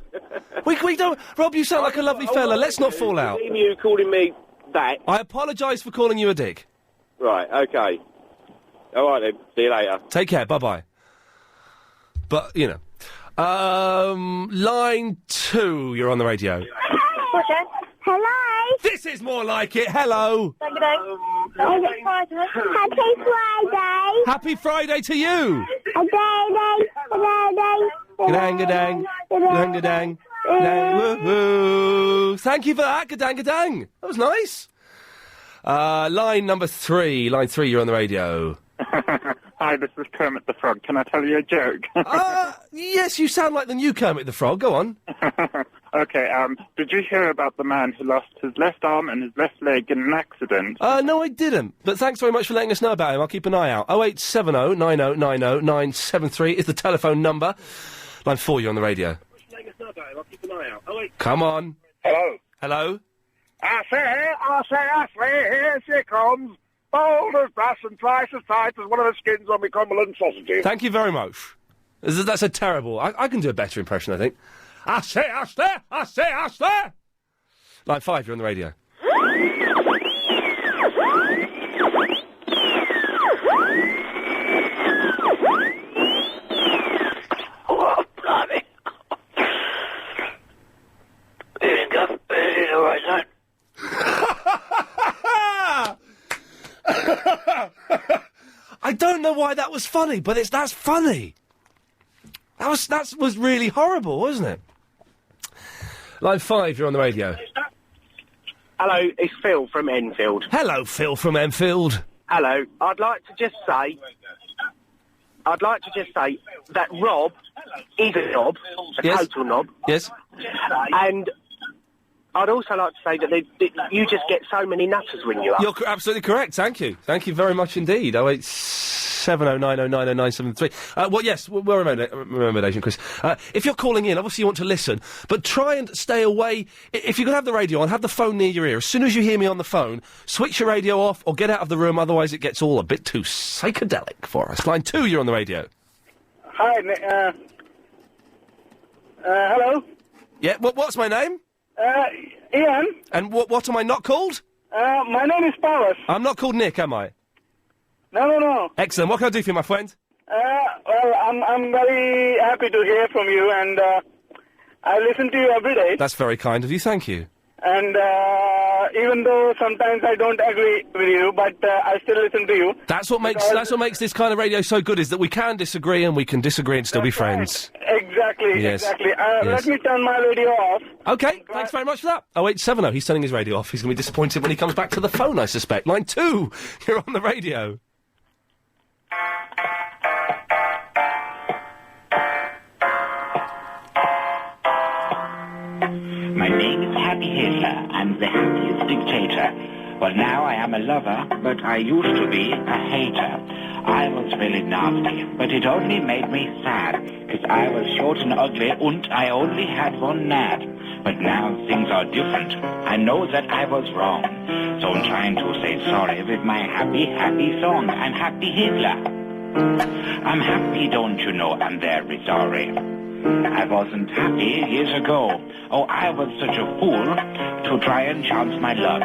we don't... Rob, you sound like a lovely fella. Let's not fall out. You calling me that? I apologise for calling you a dick. Right, okay. All right, then. See you later. Take care. Bye-bye. But, you know. Line 2, you're on the radio. Hello? This is more like it. Hello. Happy Friday. Happy Friday to you. Gadang. Gadang. Gadang. Woohoo. Thank you for that. Gadang, gadang. That was nice. Line number 3. Line 3, you're on the radio. Hi, this is Kermit the Frog. Can I tell you a joke? Yes, you sound like the new Kermit the Frog. Go on. Okay, did you hear about the man who lost his left arm and his left leg in an accident? No, I didn't. But thanks very much for letting us know about him. I'll keep an eye out. 0870 9090 973 is the telephone number. Line 4, you're on the radio. Come on. Hello. Hello? I say, here she comes. Bold as brass and twice as tight as one of the skins on my Cumberland sausages. Thank you very much. That's a terrible... I can do a better impression, I think. I say, Ashley! Line 5, you're on the radio. Oh, blimey. It's all right, son. I don't know why that was funny, but that's funny. That was really horrible, wasn't it? Line 5, you're on the radio. Hello, it's Phil from Enfield. Hello, Phil from Enfield. Hello, I'd like to just say that Rob is a knob, a total knob. Yes. And I'd also like to say that you just get so many nutters when you're up. You're absolutely correct, thank you. Thank you very much indeed. 08709090973. Well, yes, we're a remote agent, Chris. If you're calling in, obviously you want to listen, but try and stay away. If you're going to have the radio on, have the phone near your ear. As soon as you hear me on the phone, switch your radio off or get out of the room, otherwise it gets all a bit too psychedelic for us. Line 2, you're on the radio. Hi, hello? Yeah, what's my name? Ian. And what am I not called? My name is Paris. I'm not called Nick, am I? No. Excellent. What can I do for you, my friend? Well, I'm very happy to hear from you, and I listen to you every day. That's very kind of you, thank you. And even though sometimes I don't agree with you, but I still listen to you. That's what makes this kind of radio so good, is that we can disagree and we can disagree and still be friends. Exactly, Yes. exactly. Yes. Let me turn my radio off. Okay, thanks very much for that. 0870, he's turning his radio off. He's going to be disappointed when he comes back to the phone, I suspect. Line 2, you're on the radio. My name is Happy Hitler. I'm the happiest dictator. Well, now I am a lover, but I used to be a hater. I was really nasty, but it only made me sad, because I was short and ugly, and I only had one nad. But now things are different. I know that I was wrong, so I'm trying to say sorry with my happy, happy song. I'm Happy Hitler. I'm happy, don't you know, I'm very sorry. I wasn't happy years ago. Oh, I was such a fool to try and chance my luck.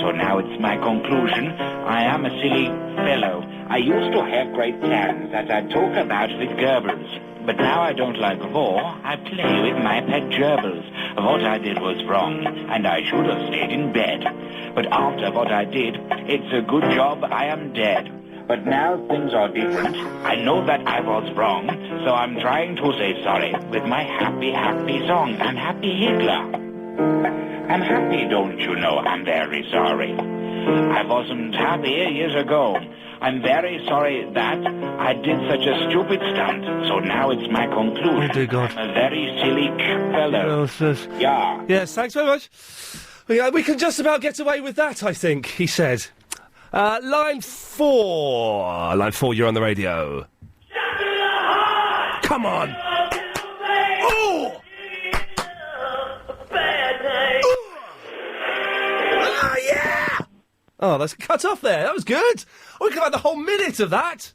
So now it's my conclusion, I am a silly fellow. I used to have great plans that I'd talk about with Goebbels. But now I don't like war, I play with my pet gerbils. What I did was wrong, and I should have stayed in bed. But after what I did, it's a good job I am dead. But now things are different. I know that I was wrong, so I'm trying to say sorry with my happy, happy song. I'm Happy Hitler. I'm happy, don't you know, I'm very sorry. I wasn't happy years ago. I'm very sorry that I did such a stupid stunt. So now it's my conclusion. Oh, dear God. I'm a very silly fellow. Yeah. Yes, thanks very much. We can just about get away with that, I think, he said. Line 4. Line 4, you're on the radio. Come on. Oh! Oh, yeah! Oh, that's cut off there. That was good. We could have had the whole minute of that.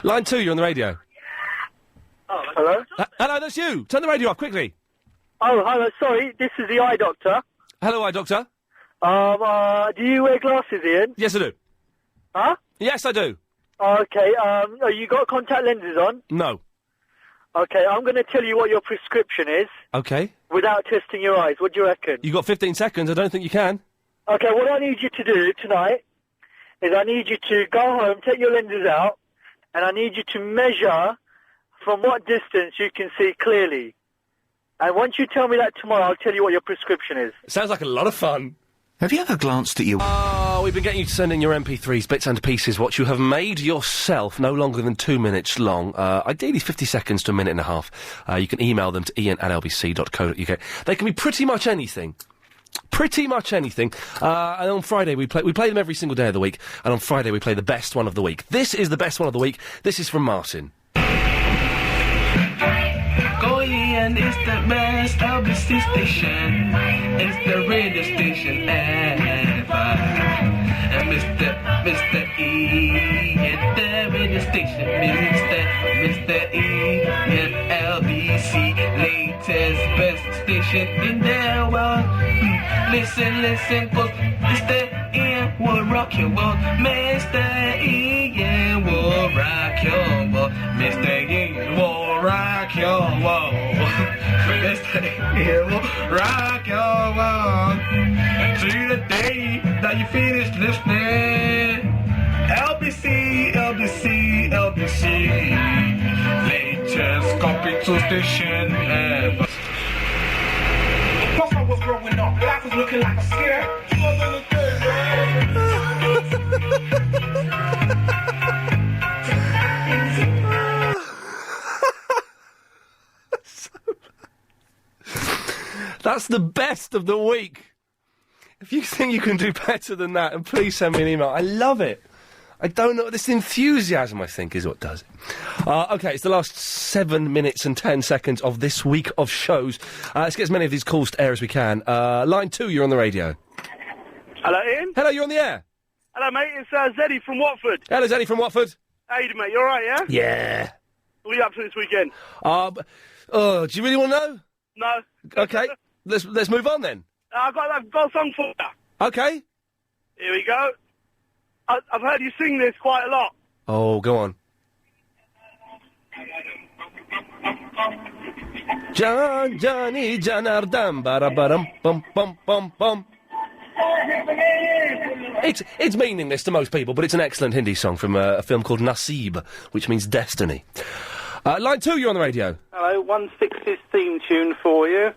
Line 2, you're on the radio. Hello? Hello, that's you. Turn the radio off, quickly. Oh, hello, sorry, this is the eye doctor. Hello, eye doctor. Do you wear glasses, Ian? Yes, I do. Huh? Yes, I do. Okay, you got contact lenses on? No. Okay, I'm going to tell you what your prescription is, Okay. without testing your eyes. What do you reckon? You got 15 seconds. I don't think you can. Okay, what I need you to do tonight is I need you to go home, take your lenses out, and I need you to measure from what distance you can see clearly. And once you tell me that tomorrow, I'll tell you what your prescription is. Sounds like a lot of fun. Have you ever glanced at your... Oh, we've been getting you to send in your MP3s, bits and pieces, what you have made yourself, no longer than 2 minutes long, ideally 50 seconds to a minute and a half. You can email them to iain@lbc.co.uk. They can be pretty much anything. Pretty much anything. And on Friday we play them every single day of the week, and on Friday we play the best one of the week. This is the best one of the week. This is from Martin. Iain is the best LBC station. It's the radio station ever. And Mr. E at the radio station. Mr. E at LBC, latest best station in the world. Listen, cause Mr. Iain will rock your world. Mr. Iain will rock your world. Mr. Iain will rock your world. Mr. Iain will rock your world. To the day that you finish listening. LBC, latest capital station ever. Plus I was growing up, life was looking like a scare. That's the best of the week. If you think you can do better than that, and please send me an email. I love it. I don't know. This enthusiasm, I think, is what does it. OK, it's the last 7 minutes and 10 seconds of this week of shows. Let's get as many of these calls to air as we can. Line 2, you're on the radio. Hello, Ian. Hello, you're on the air. Hello, mate. It's Zeddy from Watford. Hello, Zeddy from Watford. How you doing, mate? You all right, yeah? Yeah. What are you up to this weekend? Do you really want to know? No. OK, let's move on then. I've got a song for you. OK. Here we go. I've heard you sing this quite a lot. Oh, go on. Johnny, Janardam, barabaram, bum, bum, bum, bum. It's meaningless to most people, but it's an excellent Hindi song from a film called Naseeb, which means destiny. Line 2, you're on the radio. Hello, 1/6's theme tune for you.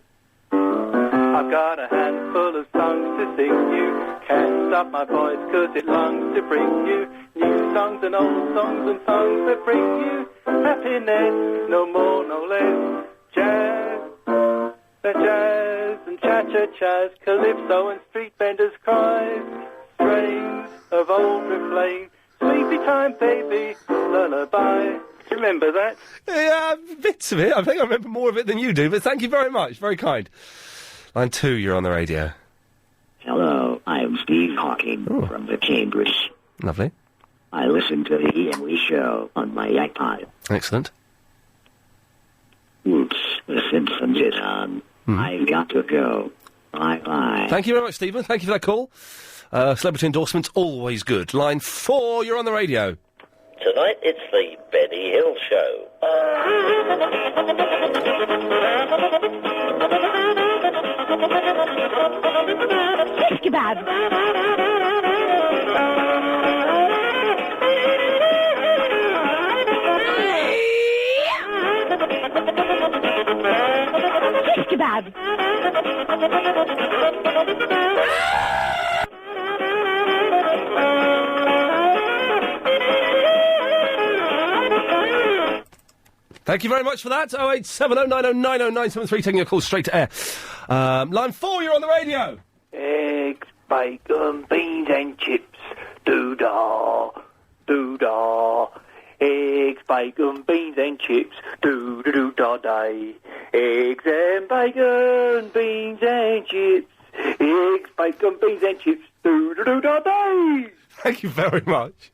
I've got a handful of songs to sing you. Can't stop my voice 'cause it longs to bring you new songs and old songs and songs that bring you happiness, no more, no less. Jazz, jazz and cha-cha-chas, calypso and street vendors' cries, strains of old refrain, sleepy time, baby, lullaby. Remember that? Yeah, bits of it. I think I remember more of it than you do, but thank you very much. Very kind. Line 2, you're on the radio. Hello, I'm Steve Hawking from the Cambridge. Lovely. I listen to the Iain Lee Show on my iPod. Excellent. Oops, the Simpsons is on. I've got to go. Bye-bye. Thank you very much, Stephen. Thank you for that call. Celebrity endorsements, always good. Line 4, you're on the radio. Tonight it's the Benny Hill Show. Fish kebab. Fish kebab. Thank you very much for that. 08709090973, taking your call straight to air. Line 4, you're on the radio. Eggs, bacon, beans and chips. Doo-dah, doo-dah. Eggs, bacon, beans and chips. Doo-doo-doo-dah-day. Eggs and bacon, beans and chips. Eggs, bacon, beans and chips. Doo-doo-doo-dah-day. Thank you very much.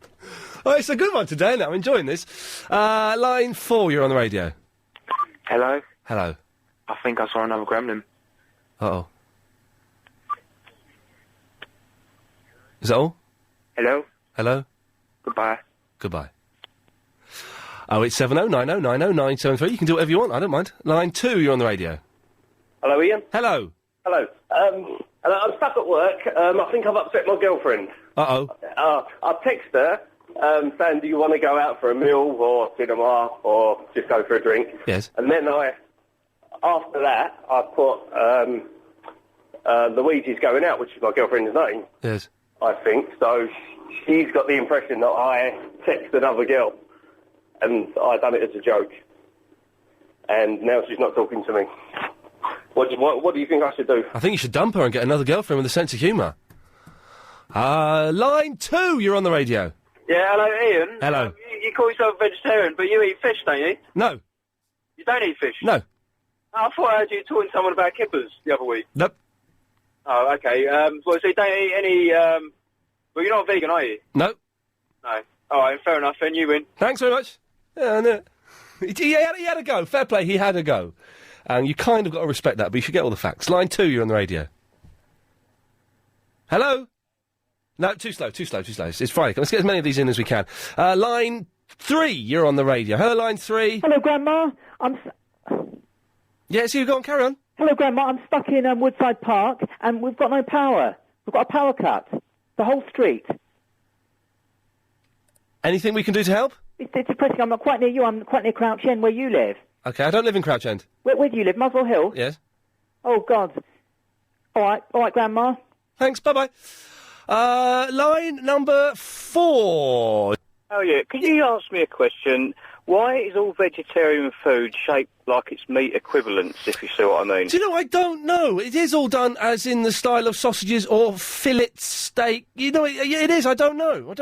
Oh, it's a good one today, now. I'm enjoying this. Line 4, you're on the radio. Hello? Hello. I think I saw another gremlin. Uh-oh. Is that all? Hello? Hello? Goodbye. Goodbye. 08709090973. You can do whatever you want, I don't mind. Line 2, you're on the radio. Hello, Ian. Hello. Hello. I'm stuck at work. I think I've upset my girlfriend. Uh-oh. I text her, saying, do you want to go out for a meal or cinema or just go for a drink? Yes. And then after that, I put, Louise's going out, which is my girlfriend's name. Yes. I think. So she's got the impression that I text another girl, and I done it as a joke. And now she's not talking to me. What do you think I should do? I think you should dump her and get another girlfriend with a sense of humour. Line 2, you're on the radio. Yeah, hello, Ian. Hello. You call yourself a vegetarian, but you eat fish, don't you? No. You don't eat fish? No. I thought I heard you talking to someone about kippers the other week. Nope. Oh, okay. Well, so you don't eat any, well, you're not vegan, are you? No. No. All right, fair enough, then you win. Thanks very much. Yeah, no. He had a go. Fair play, he had a go. And you kind of got to respect that, but you should get all the facts. Line 2, you're on the radio. Hello? No, too slow. It's Friday. Let's get as many of these in as we can. Line 3, you're on the radio. Hello, line 3. Hello, Grandma. Yes, you go on, carry on. Hello, Grandma. I'm stuck in Woodside Park, and we've got no power. We've got a power cut. The whole street. Anything we can do to help? It's depressing. I'm not quite near you. I'm quite near Crouch End, where you live. Okay, I don't live in Crouch End. Where do you live? Muswell Hill? Yes. Oh, God. All right, Grandma. Thanks, bye-bye. Line number 4. Oh, yeah. Could you ask me a question? Why is all vegetarian food shaped like it's meat equivalents, if you see what I mean? Do you know, I don't know. It is all done as in the style of sausages or fillet steak. You know, it is. I don't know.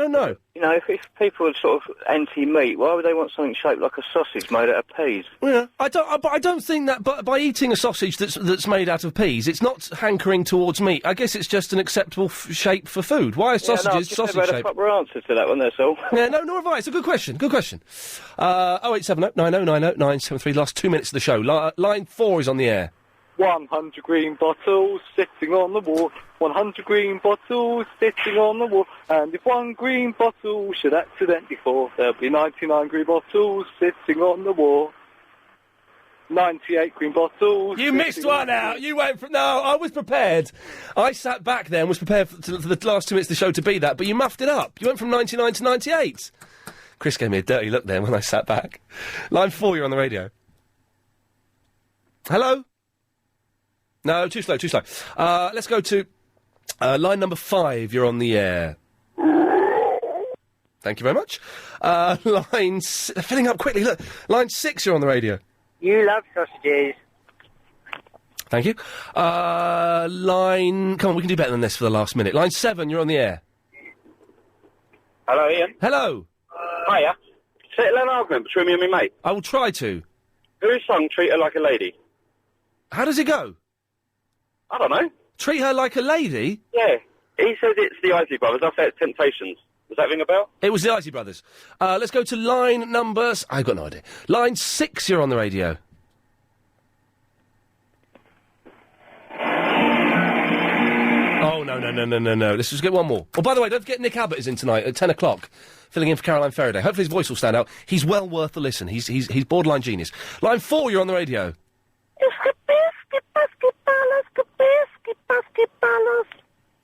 You know, if people are sort of anti-meat, why would they want something shaped like a sausage made out of peas? Yeah, but I don't think that by eating a sausage that's made out of peas, it's not hankering towards meat. I guess it's just an acceptable shape for food. Why are sausages sausage shaped? shaped? A proper answer to that one, that's all. Yeah, no, nor have I. It's a good question. 0870 90 90 973. Last 2 minutes of the show. Line 4 is on the air. 100 green bottles sitting on the wall. 100 green bottles sitting on the wall. And if one green bottle should accidentally fall, there'll be 99 green bottles sitting on the wall. 98 green bottles. You missed one out. You went from... No, I was prepared. I sat back there and was prepared for the last 2 minutes of the show to be that, but you muffed it up. You went from 99 to 98. Chris gave me a dirty look then when I sat back. Line 4, you're on the radio. Hello? No, too slow. Let's go to line number 5, you're on the air. Thank you very much. Filling up quickly, look. Line 6, you're on the radio. You love sausages. Thank you. Come on, we can do better than this for the last minute. Line 7, you're on the air. Hello, Ian. Hello. Hiya. Settle an argument between me and my mate. I will try to. Whose song Treat Her Like a Lady? How does it go? I don't know. Treat her like a lady? Yeah. He says it's the Isley Brothers. I say it's Temptations. Does that ring a bell? It was the Isley Brothers. Let's go to line numbers... I've got no idea. Line 6, you're on the radio. Oh, no. Let's just get one more. Oh, by the way, don't forget Nick Abbott is in tonight at 10 o'clock, filling in for Caroline Faraday. Hopefully his voice will stand out. He's well worth the listen. He's borderline genius. Line 4, you're on the radio.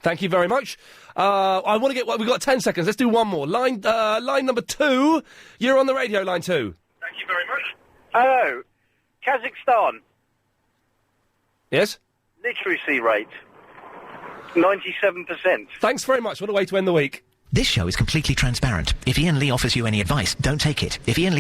Thank you very much. I want to get... We've got 10 seconds. Let's do one more. Line number 2, you're on the radio, line 2. Thank you very much. Hello. Kazakhstan. Yes? Literacy rate. 97%. Thanks very much. What a way to end the week. This show is completely transparent. If Iain Lee offers you any advice, don't take it. If Iain Lee